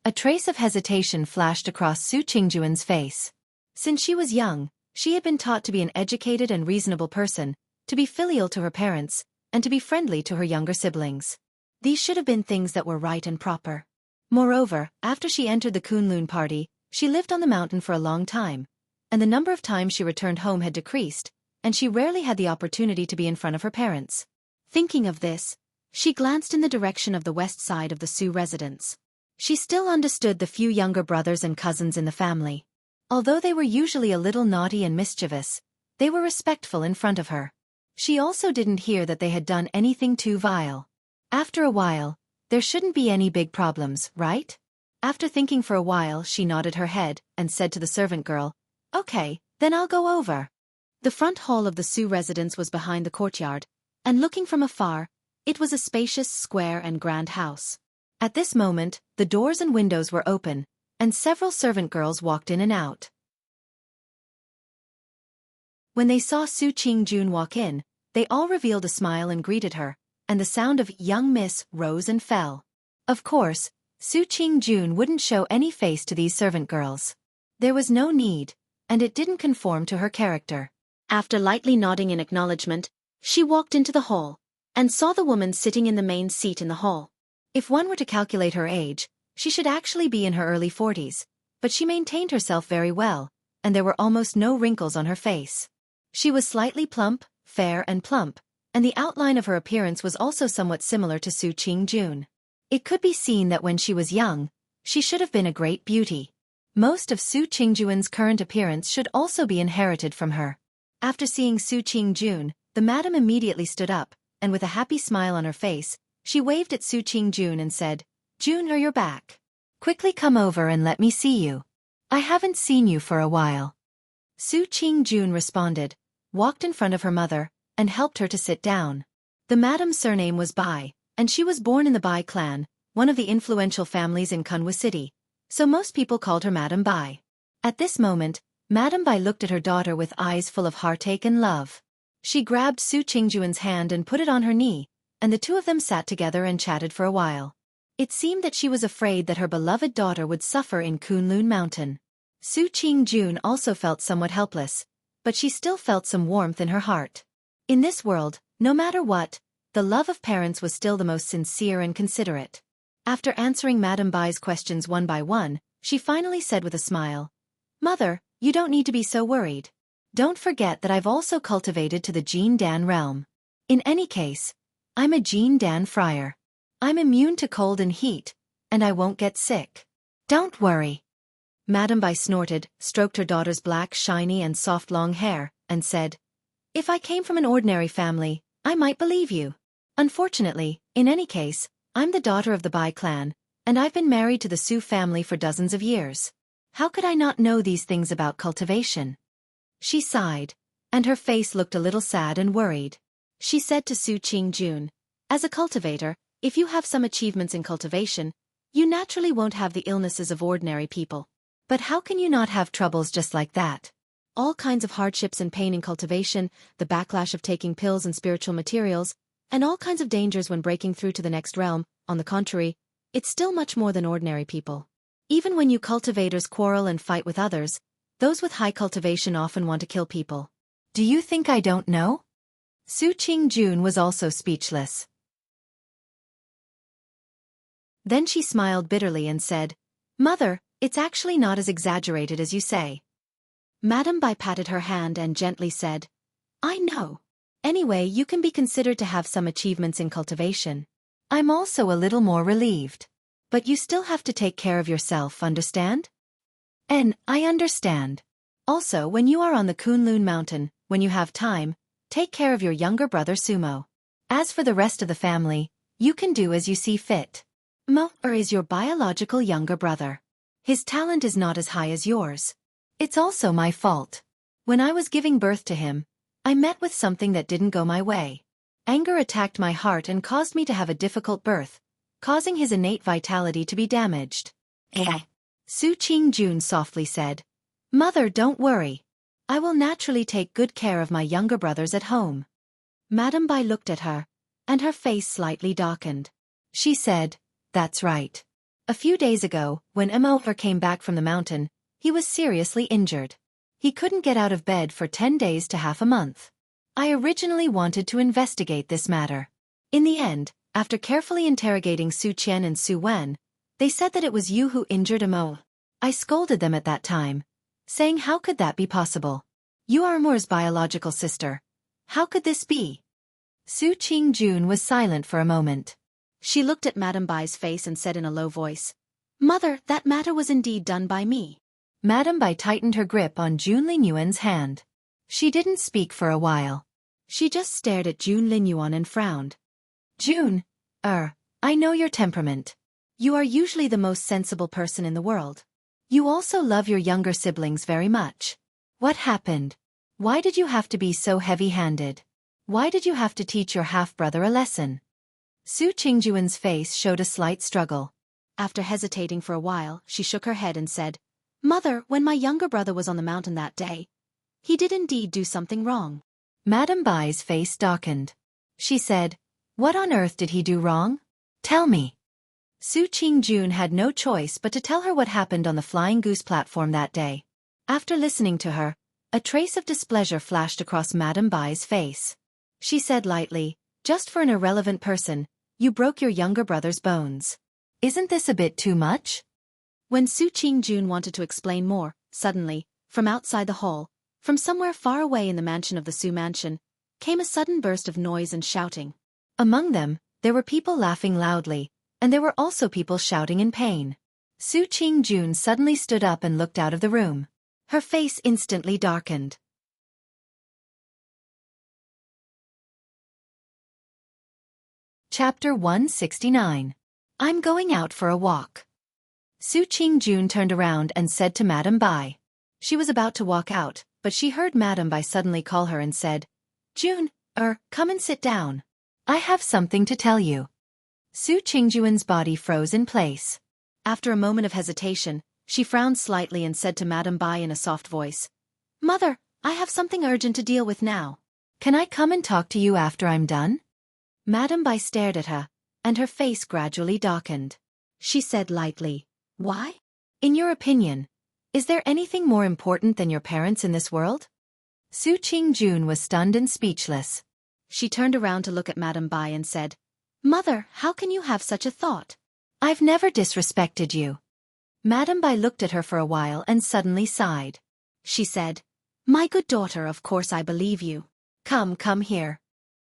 A trace of hesitation flashed across Su Qingjuan's face. Since she was young, she had been taught to be an educated and reasonable person, to be filial to her parents, and to be friendly to her younger siblings. These should have been things that were right and proper. Moreover, after she entered the Kunlun party, she lived on the mountain for a long time, and the number of times she returned home had decreased, and she rarely had the opportunity to be in front of her parents. Thinking of this, she glanced in the direction of the west side of the Su residence. She still understood the few younger brothers and cousins in the family. Although they were usually a little naughty and mischievous, they were respectful in front of her. She also didn't hear that they had done anything too vile. After a while, there shouldn't be any big problems, right? After thinking for a while, she nodded her head and said to the servant girl, "Okay, then I'll go over." The front hall of the Su residence was behind the courtyard, and looking from afar, it was a spacious, square and grand house. At this moment, the doors and windows were open, and several servant girls walked in and out. When they saw Su Qingjun walk in, they all revealed a smile and greeted her, and the sound of "young miss" rose and fell. Of course, Su Qingjun wouldn't show any face to these servant girls. There was no need, and it didn't conform to her character. After lightly nodding in acknowledgement, she walked into the hall, and saw the woman sitting in the main seat in the hall. If one were to calculate her age, she should actually be in her early 40s, but she maintained herself very well, and there were almost no wrinkles on her face. She was slightly plump, fair and plump, and the outline of her appearance was also somewhat similar to Su Qingjun. It could be seen that when she was young, she should have been a great beauty. Most of Su Qingjuan's current appearance should also be inherited from her. After seeing Su Qingjun, the madam immediately stood up, and with a happy smile on her face, she waved at Su Qingjun and said, "Jun, you're back. Quickly come over and let me see you. I haven't seen you for a while." Su Qingjun responded, walked in front of her mother, and helped her to sit down. The madam's surname was Bai, and she was born in the Bai clan, one of the influential families in Kunwa City, so most people called her Madam Bai. At this moment, Madam Bai looked at her daughter with eyes full of heartache and love. She grabbed Su Qingjuan's hand and put it on her knee, and the two of them sat together and chatted for a while. It seemed that she was afraid that her beloved daughter would suffer in Kunlun Mountain. Su Qingjun also felt somewhat helpless, but she still felt some warmth in her heart. In this world, no matter what, the love of parents was still the most sincere and considerate. After answering Madame Bai's questions one by one, she finally said with a smile, "Mother, you don't need to be so worried. Don't forget that I've also cultivated to the Jin Dan realm. In any case, I'm a Jin Dan friar. I'm immune to cold and heat, and I won't get sick. Don't worry." Madame Bai snorted, stroked her daughter's black, shiny and soft long hair, and said, "If I came from an ordinary family, I might believe you. Unfortunately, in any case, I'm the daughter of the Bai clan, and I've been married to the Su family for dozens of years. How could I not know these things about cultivation?" She sighed, and her face looked a little sad and worried. She said to Su Qingjun, "As a cultivator, if you have some achievements in cultivation, you naturally won't have the illnesses of ordinary people. But how can you not have troubles just like that? All kinds of hardships and pain in cultivation, the backlash of taking pills and spiritual materials, and all kinds of dangers when breaking through to the next realm. On the contrary, it's still much more than ordinary people. Even when you cultivators quarrel and fight with others, those with high cultivation often want to kill people. Do you think I don't know?" Su Qingjun was also speechless. Then she smiled bitterly and said, "Mother, it's actually not as exaggerated as you say." Madame Bai patted her hand and gently said, "I know. Anyway, you can be considered to have some achievements in cultivation. I'm also a little more relieved. But you still have to take care of yourself, understand?" "And I understand. Also, when you are on the Kunlun mountain, when you have time, take care of your younger brother Sumo. As for the rest of the family, you can do as you see fit. Mo is your biological younger brother. His talent is not as high as yours. It's also my fault. When I was giving birth to him, I met with something that didn't go my way. Anger attacked my heart and caused me to have a difficult birth, causing his innate vitality to be damaged." Su Qingjun softly said, "Mother, don't worry. I will naturally take good care of my younger brothers at home." Madame Bai looked at her, and her face slightly darkened. She said, "That's right. A few days ago, when Emperor came back from the mountain, he was seriously injured. He couldn't get out of bed for 10 days to half a month. I originally wanted to investigate this matter. In the end, after carefully interrogating Su Qian and Su Wen, they said that it was you who injured Emo. I scolded them at that time, saying how could that be possible? You are Moor's biological sister. How could this be?" Su Qingjun was silent for a moment. She looked at Madame Bai's face and said in a low voice, "Mother, that matter was indeed done by me." Madame Bai tightened her grip on Jun Linyuan's hand. She didn't speak for a while. She just stared at Jun Linyuan and frowned. "Jun, I know your temperament. You are usually the most sensible person in the world. You also love your younger siblings very much. What happened? Why did you have to be so heavy-handed? Why did you have to teach your half-brother a lesson?" Su Qingjuan's face showed a slight struggle. After hesitating for a while, she shook her head and said, "Mother, when my younger brother was on the mountain that day, he did indeed do something wrong." Madame Bai's face darkened. She said, "What on earth did he do wrong? Tell me." Su Qingjun had no choice but to tell her what happened on the Flying Goose platform that day. After listening to her, a trace of displeasure flashed across Madame Bai's face. She said lightly, "Just for an irrelevant person, you broke your younger brother's bones. Isn't this a bit too much?" When Su Qingjun wanted to explain more, suddenly, from outside the hall, from somewhere far away in the mansion of the Su mansion, came a sudden burst of noise and shouting. Among them, there were people laughing loudly, and there were also people shouting in pain. Su Qingjun suddenly stood up and looked out of the room. Her face instantly darkened. Chapter 169. I'm going out for a walk. Su Qingjun turned around and said to Madame Bai. She was about to walk out, but she heard Madame Bai suddenly call her and said, "June, come and sit down. I have something to tell you." Su Qingjuan's body froze in place. After a moment of hesitation, she frowned slightly and said to Madame Bai in a soft voice, "Mother, I have something urgent to deal with now. Can I come and talk to you after I'm done?" Madame Bai stared at her, and her face gradually darkened. She said lightly, "Why? In your opinion, is there anything more important than your parents in this world?" Su Qingjun was stunned and speechless. She turned around to look at Madame Bai and said, "Mother, how can you have such a thought? I've never disrespected you." Madame Bai looked at her for a while and suddenly sighed. She said, "My good daughter, of course I believe you. Come here."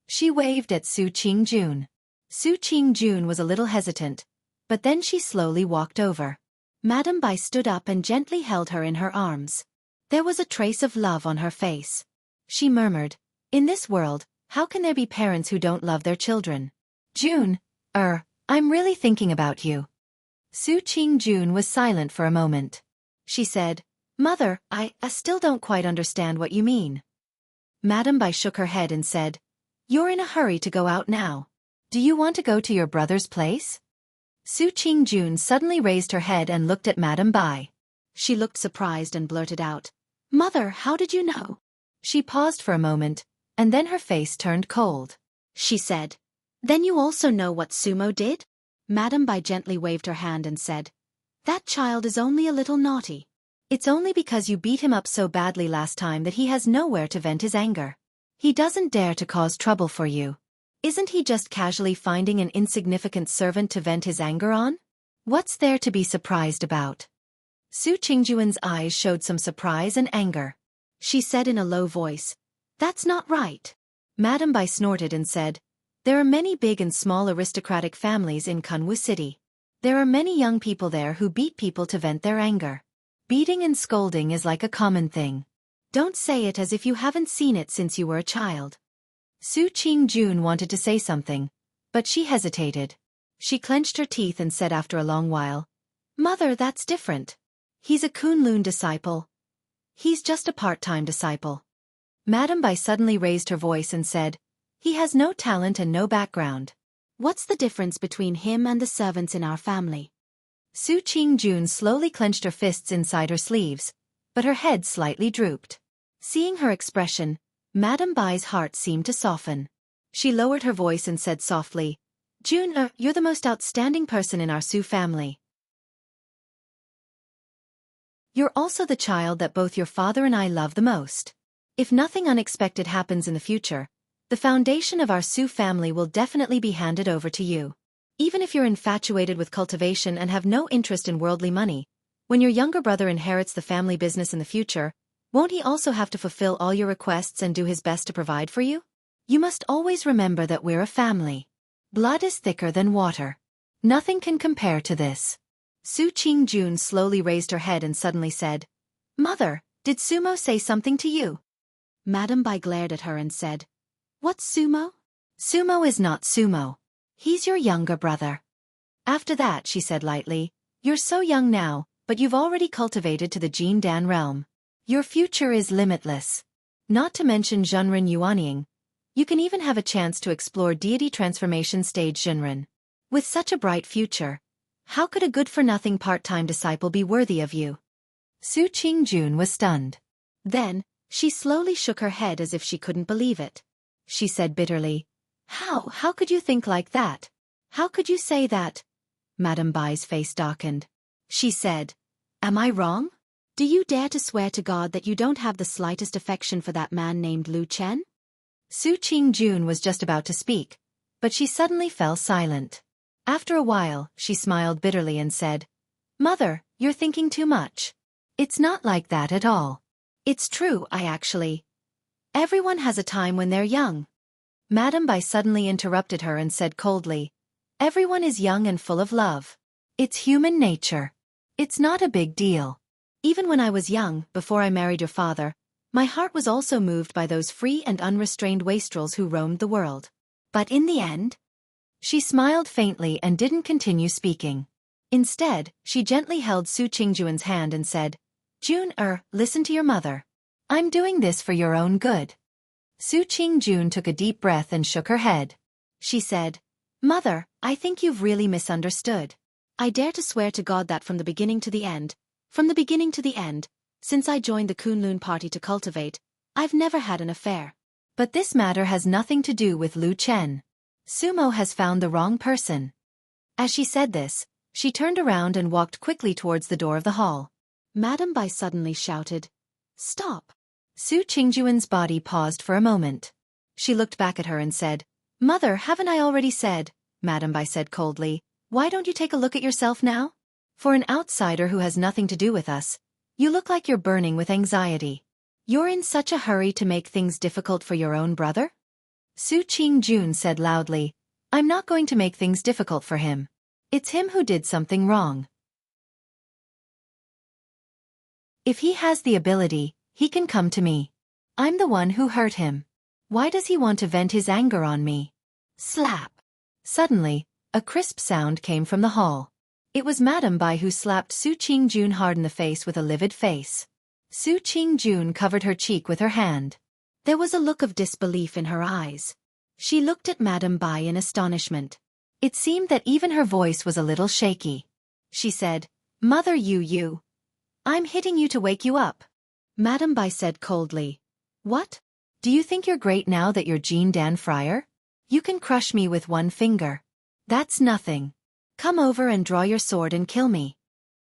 She waved at Su Qingjun. Su Qingjun was a little hesitant, but then she slowly walked over. Madame Bai stood up and gently held her in her arms. There was a trace of love on her face. She murmured, "In this world, how can there be parents who don't love their children? June, I'm really thinking about you." Su Qingjun was silent for a moment. She said, "Mother, I still don't quite understand what you mean." Madame Bai shook her head and said, "You're in a hurry to go out now. Do you want to go to your brother's place?" Su Qingjun suddenly raised her head and looked at Madame Bai. She looked surprised and blurted out, "Mother, how did you know?" She paused for a moment, and then her face turned cold. She said, "Then you also know what Sumo did?" Madame Bai gently waved her hand and said, "That child is only a little naughty. It's only because you beat him up so badly last time that he has nowhere to vent his anger. He doesn't dare to cause trouble for you. Isn't he just casually finding an insignificant servant to vent his anger on? What's there to be surprised about?" Su Qingjuan's eyes showed some surprise and anger. She said in a low voice, "That's not right." Madame Bai snorted and said, "There are many big and small aristocratic families in Kunwu City. There are many young people there who beat people to vent their anger. Beating and scolding is like a common thing. Don't say it as if you haven't seen it since you were a child." Su Qingjun wanted to say something, but she hesitated. She clenched her teeth and said after a long while, "Mother, that's different. He's a Kunlun disciple. He's just a part-time disciple." Madame Bai suddenly raised her voice and said, "He has no talent and no background. What's the difference between him and the servants in our family?" Su Qingjun slowly clenched her fists inside her sleeves, but her head slightly drooped. Seeing her expression, Madame Bai's heart seemed to soften. She lowered her voice and said softly, "June, you're the most outstanding person in our Su family. You're also the child that both your father and I love the most. If nothing unexpected happens in the future, the foundation of our Su family will definitely be handed over to you. Even if you're infatuated with cultivation and have no interest in worldly money, when your younger brother inherits the family business in the future, won't he also have to fulfill all your requests and do his best to provide for you? You must always remember that we're a family. Blood is thicker than water. Nothing can compare to this." Su Qingjun slowly raised her head and suddenly said, "Mother, did Sumo say something to you?" Madame Bai glared at her and said, "What's Sumo?" "Sumo is not Sumo. He's your younger brother." After that she said lightly, "You're so young now, but you've already cultivated to the Jin Dan realm. Your future is limitless. Not to mention Zhenren Yuanying. You can even have a chance to explore deity transformation stage Zhenren. With such a bright future, how could a good-for-nothing part-time disciple be worthy of you?" Su Qingjun was stunned. Then, she slowly shook her head as if she couldn't believe it. She said bitterly, How could you think like that? How could you say that?" Madame Bai's face darkened. She said, "Am I wrong? Do you dare to swear to God that you don't have the slightest affection for that man named Lu Chen?" Su Qingjun was just about to speak, but she suddenly fell silent. After a while, she smiled bitterly and said, "Mother, you're thinking too much. It's not like that at all. It's true, everyone has a time when they're young." Madame Bai suddenly interrupted her and said coldly, "Everyone is young and full of love. It's human nature. It's not a big deal. Even when I was young, before I married your father, my heart was also moved by those free and unrestrained wastrels who roamed the world. But in the end..." She smiled faintly and didn't continue speaking. Instead, she gently held Su Qingjuan's hand and said, "June, listen to your mother. I'm doing this for your own good." Su Qingjun took a deep breath and shook her head. She said, "Mother, I think you've really misunderstood. I dare to swear to God that from the beginning to the end, since I joined the Kunlun party to cultivate, I've never had an affair. But this matter has nothing to do with Lu Chen. Sumo has found the wrong person." As she said this, she turned around and walked quickly towards the door of the hall. Madame Bai suddenly shouted, "Stop!" Su Qingjuan's body paused for a moment. She looked back at her and said, "Mother, haven't I already said?" Madame Bai said coldly. "Why don't you take a look at yourself now? For an outsider who has nothing to do with us, you look like you're burning with anxiety. You're in such a hurry to make things difficult for your own brother?" Su Qingjun said loudly, "I'm not going to make things difficult for him. It's him who did something wrong. If he has the ability, he can come to me. I'm the one who hurt him. Why does he want to vent his anger on me?" Slap! Suddenly, a crisp sound came from the hall. It was Madame Bai who slapped Su Qingjun hard in the face with a livid face. Su Qingjun covered her cheek with her hand. There was a look of disbelief in her eyes. She looked at Madame Bai in astonishment. It seemed that even her voice was a little shaky. She said, "Mother, I'm hitting you to wake you up." Madame Bai said coldly, "What? Do you think you're great now that you're Jean Dan Fryer? You can crush me with one finger. That's nothing. Come over and draw your sword and kill me."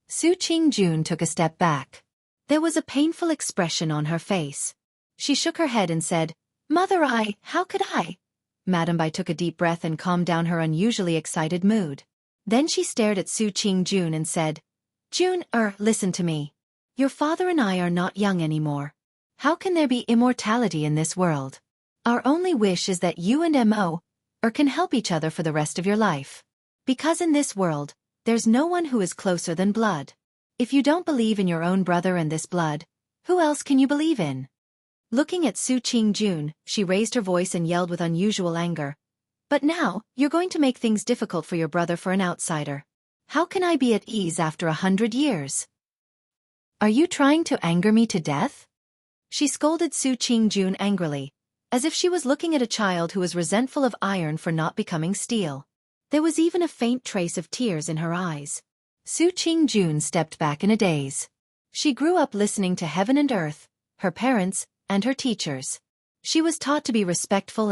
Su Qingjun took a step back. There was a painful expression on her face. She shook her head and said, "Mother, how could I?" Madame Bai took a deep breath and calmed down her unusually excited mood. Then she stared at Su Qingjun and said, "Jun, listen to me. Your father and I are not young anymore. How can there be immortality in this world? Our only wish is that you and Mo can help each other for the rest of your life. Because in this world, there's no one who is closer than blood. If you don't believe in your own brother and this blood, who else can you believe in?" Looking at Su Qingjun, she raised her voice and yelled with unusual anger. "But now, you're going to make things difficult for your brother for an outsider. How can I be at ease after 100 years? Are you trying to anger me to death?" She scolded Su Qingjun angrily, as if she was looking at a child who was resentful of iron for not becoming steel. There was even a faint trace of tears in her eyes. Su Qingjun stepped back in a daze. She grew up listening to heaven and earth, her parents, and her teachers. She was taught to be respectful,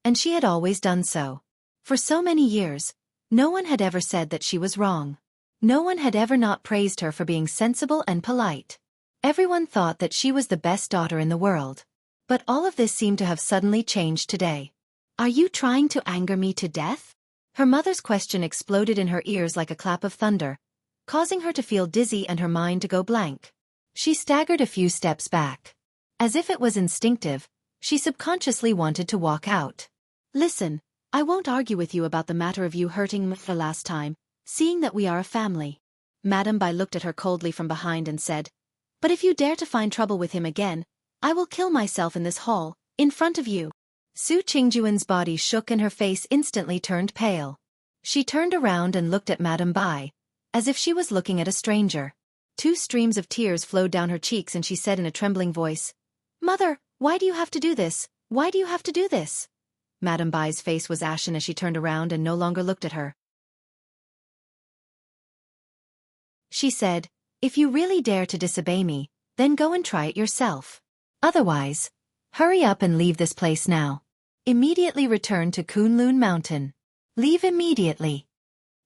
and she had always done so. For so many years, no one had ever said that she was wrong. No one had ever not praised her for being sensible and polite. Everyone thought that she was the best daughter in the world. But all of this seemed to have suddenly changed today. "Are you trying to anger me to death?" Her mother's question exploded in her ears like a clap of thunder, causing her to feel dizzy and her mind to go blank. She staggered a few steps back. As if it was instinctive, she subconsciously wanted to walk out. "Listen, I won't argue with you about the matter of you hurting me the last time, seeing that we are a family." Madame Bai looked at her coldly from behind and said, "But if you dare to find trouble with him again, I will kill myself in this hall, in front of you." Su Qingjuan's body shook and her face instantly turned pale. She turned around and looked at Madame Bai, as if she was looking at a stranger. 2 streams of tears flowed down her cheeks and she said in a trembling voice, "Mother, why do you have to do this? Why do you have to do this?" Madame Bai's face was ashen as she turned around and no longer looked at her. She said, "If you really dare to disobey me, then go and try it yourself. Otherwise, hurry up and leave this place now. Immediately return to Kunlun Mountain. Leave immediately."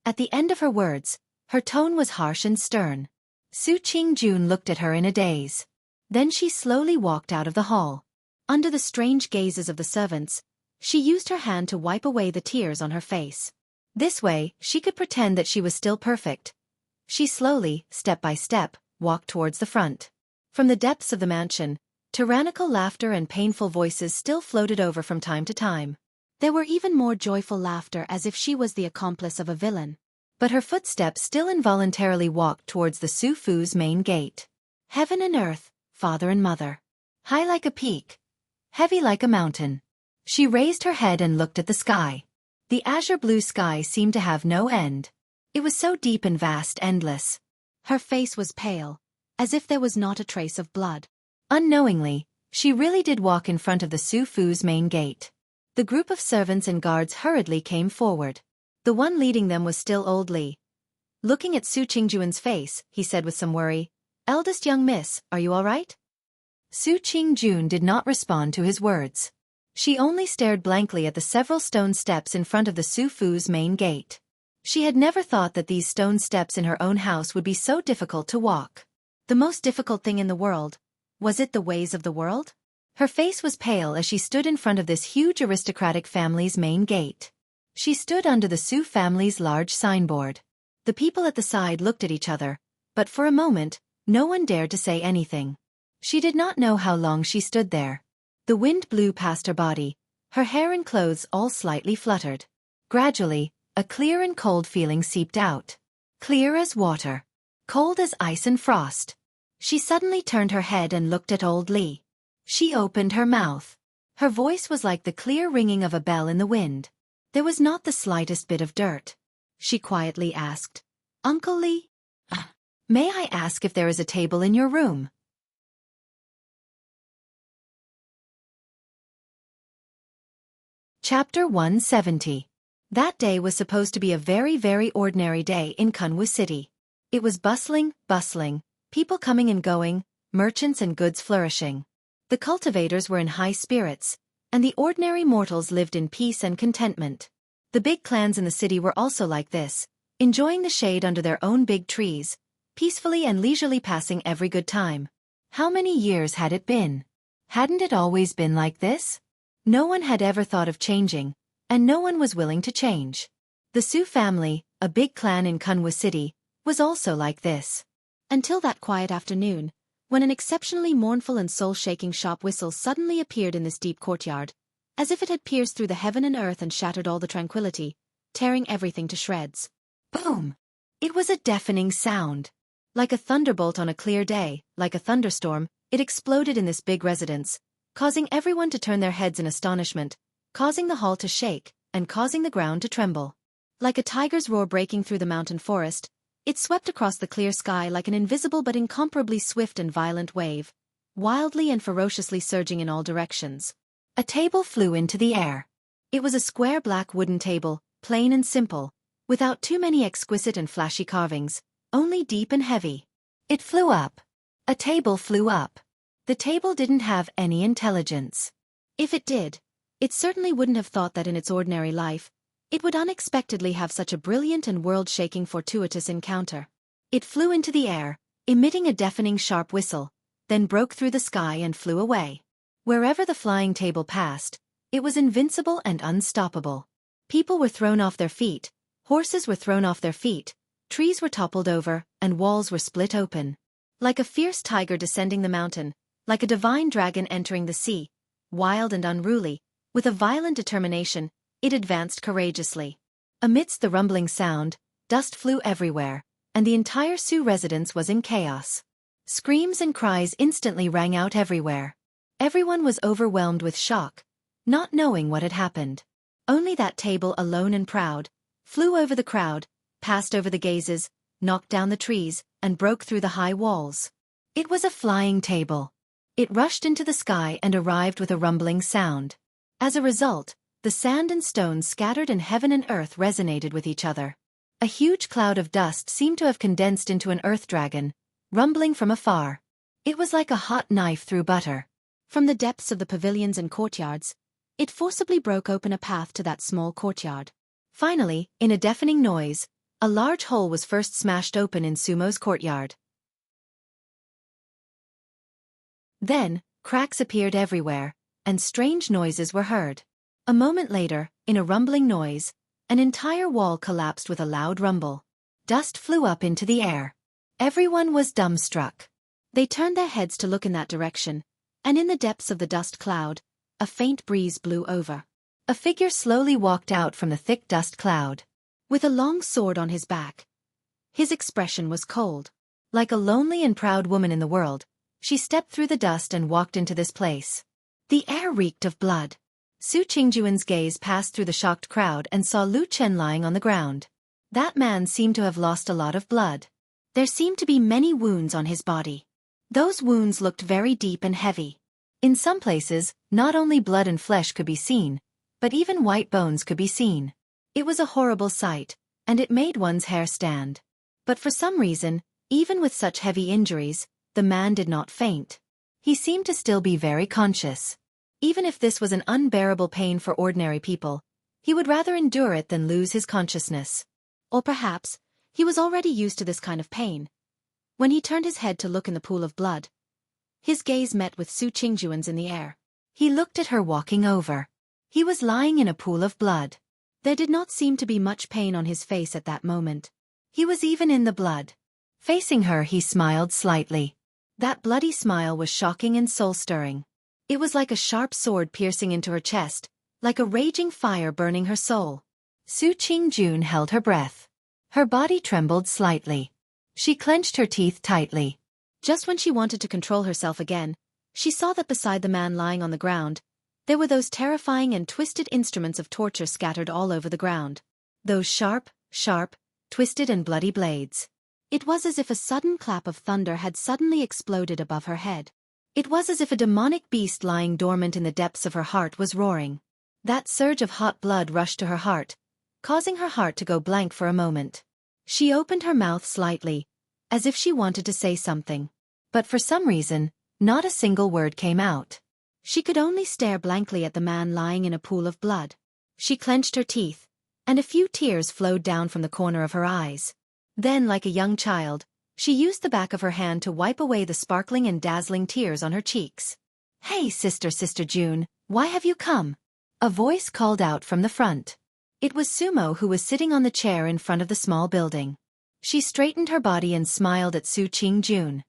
At the end of her words, her tone was harsh and stern. Su Qingjun looked at her in a daze. Then she slowly walked out of the hall. Under the strange gazes of the servants, she used her hand to wipe away the tears on her face. This way, she could pretend that she was still perfect. She slowly, step by step, walked towards the front. From the depths of the mansion, tyrannical laughter and painful voices still floated over from time to time. There were even more joyful laughter as if she was the accomplice of a villain. But her footsteps still involuntarily walked towards the Su Fu's main gate. Heaven and earth, father and mother. High like a peak. Heavy like a mountain. She raised her head and looked at the sky. The azure blue sky seemed to have no end. It was so deep and vast, endless. Her face was pale, as if there was not a trace of blood. Unknowingly, she really did walk in front of the Su Fu's main gate. The group of servants and guards hurriedly came forward. The one leading them was still old Li. Looking at Su Qingjuan's face, he said with some worry, "Eldest young miss, are you all right?" Su Qingjun did not respond to his words. She only stared blankly at the several stone steps in front of the Su Fu's main gate. She had never thought that these stone steps in her own house would be so difficult to walk. The most difficult thing in the world, Was it the ways of the world? Her face was pale as she stood in front of this huge aristocratic family's main gate. She stood under the Su family's large signboard. The people at the side looked at each other, but for a moment, no one dared to say anything. She did not know how long she stood there. The wind blew past her body, her hair and clothes all slightly fluttered. Gradually, a clear and cold feeling seeped out. Clear as water. Cold as ice and frost. She suddenly turned her head and looked at old Li. She opened her mouth. Her voice was like the clear ringing of a bell in the wind. There was not the slightest bit of dirt. She quietly asked, "Uncle Li? May I ask if there is a table in your room?" Chapter 170. That day was supposed to be a very, very ordinary day in Kunwu City. It was bustling, people coming and going, merchants and goods flourishing. The cultivators were in high spirits, and the ordinary mortals lived in peace and contentment. The big clans in the city were also like this, enjoying the shade under their own big trees, peacefully and leisurely passing every good time. How many years had it been? Hadn't it always been like this? No one had ever thought of changing, and no one was willing to change. The Su family, a big clan in Kunwu City, was also like this. Until that quiet afternoon, when an exceptionally mournful and soul-shaking shop whistle suddenly appeared in this deep courtyard, as if it had pierced through the heaven and earth and shattered all the tranquility, tearing everything to shreds. Boom! It was a deafening sound. Like a thunderbolt on a clear day, like a thunderstorm, it exploded in this big residence, causing everyone to turn their heads in astonishment, causing the hall to shake, and causing the ground to tremble. Like a tiger's roar breaking through the mountain forest, it swept across the clear sky like an invisible but incomparably swift and violent wave, wildly and ferociously surging in all directions. A table flew into the air. It was a square black wooden table, plain and simple, without too many exquisite and flashy carvings, only deep and heavy. It flew up. A table flew up. The table didn't have any intelligence. If it did, it certainly wouldn't have thought that in its ordinary life, it would unexpectedly have such a brilliant and world-shaking fortuitous encounter. It flew into the air, emitting a deafening sharp whistle, then broke through the sky and flew away. Wherever the flying table passed, it was invincible and unstoppable. People were thrown off their feet, horses were thrown off their feet, trees were toppled over, and walls were split open. Like a fierce tiger descending the mountain, like a divine dragon entering the sea, wild and unruly, with a violent determination, it advanced courageously. Amidst the rumbling sound, dust flew everywhere, and the entire Su residence was in chaos. Screams and cries instantly rang out everywhere. Everyone was overwhelmed with shock, not knowing what had happened. Only that table, alone and proud, flew over the crowd, passed over the gazes, knocked down the trees, and broke through the high walls. It was a flying table. It rushed into the sky and arrived with a rumbling sound. As a result, the sand and stones scattered and heaven and earth resonated with each other. A huge cloud of dust seemed to have condensed into an earth dragon, rumbling from afar. It was like a hot knife through butter. From the depths of the pavilions and courtyards, it forcibly broke open a path to that small courtyard. Finally, in a deafening noise, a large hole was first smashed open in Sumo's courtyard. Then, cracks appeared everywhere, and strange noises were heard. A moment later, in a rumbling noise, an entire wall collapsed with a loud rumble. Dust flew up into the air. Everyone was dumbstruck. They turned their heads to look in that direction, and in the depths of the dust cloud, a faint breeze blew over. A figure slowly walked out from the thick dust cloud. With a long sword on his back. His expression was cold. Like a lonely and proud woman in the world, she stepped through the dust and walked into this place. The air reeked of blood. Su Qingjuan's gaze passed through the shocked crowd and saw Lu Chen lying on the ground. That man seemed to have lost a lot of blood. There seemed to be many wounds on his body. Those wounds looked very deep and heavy. In some places, not only blood and flesh could be seen, but even white bones could be seen. It was a horrible sight, and it made one's hair stand. But for some reason, even with such heavy injuries, the man did not faint. He seemed to still be very conscious. Even if this was an unbearable pain for ordinary people, he would rather endure it than lose his consciousness. Or perhaps, he was already used to this kind of pain. When he turned his head to look in the pool of blood, His gaze met with Su Qingjuan's in the air. He looked at her walking over. He was lying in a pool of blood. There did not seem to be much pain on his face at that moment. He was even in the blood. Facing her, he smiled slightly. That bloody smile was shocking and soul-stirring. It was like a sharp sword piercing into her chest, like a raging fire burning her soul. Su Qingjun held her breath. Her body trembled slightly. She clenched her teeth tightly. Just when she wanted to control herself again, she saw that beside the man lying on the ground, there were those terrifying and twisted instruments of torture scattered all over the ground. Those sharp, twisted and bloody blades. It was as if a sudden clap of thunder had suddenly exploded above her head. It was as if a demonic beast lying dormant in the depths of her heart was roaring. That surge of hot blood rushed to her heart, causing her heart to go blank for a moment. She opened her mouth slightly, as if she wanted to say something. But for some reason, not a single word came out. She could only stare blankly at the man lying in a pool of blood. She clenched her teeth, and a few tears flowed down from the corner of her eyes. Then, like a young child, she used the back of her hand to wipe away the sparkling and dazzling tears on her cheeks. "Hey, Sister June, why have you come?" A voice called out from the front. It was Sumo, who was sitting on the chair in front of the small building. She straightened her body and smiled at Su Qingjun.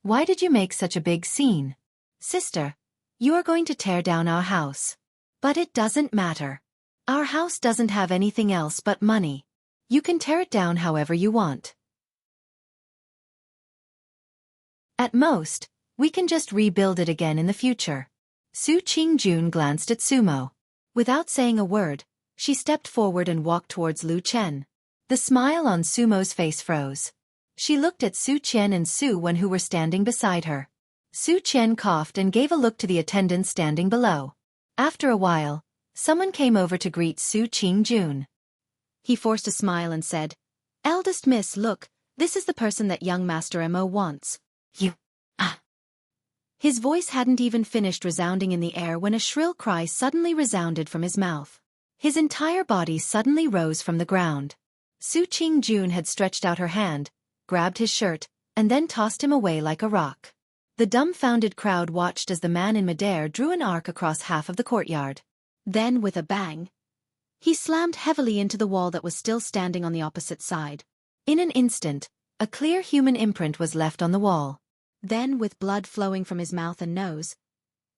"Why did you make such a big scene?" "Sister, you are going to tear down our house. But it doesn't matter. Our house doesn't have anything else but money. You can tear it down however you want. At most, we can just rebuild it again in the future." Su Qingjun glanced at Sumo. Without saying a word, she stepped forward and walked towards Lu Chen. The smile on Sumo's face froze. She looked at Su Qian and Su Wen, who were standing beside her. Su Qian coughed and gave a look to the attendants standing below. After a while, someone came over to greet Su Qingjun. He forced a smile and said, "Eldest Miss, look, this is the person that young Master Mo wants." "You, ah." His voice hadn't even finished resounding in the air when a shrill cry suddenly resounded from his mouth. His entire body suddenly rose from the ground. Su Qingjun had stretched out her hand, grabbed his shirt, and then tossed him away like a rock. The dumbfounded crowd watched as the man in midair drew an arc across half of the courtyard. Then, with a bang, he slammed heavily into the wall that was still standing on the opposite side. In an instant, a clear human imprint was left on the wall. Then, with blood flowing from his mouth and nose,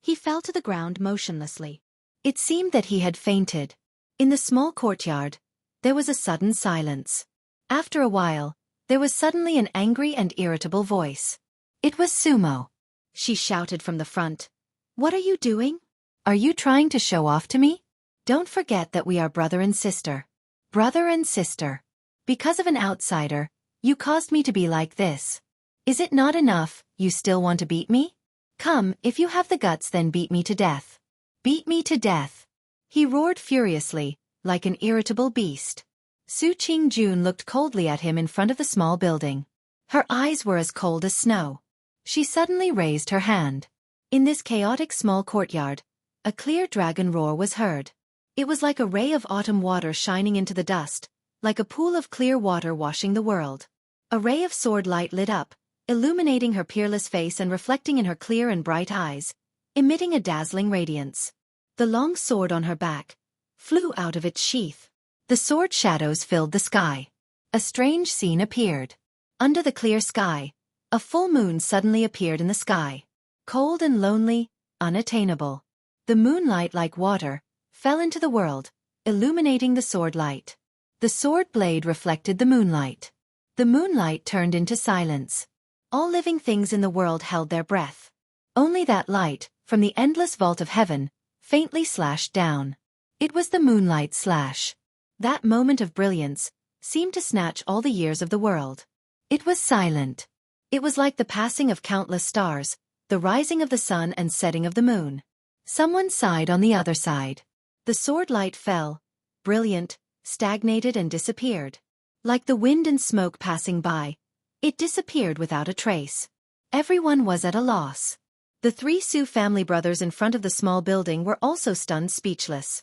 he fell to the ground motionlessly. It seemed that he had fainted. In the small courtyard, there was a sudden silence. After a while, there was suddenly an angry and irritable voice. It was Sumo. She shouted from the front. "What are you doing? Are you trying to show off to me? Don't forget that we are brother and sister." "Brother and sister. Because of an outsider, you caused me to be like this. Is it not enough, you still want to beat me? Come, if you have the guts, then beat me to death. Beat me to death." He roared furiously, like an irritable beast. Su Qingjun looked coldly at him in front of the small building. Her eyes were as cold as snow. She suddenly raised her hand. In this chaotic small courtyard, a clear dragon roar was heard. It was like a ray of autumn water shining into the dust, like a pool of clear water washing the world. A ray of sword light lit up, illuminating her peerless face and reflecting in her clear and bright eyes, emitting a dazzling radiance. The long sword on her back flew out of its sheath. The sword shadows filled the sky. A strange scene appeared. Under the clear sky, a full moon suddenly appeared in the sky. Cold and lonely, unattainable. The moonlight, like water, fell into the world, illuminating the sword light. The sword blade reflected the moonlight. The moonlight turned into silence. All living things in the world held their breath. Only that light, from the endless vault of heaven, faintly slashed down. It was the moonlight slash. That moment of brilliance seemed to snatch all the years of the world. It was silent. It was like the passing of countless stars, the rising of the sun and setting of the moon. Someone sighed on the other side. The sword light fell, brilliant, stagnated and disappeared. Like the wind and smoke passing by, it disappeared without a trace. Everyone was at a loss. The three Su family brothers in front of the small building were also stunned speechless.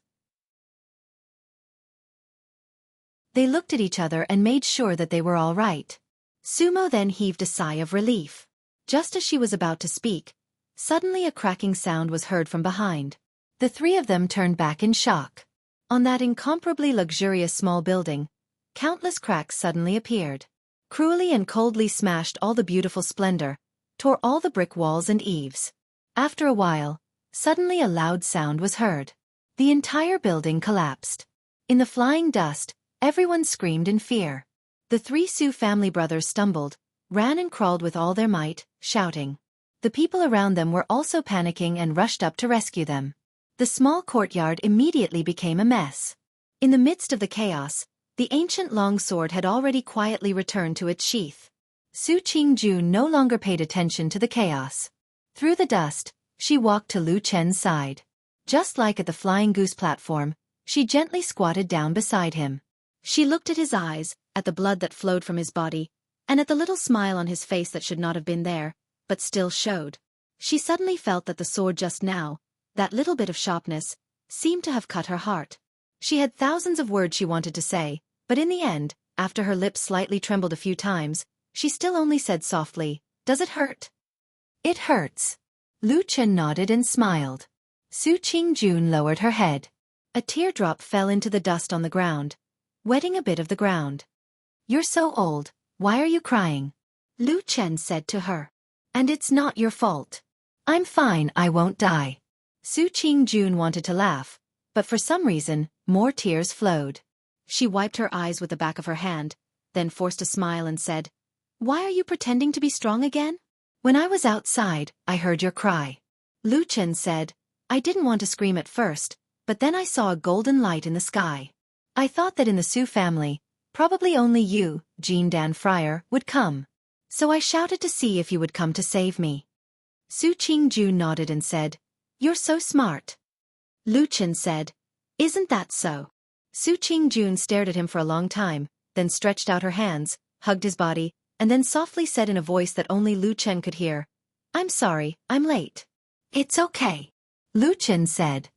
They looked at each other and made sure that they were all right. Sumo then heaved a sigh of relief. Just as she was about to speak, Suddenly a cracking sound was heard from behind. The three of them turned back in shock. On that incomparably luxurious small building, countless cracks suddenly appeared. Cruelly and coldly smashed all the beautiful splendor, tore all the brick walls and eaves. After a while, suddenly a loud sound was heard. The entire building collapsed. In the flying dust, everyone screamed in fear. The three Su family brothers stumbled, ran and crawled with all their might, shouting. The people around them were also panicking and rushed up to rescue them. The small courtyard immediately became a mess. In the midst of the chaos, the ancient long sword had already quietly returned to its sheath. Su Qingjun no longer paid attention to the chaos. Through the dust, she walked to Lu Chen's side. Just like at the Flying Goose platform, she gently squatted down beside him. She looked at his eyes, at the blood that flowed from his body, and at the little smile on his face that should not have been there, but still showed. She suddenly felt that the sword just now, that little bit of sharpness, seemed to have cut her heart. She had thousands of words she wanted to say, but in the end, after her lips slightly trembled a few times, she still only said softly, "Does it hurt?" "It hurts." Lu Chen nodded and smiled. Su Qingjun lowered her head. A teardrop fell into the dust on the ground, wetting a bit of the ground. "You're so old, why are you crying?" Lu Chen said to her. "And it's not your fault. I'm fine, I won't die." Su Qingjun wanted to laugh, but for some reason, more tears flowed. She wiped her eyes with the back of her hand, then forced a smile and said, "Why are you pretending to be strong again?" "When I was outside, I heard your cry." Lu Chen said, "I didn't want to scream at first, but then I saw a golden light in the sky. I thought that in the Su family, probably only you, Jean Dan Friar, would come. So I shouted to see if you would come to save me." Su Qingjun nodded and said, "You're so smart." Lu Chen said, "Isn't that so?" Su Qingjun stared at him for a long time, then stretched out her hands, hugged his body, and then softly said in a voice that only Lu Chen could hear, "I'm sorry, I'm late." "It's okay," Lu Chen said.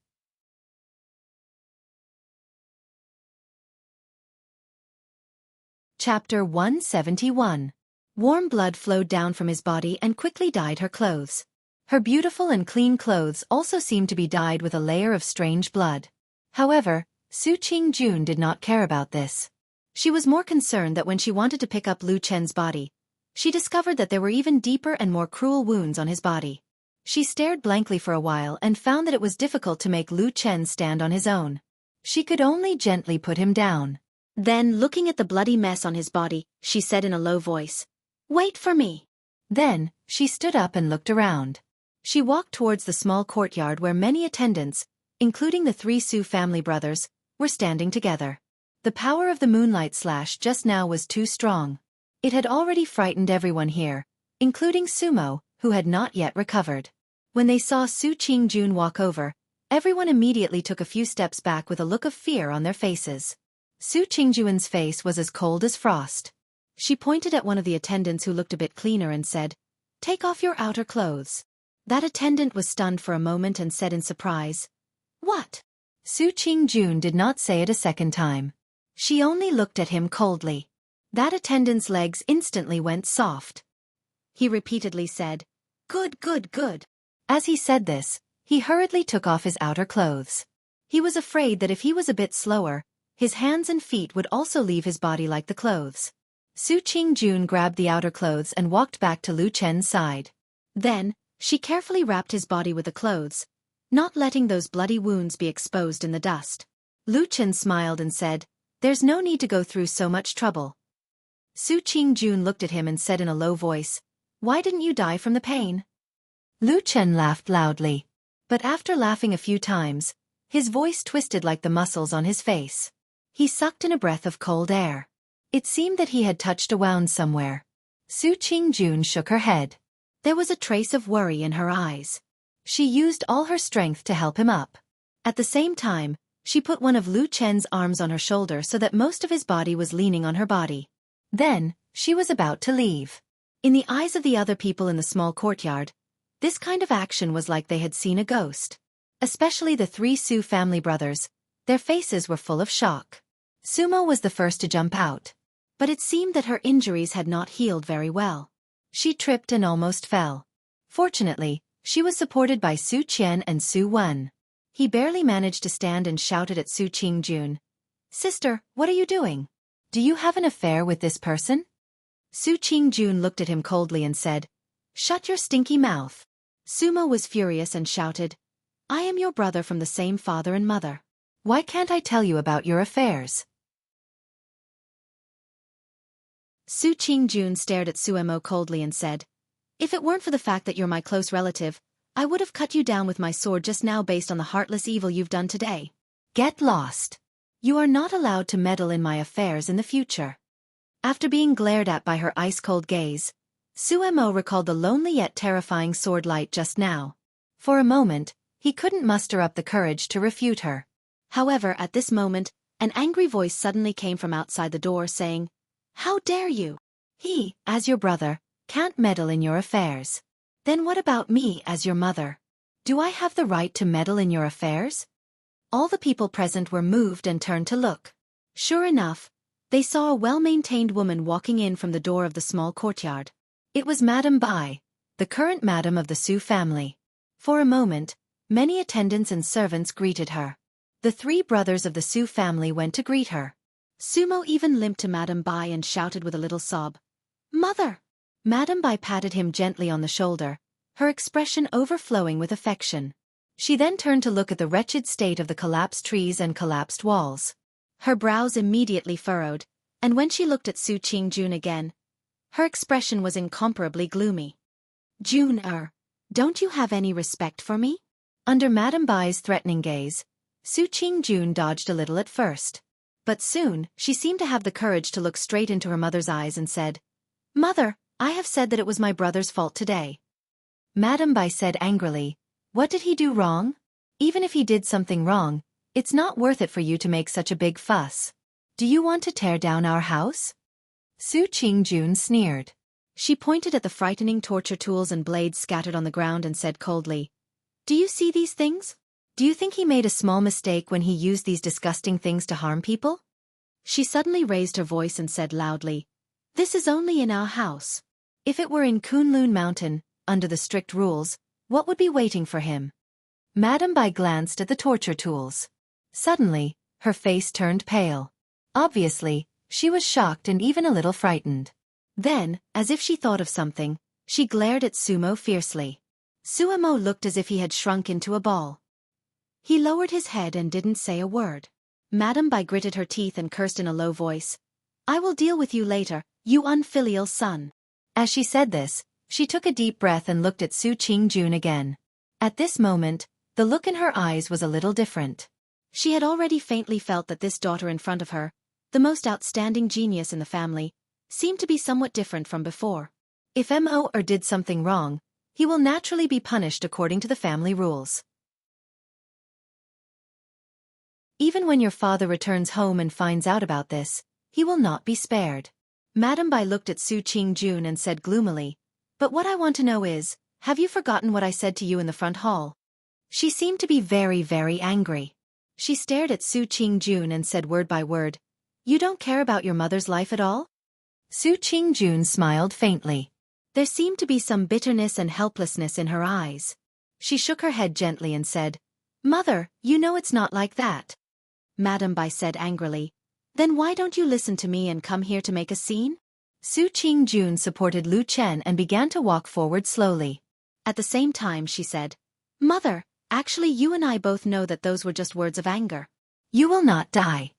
Chapter 171. Warm blood flowed down from his body and quickly dyed her clothes. Her beautiful and clean clothes also seemed to be dyed with a layer of strange blood. However, Su Qingjun did not care about this. She was more concerned that when she wanted to pick up Lu Chen's body, she discovered that there were even deeper and more cruel wounds on his body. She stared blankly for a while and found that it was difficult to make Lu Chen stand on his own. She could only gently put him down. Then, looking at the bloody mess on his body, she said in a low voice, "Wait for me." Then, she stood up and looked around. She walked towards the small courtyard where many attendants, including the three Su family brothers, were standing together. The power of the moonlight slash just now was too strong. It had already frightened everyone here, including Sumo, who had not yet recovered. When they saw Su Qingjun walk over, everyone immediately took a few steps back with a look of fear on their faces. Su Qingjun's face was as cold as frost. She pointed at one of the attendants who looked a bit cleaner and said, "Take off your outer clothes." That attendant was stunned for a moment and said in surprise, "What?" Su Qingjun did not say it a second time. She only looked at him coldly. That attendant's legs instantly went soft. He repeatedly said, "Good, good, good." As he said this, he hurriedly took off his outer clothes. He was afraid that if he was a bit slower, his hands and feet would also leave his body like the clothes. Su Qingjun grabbed the outer clothes and walked back to Lu Chen's side. Then, she carefully wrapped his body with the clothes, not letting those bloody wounds be exposed in the dust. Lu Chen smiled and said, "There's no need to go through so much trouble." Su Qingjun looked at him and said in a low voice, "Why didn't you die from the pain?" Lu Chen laughed loudly. But after laughing a few times, his voice twisted like the muscles on his face. He sucked in a breath of cold air. It seemed that he had touched a wound somewhere. Su Qingjun shook her head. There was a trace of worry in her eyes. She used all her strength to help him up. At the same time, she put one of Lu Chen's arms on her shoulder so that most of his body was leaning on her body. Then, she was about to leave. In the eyes of the other people in the small courtyard, this kind of action was like they had seen a ghost. Especially the three Su family brothers, their faces were full of shock. Sumo was the first to jump out. But it seemed that her injuries had not healed very well. She tripped and almost fell. Fortunately, She was supported by Su Qian and Su Wen. He barely managed to stand and shouted at Su Qingjun. "Sister, what are you doing? Do you have an affair with this person?" Su Qingjun looked at him coldly and said, "Shut your stinky mouth." Sumo was furious and shouted, "I am your brother from the same father and mother. Why can't I tell you about your affairs?" Su Qingjun stared at Sumo coldly and said, "If it weren't for the fact that you're my close relative, I would have cut you down with my sword just now based on the heartless evil you've done today. Get lost. You are not allowed to meddle in my affairs in the future." After being glared at by her ice-cold gaze, Sumo recalled the lonely yet terrifying sword light just now. For a moment, he couldn't muster up the courage to refute her. However, at this moment, an angry voice suddenly came from outside the door saying, "How dare you? He, as your brother, can't meddle in your affairs. Then what about me as your mother? Do I have the right to meddle in your affairs?" All the people present were moved and turned to look. Sure enough, they saw a well-maintained woman walking in from the door of the small courtyard. It was Madame Bai, the current madam of the Su family. For a moment, many attendants and servants greeted her. The three brothers of the Su family went to greet her. Sumo even limped to Madame Bai and shouted with a little sob, "Mother!" Madame Bai patted him gently on the shoulder, her expression overflowing with affection. She then turned to look at the wretched state of the collapsed trees and collapsed walls. Her brows immediately furrowed, and when she looked at Su Qingjun again, her expression was incomparably gloomy. "Jun, don't you have any respect for me?" Under Madame Bai's threatening gaze, Su Qingjun dodged a little at first. But soon, she seemed to have the courage to look straight into her mother's eyes and said, "Mother, I have said that it was my brother's fault today." Madame Bai said angrily, "What did he do wrong? Even if he did something wrong, it's not worth it for you to make such a big fuss. Do you want to tear down our house?" Su Qingjun sneered. She pointed at the frightening torture tools and blades scattered on the ground and said coldly, "Do you see these things? Do you think he made a small mistake when he used these disgusting things to harm people?" She suddenly raised her voice and said loudly, "This is only in our house. If it were in Kunlun Mountain, under the strict rules, what would be waiting for him?" Madame Bai glanced at the torture tools. Suddenly, her face turned pale. Obviously, she was shocked and even a little frightened. Then, as if she thought of something, she glared at Sumo fiercely. Sumo looked as if he had shrunk into a ball. He lowered his head and didn't say a word. Madame Bai gritted her teeth and cursed in a low voice, "I will deal with you later, you unfilial son." As she said this, she took a deep breath and looked at Su Qingjun again. At this moment, the look in her eyes was a little different. She had already faintly felt that this daughter in front of her, the most outstanding genius in the family, seemed to be somewhat different from before. If Mo did something wrong, he will naturally be punished according to the family rules. Even when your father returns home and finds out about this, he will not be spared. Madame Bai looked at Su Qingjun and said gloomily, "But what I want to know is, have you forgotten what I said to you in the front hall?" She seemed to be very, very angry. She stared at Su Qingjun and said word by word, "You don't care about your mother's life at all?" Su Qingjun smiled faintly. There seemed to be some bitterness and helplessness in her eyes. She shook her head gently and said, "Mother, you know it's not like that." Madame Bai said angrily, "Then why don't you listen to me and come here to make a scene?" Su Qingjun supported Lu Chen and began to walk forward slowly. At the same time she said, "Mother, actually you and I both know that those were just words of anger. You will not die."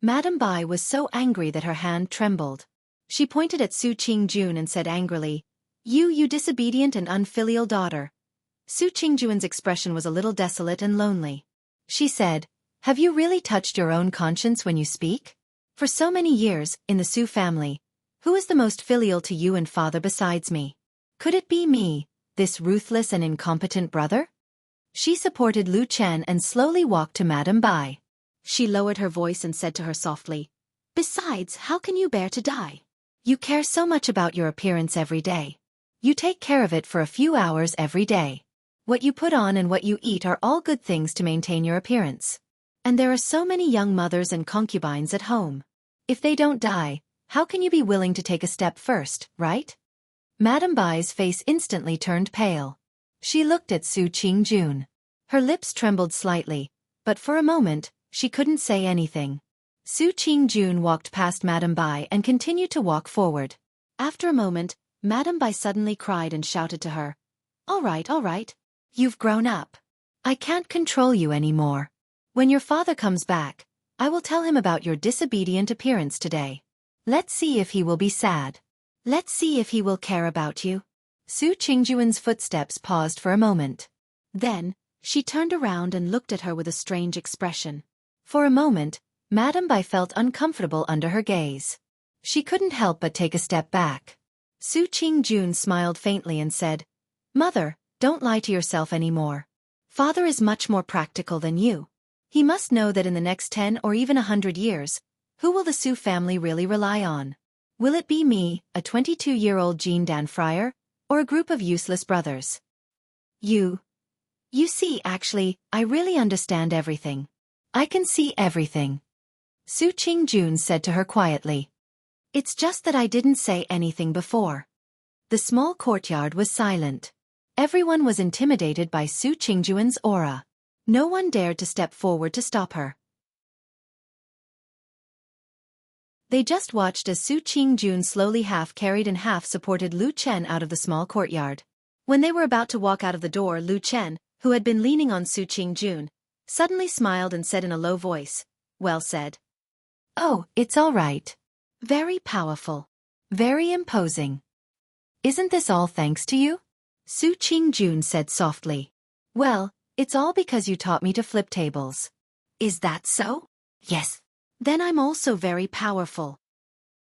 Madame Bai was so angry that her hand trembled. She pointed at Su Qingjun and said angrily, You disobedient and unfilial daughter." Su Qingjun's expression was a little desolate and lonely. She said, "Have you really touched your own conscience when you speak? For so many years, in the Su family, who is the most filial to you and father besides me? Could it be me, this ruthless and incompetent brother?" She supported Lu Chen and slowly walked to Madame Bai. She lowered her voice and said to her softly, "Besides, how can you bear to die? You care so much about your appearance every day. You take care of it for a few hours every day. What you put on and what you eat are all good things to maintain your appearance. And there are so many young mothers and concubines at home. If they don't die, how can you be willing to take a step first, right?" Madame Bai's face instantly turned pale. She looked at Su Qingjun. Her lips trembled slightly, but for a moment, she couldn't say anything. Su Qingjun walked past Madame Bai and continued to walk forward. After a moment, Madame Bai suddenly cried and shouted to her, all right. You've grown up. I can't control you anymore. When your father comes back, I will tell him about your disobedient appearance today. Let's see if he will be sad. Let's see if he will care about you. Su Qingjun's footsteps paused for a moment. Then, she turned around and looked at her with a strange expression. For a moment, Madame Bai felt uncomfortable under her gaze. She couldn't help but take a step back. Su Qingjun smiled faintly and said, Mother, don't lie to yourself anymore. Father is much more practical than you. He must know that in the next 10 or even 100 years, who will the Su family really rely on? Will it be me, a 22-year-old Jean Dan friar, or a group of useless brothers? You see, actually, I really understand everything. I can see everything. Su Qingjun said to her quietly. It's just that I didn't say anything before. The small courtyard was silent. Everyone was intimidated by Su Qingjun's aura. No one dared to step forward to stop her. They just watched as Su Qingjun slowly half-carried and half-supported Lu Chen out of the small courtyard. When they were about to walk out of the door, Lu Chen, who had been leaning on Su Qingjun, suddenly smiled and said in a low voice, well said. Oh, it's all right. Very powerful. Very imposing. Isn't this all thanks to you? Su Qingjun said softly. Well, it's all because you taught me to flip tables. Is that so? Yes. Then I'm also very powerful.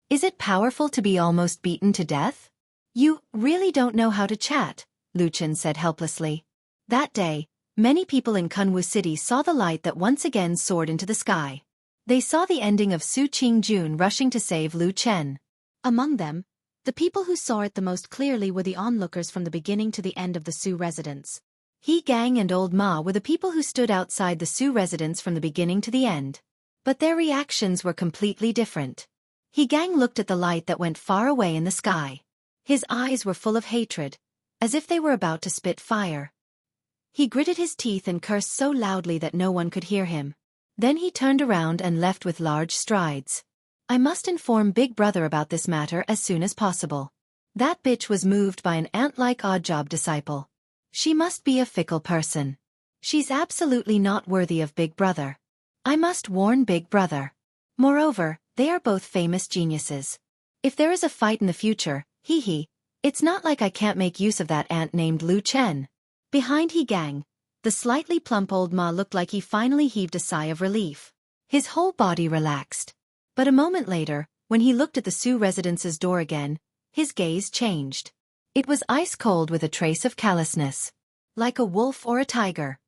Is it powerful to be almost beaten to death? You really don't know how to chat, Lu Chen said helplessly. That day, many people in Kunwu City saw the light that once again soared into the sky. They saw the ending of Su Qingjun rushing to save Lu Chen. Among them, the people who saw it the most clearly were the onlookers from the beginning to the end of the Su residence. He Gang and Old Ma were the people who stood outside the Su residence from the beginning to the end. But their reactions were completely different. He Gang looked at the light that went far away in the sky. His eyes were full of hatred, as if they were about to spit fire. He gritted his teeth and cursed so loudly that no one could hear him. Then he turned around and left with large strides. I must inform Big Brother about this matter as soon as possible. That bitch was moved by an ant-like odd-job disciple. She must be a fickle person. She's absolutely not worthy of Big Brother. I must warn Big Brother. Moreover, they are both famous geniuses. If there is a fight in the future, it's not like I can't make use of that ant named Lu Chen. Behind He Gang, the slightly plump old Ma looked like he finally heaved a sigh of relief. His whole body relaxed. But a moment later, when he looked at the Su residence's door again, his gaze changed. It was ice-cold with a trace of callousness. Like a wolf or a tiger.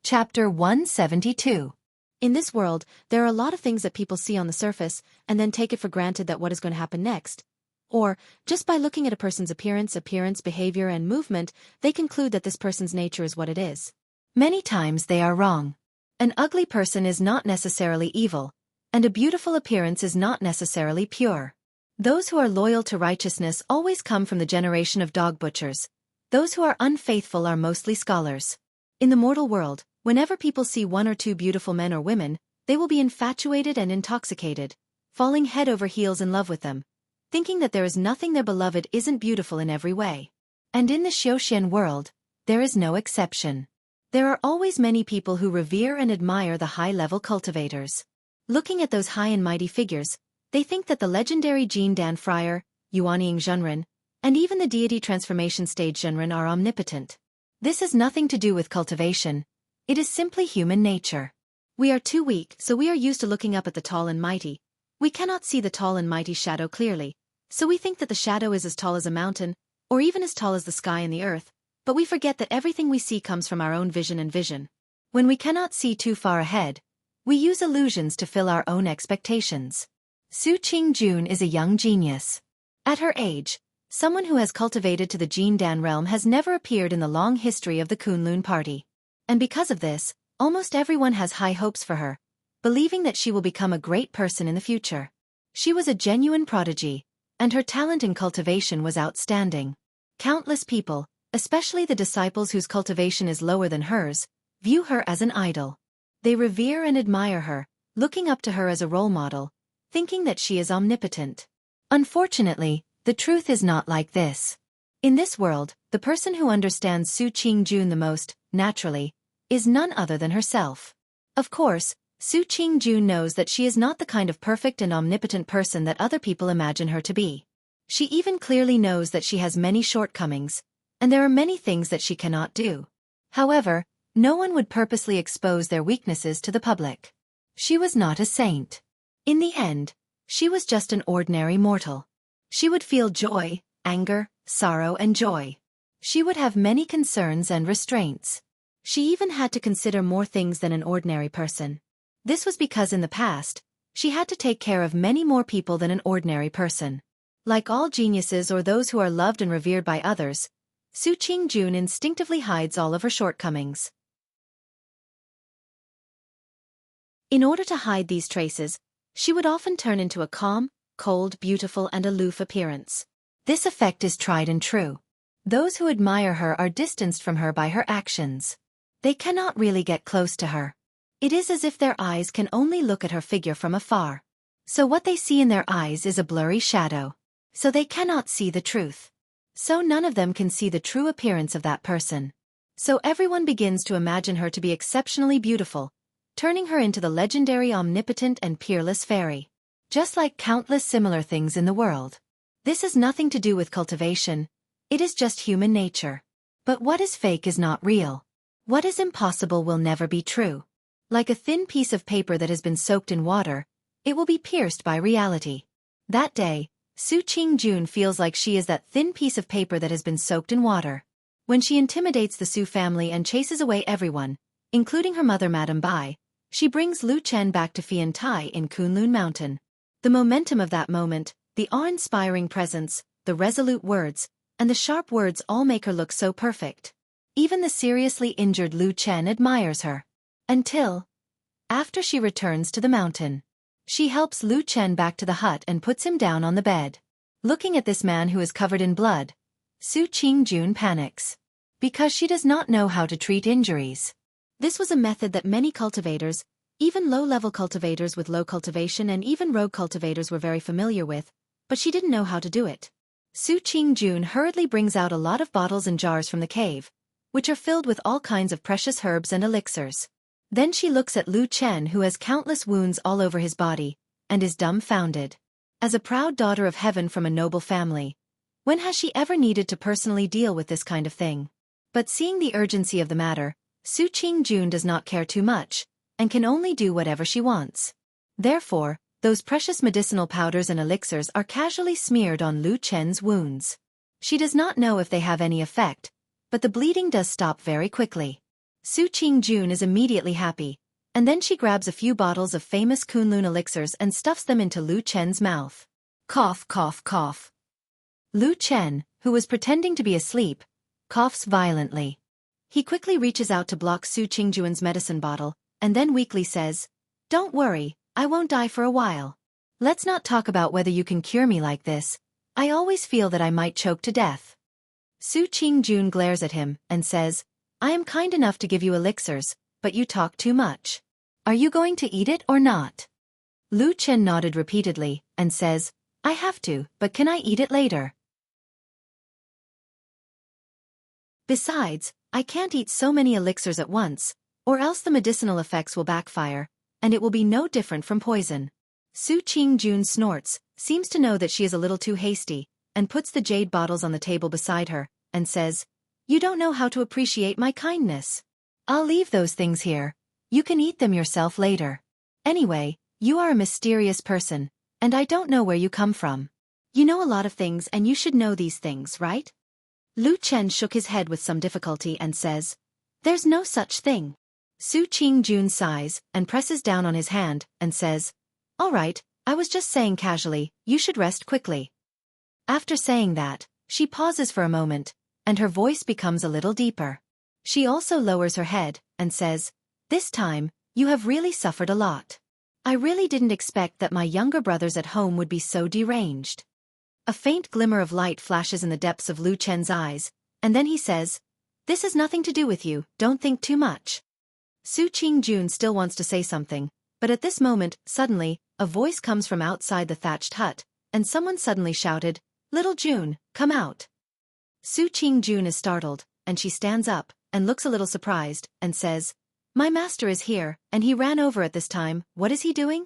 Chapter 172. In this world, there are a lot of things that people see on the surface and then take it for granted that what is going to happen next. Or, just by looking at a person's appearance, behavior, and movement, they conclude that this person's nature is what it is. Many times they are wrong. An ugly person is not necessarily evil, and a beautiful appearance is not necessarily pure. Those who are loyal to righteousness always come from the generation of dog butchers. Those who are unfaithful are mostly scholars. In the mortal world, whenever people see one or two beautiful men or women, they will be infatuated and intoxicated, falling head over heels in love with them, thinking that there is nothing their beloved isn't beautiful in every way. And in the Xiaofan world, there is no exception. There are always many people who revere and admire the high-level cultivators. Looking at those high and mighty figures, they think that the legendary Jean Dan Friar, Yuanying Zhenren, and even the deity transformation stage Zhenren are omnipotent. This has nothing to do with cultivation. It is simply human nature. We are too weak, so we are used to looking up at the tall and mighty. We cannot see the tall and mighty shadow clearly, so we think that the shadow is as tall as a mountain, or even as tall as the sky and the earth, but we forget that everything we see comes from our own vision and vision. When we cannot see too far ahead, we use illusions to fill our own expectations. Su Qingjun is a young genius. At her age, someone who has cultivated to the Jean Dan realm has never appeared in the long history of the Kunlun party. And because of this, almost everyone has high hopes for her, believing that she will become a great person in the future. She was a genuine prodigy, and her talent in cultivation was outstanding. Countless people, especially the disciples whose cultivation is lower than hers, view her as an idol. They revere and admire her, looking up to her as a role model, thinking that she is omnipotent. Unfortunately, the truth is not like this. In this world, the person who understands Su Qingjun the most, naturally, is none other than herself. Of course, Su Qingjun knows that she is not the kind of perfect and omnipotent person that other people imagine her to be. She even clearly knows that she has many shortcomings, and there are many things that she cannot do. However, no one would purposely expose their weaknesses to the public. She was not a saint. In the end, she was just an ordinary mortal. She would feel joy, anger, sorrow and joy. She would have many concerns and restraints. She even had to consider more things than an ordinary person. This was because in the past, she had to take care of many more people than an ordinary person. Like all geniuses or those who are loved and revered by others, Su Qingjun instinctively hides all of her shortcomings. In order to hide these traces, she would often turn into a calm, cold, beautiful and aloof appearance. This effect is tried and true. Those who admire her are distanced from her by her actions. They cannot really get close to her. It is as if their eyes can only look at her figure from afar. So what they see in their eyes is a blurry shadow. So they cannot see the truth. So none of them can see the true appearance of that person. So everyone begins to imagine her to be exceptionally beautiful, turning her into the legendary omnipotent and peerless fairy. Just like countless similar things in the world. This has nothing to do with cultivation, it is just human nature. But what is fake is not real. What is impossible will never be true. Like a thin piece of paper that has been soaked in water, it will be pierced by reality. That day, Su Qingjun feels like she is that thin piece of paper that has been soaked in water. When she intimidates the Su family and chases away everyone, including her mother Madame Bai, she brings Lu Chen back to Fian Tai in Kunlun Mountain. The momentum of that moment, the awe-inspiring presence, the resolute words, and the sharp words all make her look so perfect. Even the seriously injured Lu Chen admires her. Until, after she returns to the mountain, she helps Lu Chen back to the hut and puts him down on the bed. Looking at this man who is covered in blood, Su Qingjun panics. Because she does not know how to treat injuries. This was a method that many cultivators, even low-level cultivators with low cultivation and even rogue cultivators were very familiar with, but she didn't know how to do it. Su Qingjun hurriedly brings out a lot of bottles and jars from the cave, which are filled with all kinds of precious herbs and elixirs. Then she looks at Lu Chen who has countless wounds all over his body, and is dumbfounded. As a proud daughter of heaven from a noble family, when has she ever needed to personally deal with this kind of thing? But seeing the urgency of the matter, Su Qingjun does not care too much, and can only do whatever she wants. Therefore, those precious medicinal powders and elixirs are casually smeared on Lu Chen's wounds. She does not know if they have any effect, but the bleeding does stop very quickly. Su Qingjun is immediately happy, and then she grabs a few bottles of famous Kunlun elixirs and stuffs them into Lu Chen's mouth. Cough, cough, cough. Lu Chen, who was pretending to be asleep, coughs violently. He quickly reaches out to block Su Qingjun's medicine bottle, and then weakly says, "Don't worry, I won't die for a while. Let's not talk about whether you can cure me like this. I always feel that I might choke to death." Su Qingjun glares at him and says, "I am kind enough to give you elixirs, but you talk too much. Are you going to eat it or not?" Lu Chen nodded repeatedly and says, "I have to, but can I eat it later? Besides, I can't eat so many elixirs at once, or else the medicinal effects will backfire, and it will be no different from poison." Su Qingjun snorts, seems to know that she is a little too hasty, and puts the jade bottles on the table beside her, and says, "You don't know how to appreciate my kindness. I'll leave those things here. You can eat them yourself later. Anyway, you are a mysterious person, and I don't know where you come from. You know a lot of things and you should know these things, right?" Lu Chen shook his head with some difficulty and says, "There's no such thing." Su Qingjun sighs and presses down on his hand and says, "All right, I was just saying casually, you should rest quickly." After saying that, she pauses for a moment, and her voice becomes a little deeper. She also lowers her head and says, "This time, you have really suffered a lot. I really didn't expect that my younger brothers at home would be so deranged. A faint glimmer of light flashes in the depths of Lu Chen's eyes, and then he says, "This has nothing to do with you, don't think too much." Su Qingjun still wants to say something, but at this moment, suddenly, a voice comes from outside the thatched hut, and someone suddenly shouted, "Little June, come out." Su Qingjun is startled, and she stands up, and looks a little surprised, and says, "My master is here, and he ran over at this time, what is he doing?"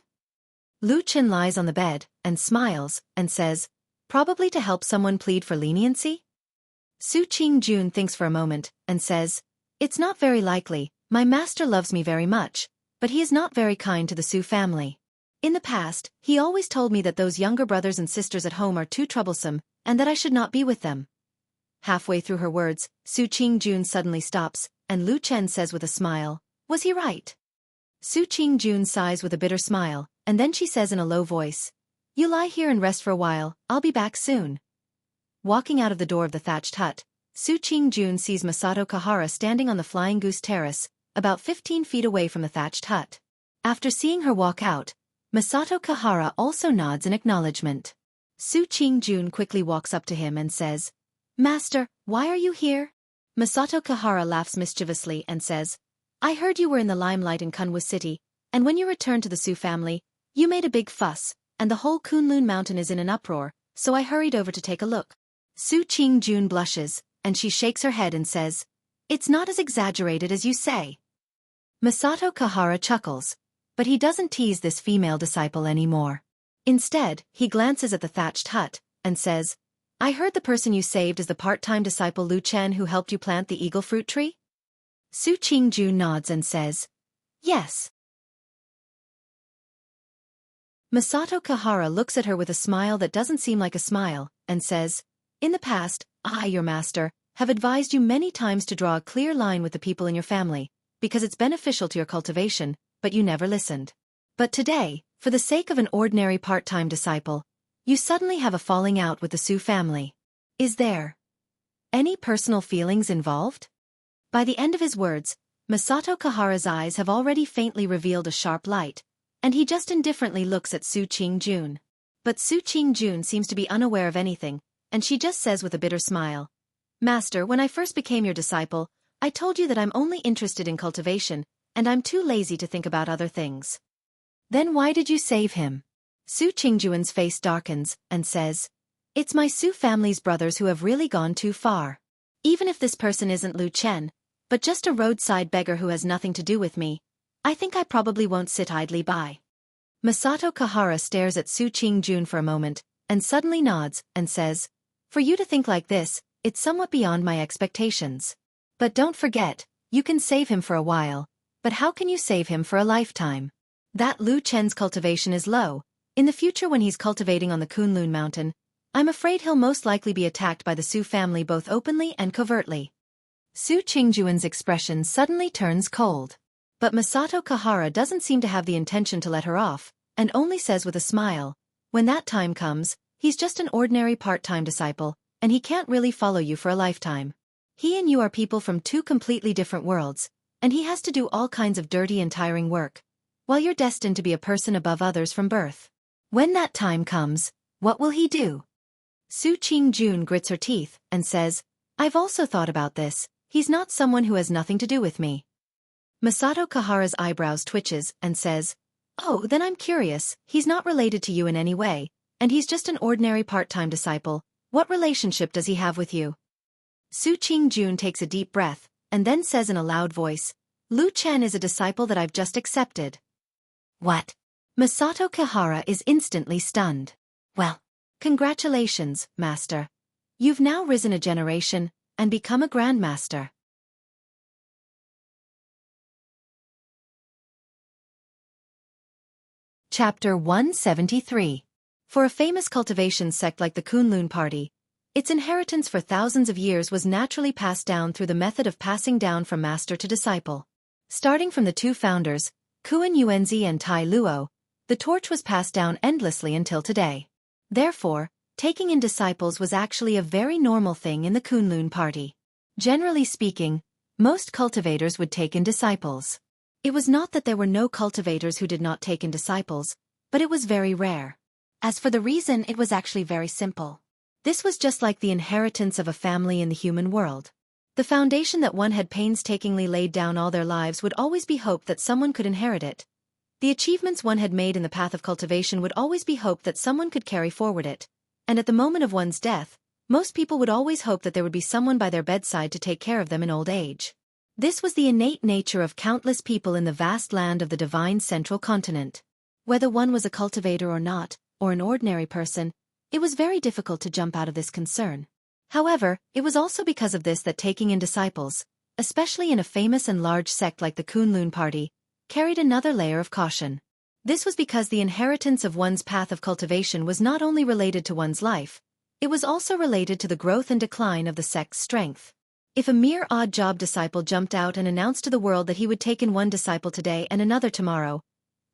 Lu Chen lies on the bed, and smiles, and says, "Probably to help someone plead for leniency?" Su Qingjun thinks for a moment, and says, "It's not very likely, my master loves me very much, but he is not very kind to the Su family. In the past, he always told me that those younger brothers and sisters at home are too troublesome, and that I should not be with them." Halfway through her words, Su Qingjun suddenly stops, and Lu Chen says with a smile, "Was he right?" Su Qingjun sighs with a bitter smile, and then she says in a low voice, "You lie here and rest for a while, I'll be back soon." Walking out of the door of the thatched hut, Su Qingjun sees Masato Kahara standing on the Flying Goose Terrace, about 15 feet away from the thatched hut. After seeing her walk out, Masato Kahara also nods in acknowledgement. Su Qingjun quickly walks up to him and says, "Master, why are you here?" Masato Kahara laughs mischievously and says, "I heard you were in the limelight in Kunwu City, and when you returned to the Su family, you made a big fuss, and the whole Kunlun mountain is in an uproar, so I hurried over to take a look." Su Qingjun blushes, and she shakes her head and says, "It's not as exaggerated as you say." Masato Kahara chuckles, but he doesn't tease this female disciple anymore. Instead, he glances at the thatched hut, and says, "I heard the person you saved is the part-time disciple Lu Chen who helped you plant the eagle fruit tree?" Su Qingjun nods and says, "Yes." Masato Kahara looks at her with a smile that doesn't seem like a smile, and says, "In the past, I, your master, have advised you many times to draw a clear line with the people in your family, because it's beneficial to your cultivation, but you never listened. But today, for the sake of an ordinary part-time disciple, you suddenly have a falling out with the Su family. Is there any personal feelings involved?" By the end of his words, Masato Kahara's eyes have already faintly revealed a sharp light, and he just indifferently looks at Su Qingjun. But Su Qingjun seems to be unaware of anything, and she just says with a bitter smile, "Master, when I first became your disciple, I told you that I'm only interested in cultivation, and I'm too lazy to think about other things." "Then why did you save him?" Su Qingjuan's face darkens, and says, "It's my Su family's brothers who have really gone too far. Even if this person isn't Lu Chen, but just a roadside beggar who has nothing to do with me, I think I probably won't sit idly by." Masato Kahara stares at Su Qingjun for a moment, and suddenly nods, and says, "For you to think like this, it's somewhat beyond my expectations. But don't forget, you can save him for a while, but how can you save him for a lifetime? That Lu Chen's cultivation is low. In the future when he's cultivating on the Kunlun mountain, I'm afraid he'll most likely be attacked by the Su family both openly and covertly." Su Qingjuan's expression suddenly turns cold. But Masato Kahara doesn't seem to have the intention to let her off, and only says with a smile, "When that time comes, he's just an ordinary part-time disciple, and he can't really follow you for a lifetime. He and you are people from two completely different worlds, and he has to do all kinds of dirty and tiring work, while you're destined to be a person above others from birth. When that time comes, what will he do?" Su Qingjun grits her teeth, and says, "I've also thought about this, he's not someone who has nothing to do with me." Masato Kahara's eyebrows twitches, and says, "Oh, then I'm curious, he's not related to you in any way, and he's just an ordinary part-time disciple. What relationship does he have with you?" Su Qingjun takes a deep breath, and then says in a loud voice, "Lu Chen is a disciple that I've just accepted." "What?" Masato Kahara is instantly stunned. "Well, congratulations, master. You've now risen a generation, and become a grandmaster." Chapter 173. For a famous cultivation sect like the Kunlun party, its inheritance for thousands of years was naturally passed down through the method of passing down from master to disciple. Starting from the two founders, Kuan Yuanzi and Tai Luo, the torch was passed down endlessly until today. Therefore, taking in disciples was actually a very normal thing in the Kunlun party. Generally speaking, most cultivators would take in disciples. It was not that there were no cultivators who did not take in disciples, but it was very rare. As for the reason, it was actually very simple. This was just like the inheritance of a family in the human world. The foundation that one had painstakingly laid down all their lives would always be hoped that someone could inherit it. The achievements one had made in the path of cultivation would always be hoped that someone could carry forward it. And at the moment of one's death, most people would always hope that there would be someone by their bedside to take care of them in old age. This was the innate nature of countless people in the vast land of the divine central continent. Whether one was a cultivator or not, or an ordinary person, it was very difficult to jump out of this concern. However, it was also because of this that taking in disciples, especially in a famous and large sect like the Kunlun party, carried another layer of caution. This was because the inheritance of one's path of cultivation was not only related to one's life, it was also related to the growth and decline of the sect's strength. If a mere odd-job disciple jumped out and announced to the world that he would take in one disciple today and another tomorrow,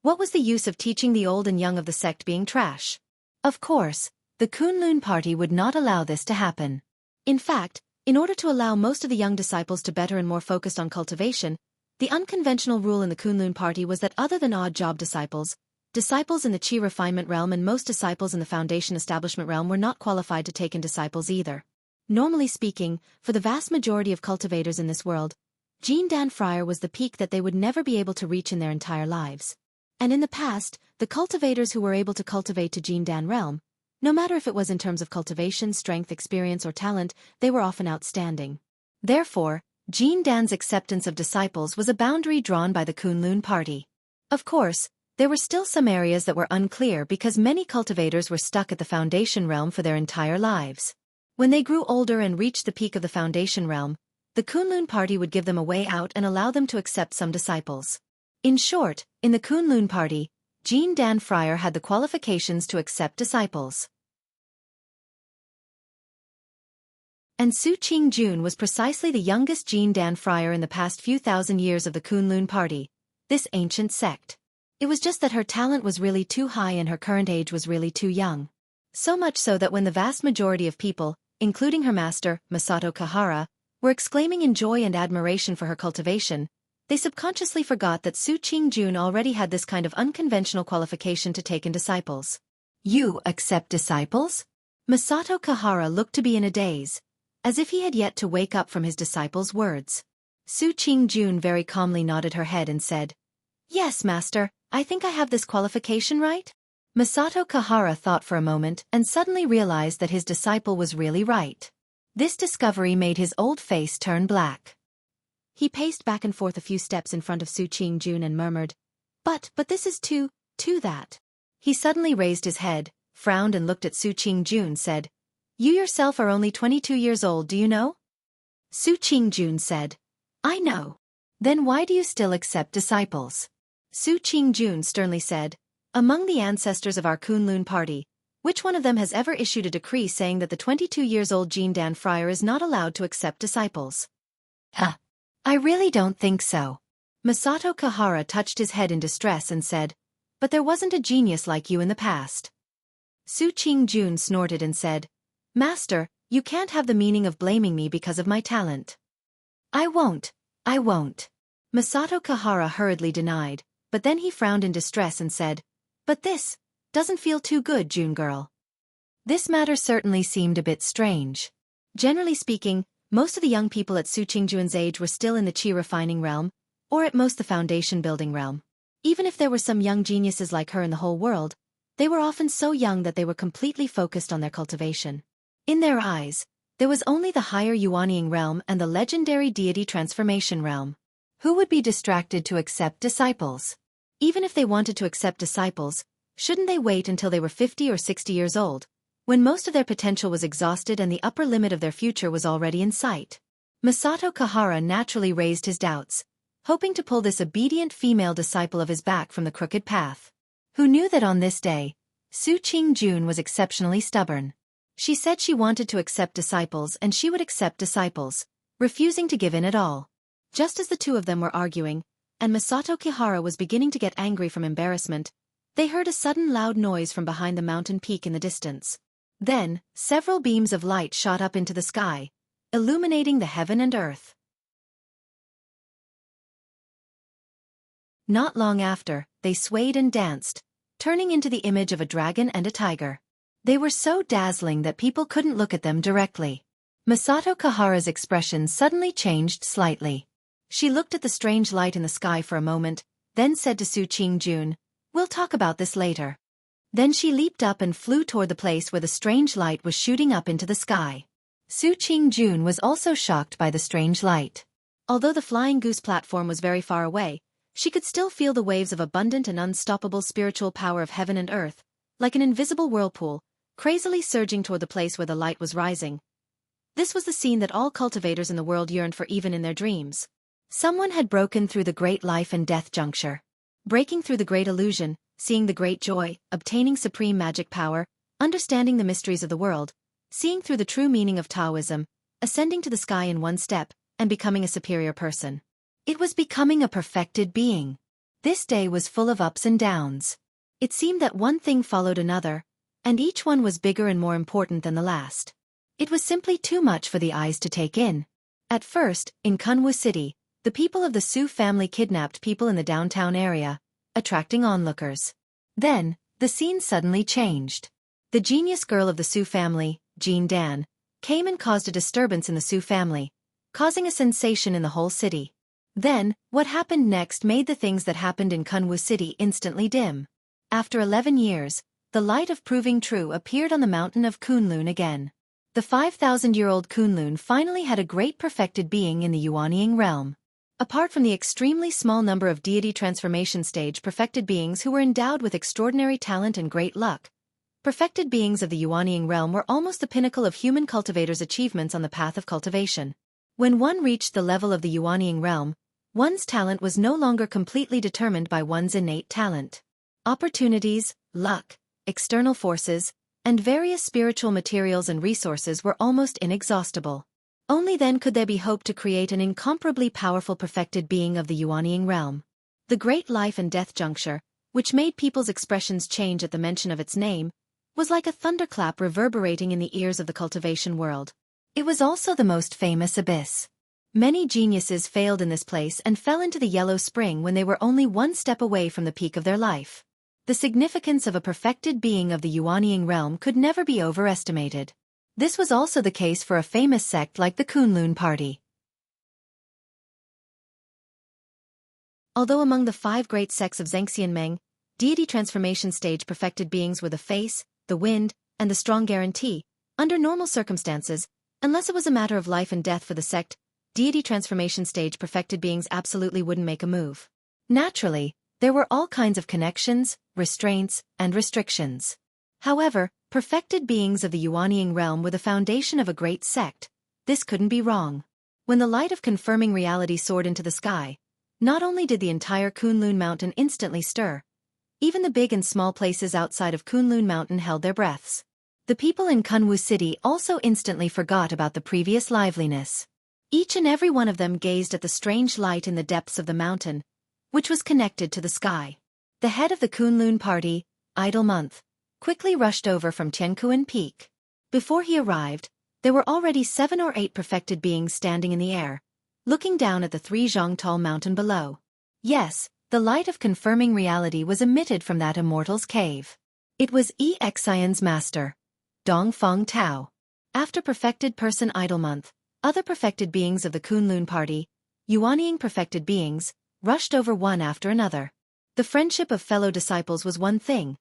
what was the use of teaching the old and young of the sect being trash? Of course, the Kunlun party would not allow this to happen. In fact, in order to allow most of the young disciples to better and more focused on cultivation, the unconventional rule in the Kunlun party was that other than odd-job disciples, disciples in the Qi refinement realm and most disciples in the foundation establishment realm were not qualified to take in disciples either. Normally speaking, for the vast majority of cultivators in this world, Jin Dan Friar was the peak that they would never be able to reach in their entire lives. And in the past, the cultivators who were able to cultivate to Jin Dan realm, no matter if it was in terms of cultivation, strength, experience, or talent, they were often outstanding. Therefore, Jin Dan's acceptance of disciples was a boundary drawn by the Kunlun party. Of course, there were still some areas that were unclear because many cultivators were stuck at the foundation realm for their entire lives. When they grew older and reached the peak of the foundation realm, the Kunlun party would give them a way out and allow them to accept some disciples. In short, in the Kunlun party, Jin Dan Friar had the qualifications to accept disciples. And Su Qingjun was precisely the youngest Jin Dan Friar in the past few thousand years of the Kunlun party, this ancient sect. It was just that her talent was really too high and her current age was really too young. So much so that when the vast majority of people, including her master, Masato Kahara, were exclaiming in joy and admiration for her cultivation, they subconsciously forgot that Su Qingjun already had this kind of unconventional qualification to take in disciples. You accept disciples? Masato Kahara looked to be in a daze, as if he had yet to wake up from his disciple's words. Su Qingjun very calmly nodded her head and said, "Yes, master, I think I have this qualification right?" Masato Kahara thought for a moment and suddenly realized that his disciple was really right. This discovery made his old face turn black. He paced back and forth a few steps in front of Su Qingjun and murmured, But this is too that. He suddenly raised his head, frowned and looked at Su Qingjun said, "You yourself are only 22 years old, do you know?" Su Qingjun said, "I know." "Then why do you still accept disciples?" Su Qingjun sternly said, "Among the ancestors of our Kunlun party, which one of them has ever issued a decree saying that the 22 years old Jin Dan Friar is not allowed to accept disciples?" I really don't think so." Masato Kahara touched his head in distress and said, "But there wasn't a genius like you in the past." Su Qingjun snorted and said, "Master, you can't have the meaning of blaming me because of my talent." I won't. Masato Kahara hurriedly denied, but then he frowned in distress and said, "But this doesn't feel too good, June girl." This matter certainly seemed a bit strange. Generally speaking, most of the young people at Su Qingjun's age were still in the Qi refining realm, or at most the foundation building realm. Even if there were some young geniuses like her in the whole world, they were often so young that they were completely focused on their cultivation. In their eyes, there was only the higher Yuanying realm and the legendary deity transformation realm. Who would be distracted to accept disciples? Even if they wanted to accept disciples, shouldn't they wait until they were 50 or 60 years old, when most of their potential was exhausted and the upper limit of their future was already in sight? Masato Kahara naturally raised his doubts, hoping to pull this obedient female disciple of his back from the crooked path. Who knew that on this day, Su Qingjun was exceptionally stubborn. She said she wanted to accept disciples and she would accept disciples, refusing to give in at all. Just as the two of them were arguing, and Masato Kahara was beginning to get angry from embarrassment, they heard a sudden loud noise from behind the mountain peak in the distance. Then, several beams of light shot up into the sky, illuminating the heaven and earth. Not long after, they swayed and danced, turning into the image of a dragon and a tiger. They were so dazzling that people couldn't look at them directly. Masato Kahara's expression suddenly changed slightly. She looked at the strange light in the sky for a moment, then said to Su Qingjun, "We'll talk about this later." Then she leaped up and flew toward the place where the strange light was shooting up into the sky. Su Qingjun was also shocked by the strange light. Although the flying goose platform was very far away, she could still feel the waves of abundant and unstoppable spiritual power of heaven and earth, like an invisible whirlpool, crazily surging toward the place where the light was rising. This was the scene that all cultivators in the world yearned for even in their dreams. Someone had broken through the great life and death juncture. Breaking through the great illusion, seeing the great joy, obtaining supreme magic power, understanding the mysteries of the world, seeing through the true meaning of Taoism, ascending to the sky in one step, and becoming a superior person. It was becoming a perfected being. This day was full of ups and downs. It seemed that one thing followed another, and each one was bigger and more important than the last. It was simply too much for the eyes to take in. At first, in Kunwu City, the people of the Su family kidnapped people in the downtown area, attracting onlookers. Then, the scene suddenly changed. The genius girl of the Su family, Jean Dan, came and caused a disturbance in the Su family, causing a sensation in the whole city. Then, what happened next made the things that happened in Kunwu City instantly dim. After 11 years, the light of proving true appeared on the mountain of Kunlun again. The 5,000-year-old Kunlun finally had a great perfected being in the Yuanying realm. Apart from the extremely small number of deity transformation stage perfected beings who were endowed with extraordinary talent and great luck, perfected beings of the Yuanying realm were almost the pinnacle of human cultivators' achievements on the path of cultivation. When one reached the level of the Yuanying realm, one's talent was no longer completely determined by one's innate talent. Opportunities, luck, external forces, and various spiritual materials and resources were almost inexhaustible. Only then could there be hope to create an incomparably powerful perfected being of the Yuanying realm. The great life and death juncture, which made people's expressions change at the mention of its name, was like a thunderclap reverberating in the ears of the cultivation world. It was also the most famous abyss. Many geniuses failed in this place and fell into the yellow spring when they were only one step away from the peak of their life. The significance of a perfected being of the Yuanying realm could never be overestimated. This was also the case for a famous sect like the Kunlun party. Although among the 5 great sects of Zhengxianmeng, deity transformation stage perfected beings were the face, the wind, and the strong guarantee, under normal circumstances, unless it was a matter of life and death for the sect, deity transformation stage perfected beings absolutely wouldn't make a move. Naturally, there were all kinds of connections, restraints, and restrictions. However, perfected beings of the Yuanying realm were the foundation of a great sect. This couldn't be wrong. When the light of confirming reality soared into the sky, not only did the entire Kunlun mountain instantly stir, even the big and small places outside of Kunlun mountain held their breaths. The people in Kunwu City also instantly forgot about the previous liveliness. Each and every one of them gazed at the strange light in the depths of the mountain, which was connected to the sky. The head of the Kunlun party, Idle Month, quickly rushed over from Tiankuan Peak. Before he arrived, there were already 7 or 8 perfected beings standing in the air, looking down at the 3 Zhongtao mountain below. Yes, the light of confirming reality was emitted from that immortal's cave. It was Exian's master, Dongfeng Tao. After perfected person Idle Month, other perfected beings of the Kunlun party, Yuanying perfected beings, rushed over one after another. The friendship of fellow disciples was one thing,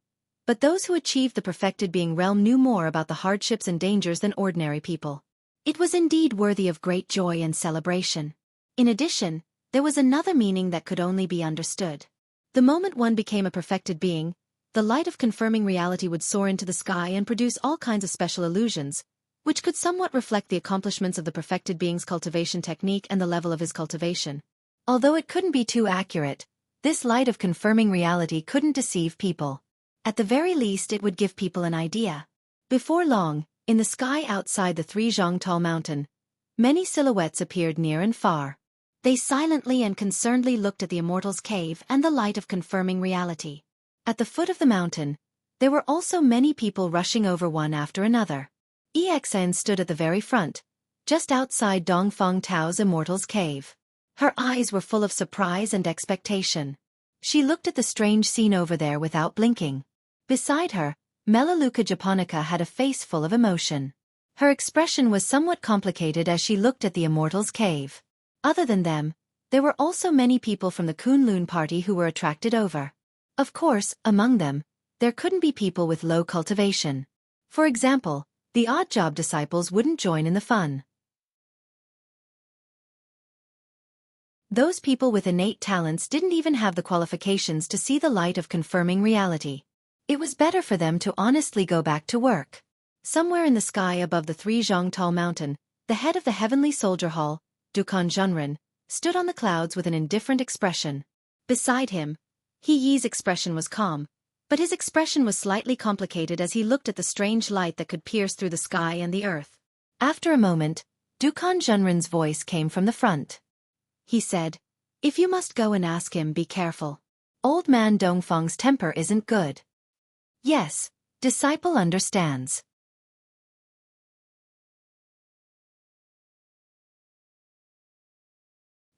but those who achieved the perfected being realm knew more about the hardships and dangers than ordinary people. It was indeed worthy of great joy and celebration. In addition, there was another meaning that could only be understood. The moment one became a perfected being, the light of confirming reality would soar into the sky and produce all kinds of special illusions, which could somewhat reflect the accomplishments of the perfected being's cultivation technique and the level of his cultivation. Although it couldn't be too accurate, this light of confirming reality couldn't deceive people. At the very least it would give people an idea. Before long, in the sky outside the 3 Zhongtao mountain, many silhouettes appeared near and far. They silently and concernedly looked at the immortal's cave and the light of confirming reality. At the foot of the mountain, there were also many people rushing over one after another. Exian stood at the very front, just outside Dongfeng Tao's immortal's cave. Her eyes were full of surprise and expectation. She looked at the strange scene over there without blinking. Beside her, Melaleuca japonica had a face full of emotion. Her expression was somewhat complicated as she looked at the immortals' cave. Other than them, there were also many people from the Kunlun party who were attracted over. Of course, among them, there couldn't be people with low cultivation. For example, the odd job disciples wouldn't join in the fun. Those people with innate talents didn't even have the qualifications to see the light of confirming reality. It was better for them to honestly go back to work. Somewhere in the sky above the three zhang tall mountain, the head of the heavenly soldier hall, Dukan Zhenren, stood on the clouds with an indifferent expression. Beside him, He Yi's expression was calm, but his expression was slightly complicated as he looked at the strange light that could pierce through the sky and the earth. After a moment, Dukan Zhenren's voice came from the front. He said, "If you must go and ask him, be careful. Old man Dongfang's temper isn't good." "Yes, disciple understands."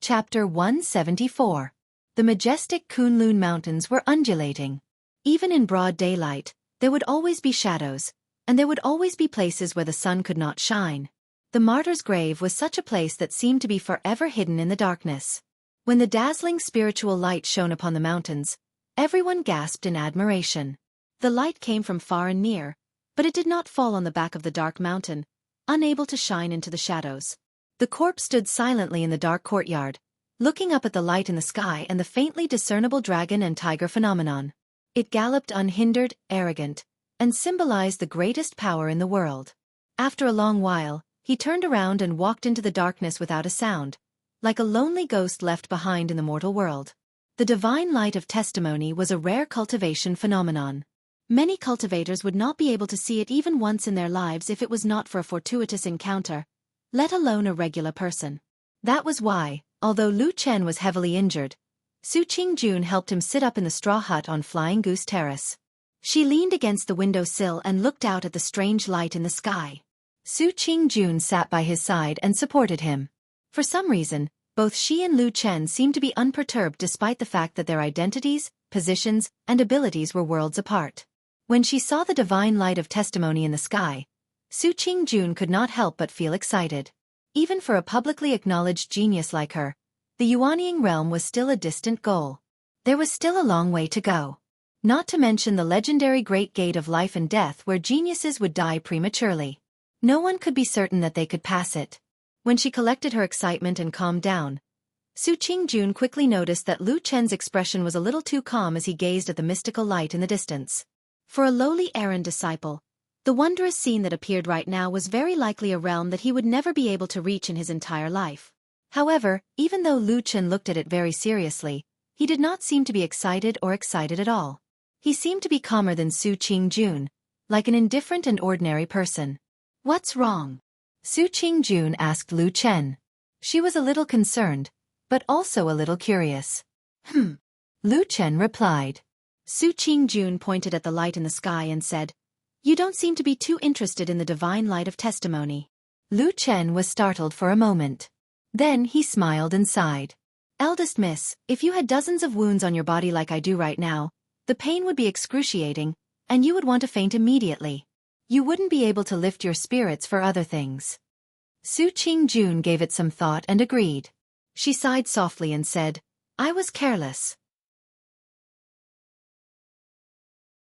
Chapter 174. The majestic Kunlun Mountains were undulating. Even in broad daylight, there would always be shadows, and there would always be places where the sun could not shine. The martyr's grave was such a place that seemed to be forever hidden in the darkness. When the dazzling spiritual light shone upon the mountains, everyone gasped in admiration. The light came from far and near, but it did not fall on the back of the dark mountain, unable to shine into the shadows. The corpse stood silently in the dark courtyard, looking up at the light in the sky and the faintly discernible dragon and tiger phenomenon. It galloped unhindered, arrogant, and symbolized the greatest power in the world. After a long while, he turned around and walked into the darkness without a sound, like a lonely ghost left behind in the mortal world. The divine light of testimony was a rare cultivation phenomenon. Many cultivators would not be able to see it even once in their lives if it was not for a fortuitous encounter, let alone a regular person. That was why, although Lu Chen was heavily injured, Su Qingjun helped him sit up in the straw hut on Flying Goose Terrace. She leaned against the window sill and looked out at the strange light in the sky. Su Qingjun sat by his side and supported him. For some reason, both she and Lu Chen seemed to be unperturbed despite the fact that their identities, positions, and abilities were worlds apart. When she saw the divine light of testimony in the sky, Su Qingjun could not help but feel excited. Even for a publicly acknowledged genius like her, the Yuanying realm was still a distant goal. There was still a long way to go. Not to mention the legendary Great Gate of Life and Death where geniuses would die prematurely. No one could be certain that they could pass it. When she collected her excitement and calmed down, Su Qingjun quickly noticed that Lu Chen's expression was a little too calm as he gazed at the mystical light in the distance. For a lowly errand disciple, the wondrous scene that appeared right now was very likely a realm that he would never be able to reach in his entire life. However, even though Lu Chen looked at it very seriously, he did not seem to be excited at all. He seemed to be calmer than Su Qingjun, like an indifferent and ordinary person. "What's wrong?" Su Qingjun asked Lu Chen. She was a little concerned, but also a little curious. Lu Chen replied. Su Qingjun pointed at the light in the sky and said, "You don't seem to be too interested in the divine light of testimony." Lu Chen was startled for a moment. Then he smiled and sighed. "Eldest miss, if you had dozens of wounds on your body like I do right now, the pain would be excruciating, and you would want to faint immediately. You wouldn't be able to lift your spirits for other things." Su Qingjun gave it some thought and agreed. She sighed softly and said, "I was careless."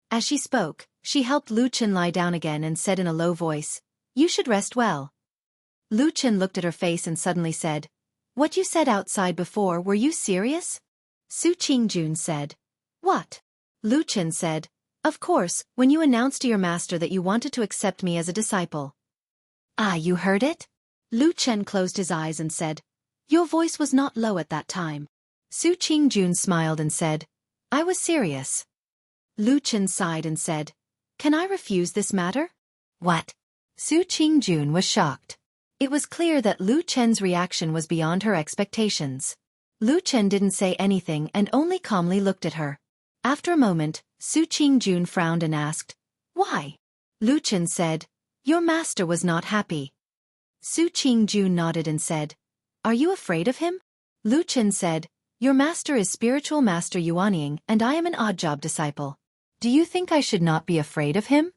As she spoke, she helped Lu Chen lie down again and said in a low voice, "You should rest well." Lu Chen looked at her face and suddenly said, "What you said outside before, were you serious?" Su Qingjun said, "What?" Lu Chen said, "Of course, when you announced to your master that you wanted to accept me as a disciple." "Ah, you heard it?" Lu Chen closed his eyes and said, "Your voice was not low at that time." Su Qingjun smiled and said, "I was serious." Lu Chen sighed and said, "Can I refuse this matter?" "What?" Su Qingjun was shocked. It was clear that Lu Chen's reaction was beyond her expectations. Lu Chen didn't say anything and only calmly looked at her. After a moment, Su Qingjun frowned and asked, "Why?" Lu Chen said, "Your master was not happy." Su Qingjun nodded and said, "Are you afraid of him?" Lu Chen said, "Your master is spiritual master Yuanying and I am an odd job disciple. Do you think I should not be afraid of him?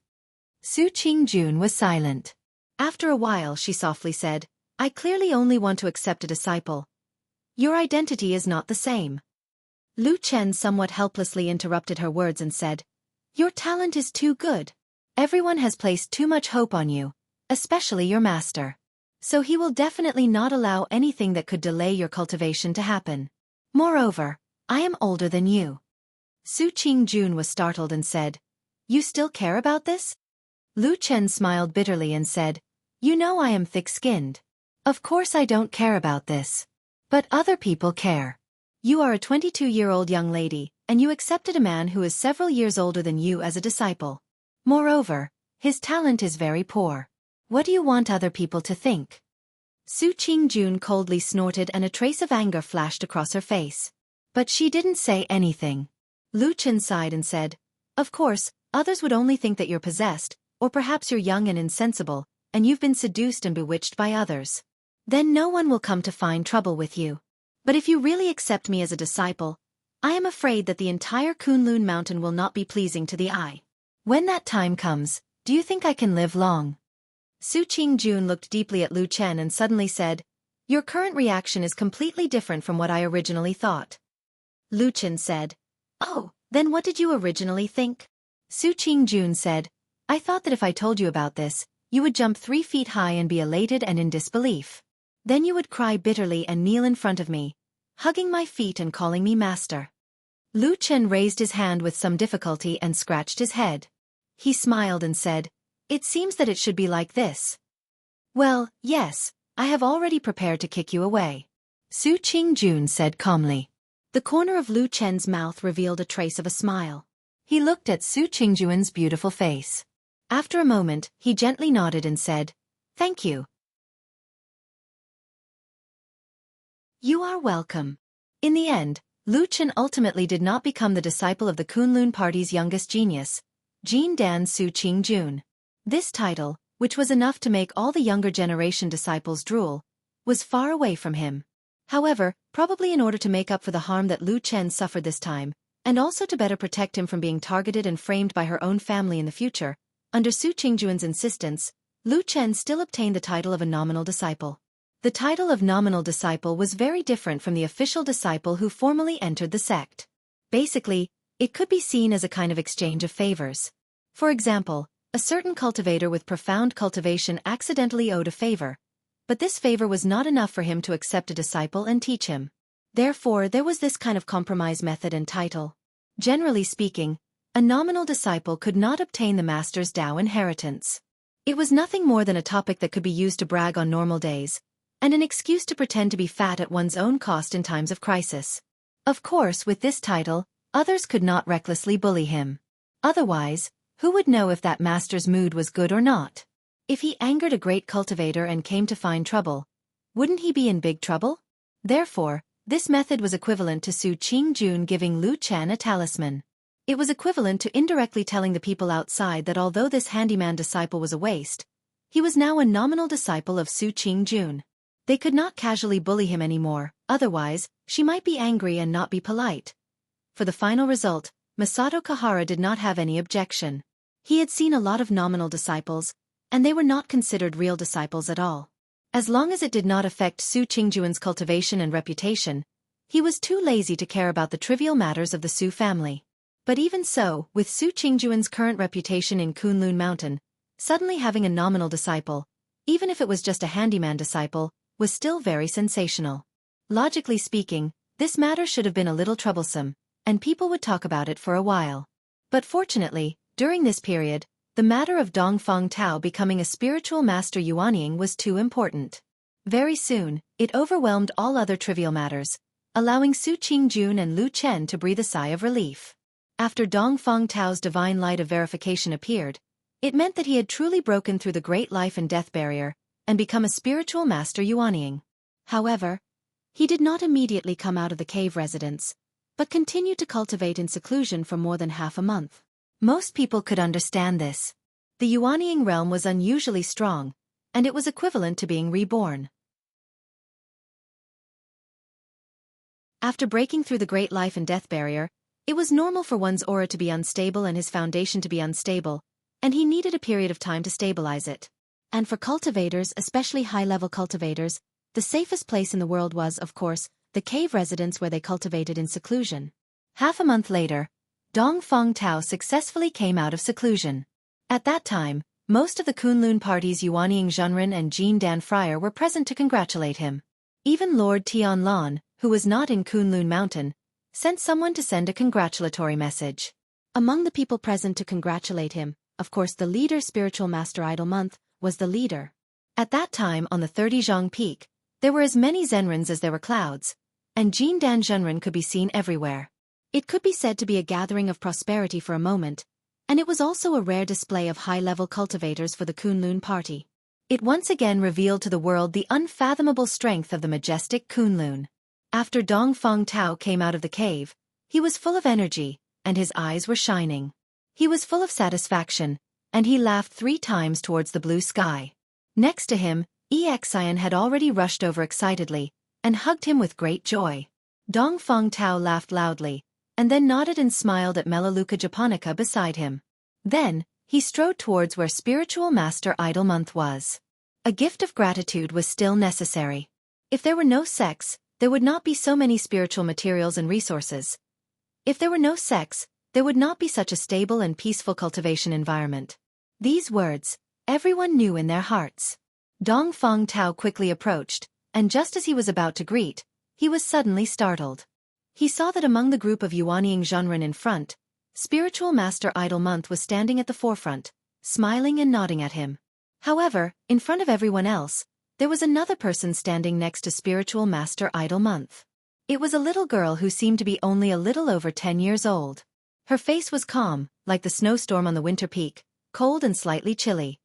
Su Qingjun was silent. After a while she softly said, I clearly only want to accept a disciple. Your identity is not the same. Lu Chen somewhat helplessly interrupted her words and said, Your talent is too good. Everyone has placed too much hope on you, especially your master. So he will definitely not allow anything that could delay your cultivation to happen. Moreover, I am older than you. Su Qingjun was startled and said, You still care about this? Lu Chen smiled bitterly and said, You know I am thick-skinned. Of course I don't care about this. But other people care. You are a 22-year-old young lady, and you accepted a man who is several years older than you as a disciple. Moreover, his talent is very poor. What do you want other people to think? Su Qingjun coldly snorted and a trace of anger flashed across her face. But she didn't say anything. Lu Chen sighed and said, Of course, others would only think that you're possessed, or perhaps you're young and insensible, and you've been seduced and bewitched by others. Then no one will come to find trouble with you. But if you really accept me as a disciple, I am afraid that the entire Kunlun mountain will not be pleasing to the eye. When that time comes, do you think I can live long? Su Qingjun looked deeply at Lu Chen and suddenly said, Your current reaction is completely different from what I originally thought. Lu Chen said, Oh, then what did you originally think? Su Qingjun said, I thought that if I told you about this, you would jump 3 feet high and be elated and in disbelief. Then you would cry bitterly and kneel in front of me, hugging my feet and calling me master. Lu Chen raised his hand with some difficulty and scratched his head. He smiled and said, It seems that it should be like this. Well, yes, I have already prepared to kick you away. Su Qingjun said calmly. The corner of Lu Chen's mouth revealed a trace of a smile. He looked at Su Qingjun's beautiful face. After a moment, he gently nodded and said, Thank you. You are welcome. In the end, Lu Chen ultimately did not become the disciple of the Kunlun party's youngest genius, Jin Dan Su Qingjun. This title, which was enough to make all the younger generation disciples drool, was far away from him. However, probably in order to make up for the harm that Lu Chen suffered this time, and also to better protect him from being targeted and framed by her own family in the future, under Su Qingjun's insistence, Lu Chen still obtained the title of a nominal disciple. The title of nominal disciple was very different from the official disciple who formally entered the sect. Basically, it could be seen as a kind of exchange of favors. For example, a certain cultivator with profound cultivation accidentally owed a favor, but this favor was not enough for him to accept a disciple and teach him. Therefore, there was this kind of compromise method and title. Generally speaking, a nominal disciple could not obtain the master's Dao inheritance. It was nothing more than a topic that could be used to brag on normal days, and an excuse to pretend to be fat at one's own cost in times of crisis. Of course, with this title, others could not recklessly bully him. Otherwise, who would know if that master's mood was good or not? If he angered a great cultivator and came to find trouble, wouldn't he be in big trouble? Therefore, this method was equivalent to Su Qingjun giving Lu Chen a talisman. It was equivalent to indirectly telling the people outside that although this handyman disciple was a waste, he was now a nominal disciple of Su Qingjun. They could not casually bully him anymore, otherwise, she might be angry and not be polite. For the final result, Masato Kahara did not have any objection. He had seen a lot of nominal disciples, and they were not considered real disciples at all. As long as it did not affect Su Qingjun's cultivation and reputation, he was too lazy to care about the trivial matters of the Su family. But even so, with Su Qingjun's current reputation in Kunlun Mountain, suddenly having a nominal disciple, even if it was just a handyman disciple, was still very sensational. Logically speaking, this matter should have been a little troublesome, and people would talk about it for a while. But fortunately, during this period, the matter of Dongfang Tao becoming a spiritual master Yuanying was too important. Very soon, it overwhelmed all other trivial matters, allowing Su Qingjun and Lu Chen to breathe a sigh of relief. After Dongfang Tao's divine light of verification appeared, it meant that he had truly broken through the great life and death barrier, and become a spiritual master Yuanying. However, he did not immediately come out of the cave residence, but continued to cultivate in seclusion for more than half a month. Most people could understand this. The Yuanying realm was unusually strong, and it was equivalent to being reborn. After breaking through the great life and death barrier, It was normal for one's aura to be unstable and his foundation to be unstable, and he needed a period of time to stabilize it. And for cultivators, especially high-level cultivators, the safest place in the world was, of course, the cave residence where they cultivated in seclusion. Half a month later, Dong Feng Tao successfully came out of seclusion. At that time, most of the Kunlun party's Yuanying Zhenren and Jin Dan Friar were present to congratulate him. Even Lord Tianlan, who was not in Kunlun Mountain, sent someone to send a congratulatory message. Among the people present to congratulate him, of course the leader Spiritual Master Idol Month was the leader. At that time on the 30 Zhang Peak, there were as many Zhenrens as there were clouds, and Jin Dan Zhenren could be seen everywhere. It could be said to be a gathering of prosperity for a moment, and it was also a rare display of high-level cultivators for the Kunlun party. It once again revealed to the world the unfathomable strength of the majestic Kunlun. After Dong Feng Tao came out of the cave, he was full of energy, and his eyes were shining. He was full of satisfaction, and he laughed 3 times towards the blue sky. Next to him, Xian had already rushed over excitedly, and hugged him with great joy. Dong Feng Tao laughed loudly, and then nodded and smiled at Melaleuca japonica beside him. Then, he strode towards where Spiritual Master Idol Month was. A gift of gratitude was still necessary. If there were no sex, there would not be so many spiritual materials and resources. If there were no sex, there would not be such a stable and peaceful cultivation environment. These words, everyone knew in their hearts. Dong Feng Tao quickly approached, and just as he was about to greet, he was suddenly startled. He saw that among the group of Yuanying Zhenren in front, Spiritual Master Idol Month was standing at the forefront, smiling and nodding at him. However, in front of everyone else, there was another person standing next to Spiritual Master Idol Month. It was a little girl who seemed to be only a little over 10 years old. Her face was calm, like the snowstorm on the winter peak, cold and slightly chilly.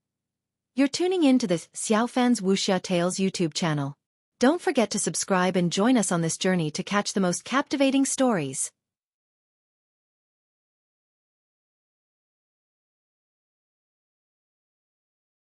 You're tuning in to the Xiaofan's Wuxia Tales YouTube channel. Don't forget to subscribe and join us on this journey to catch the most captivating stories.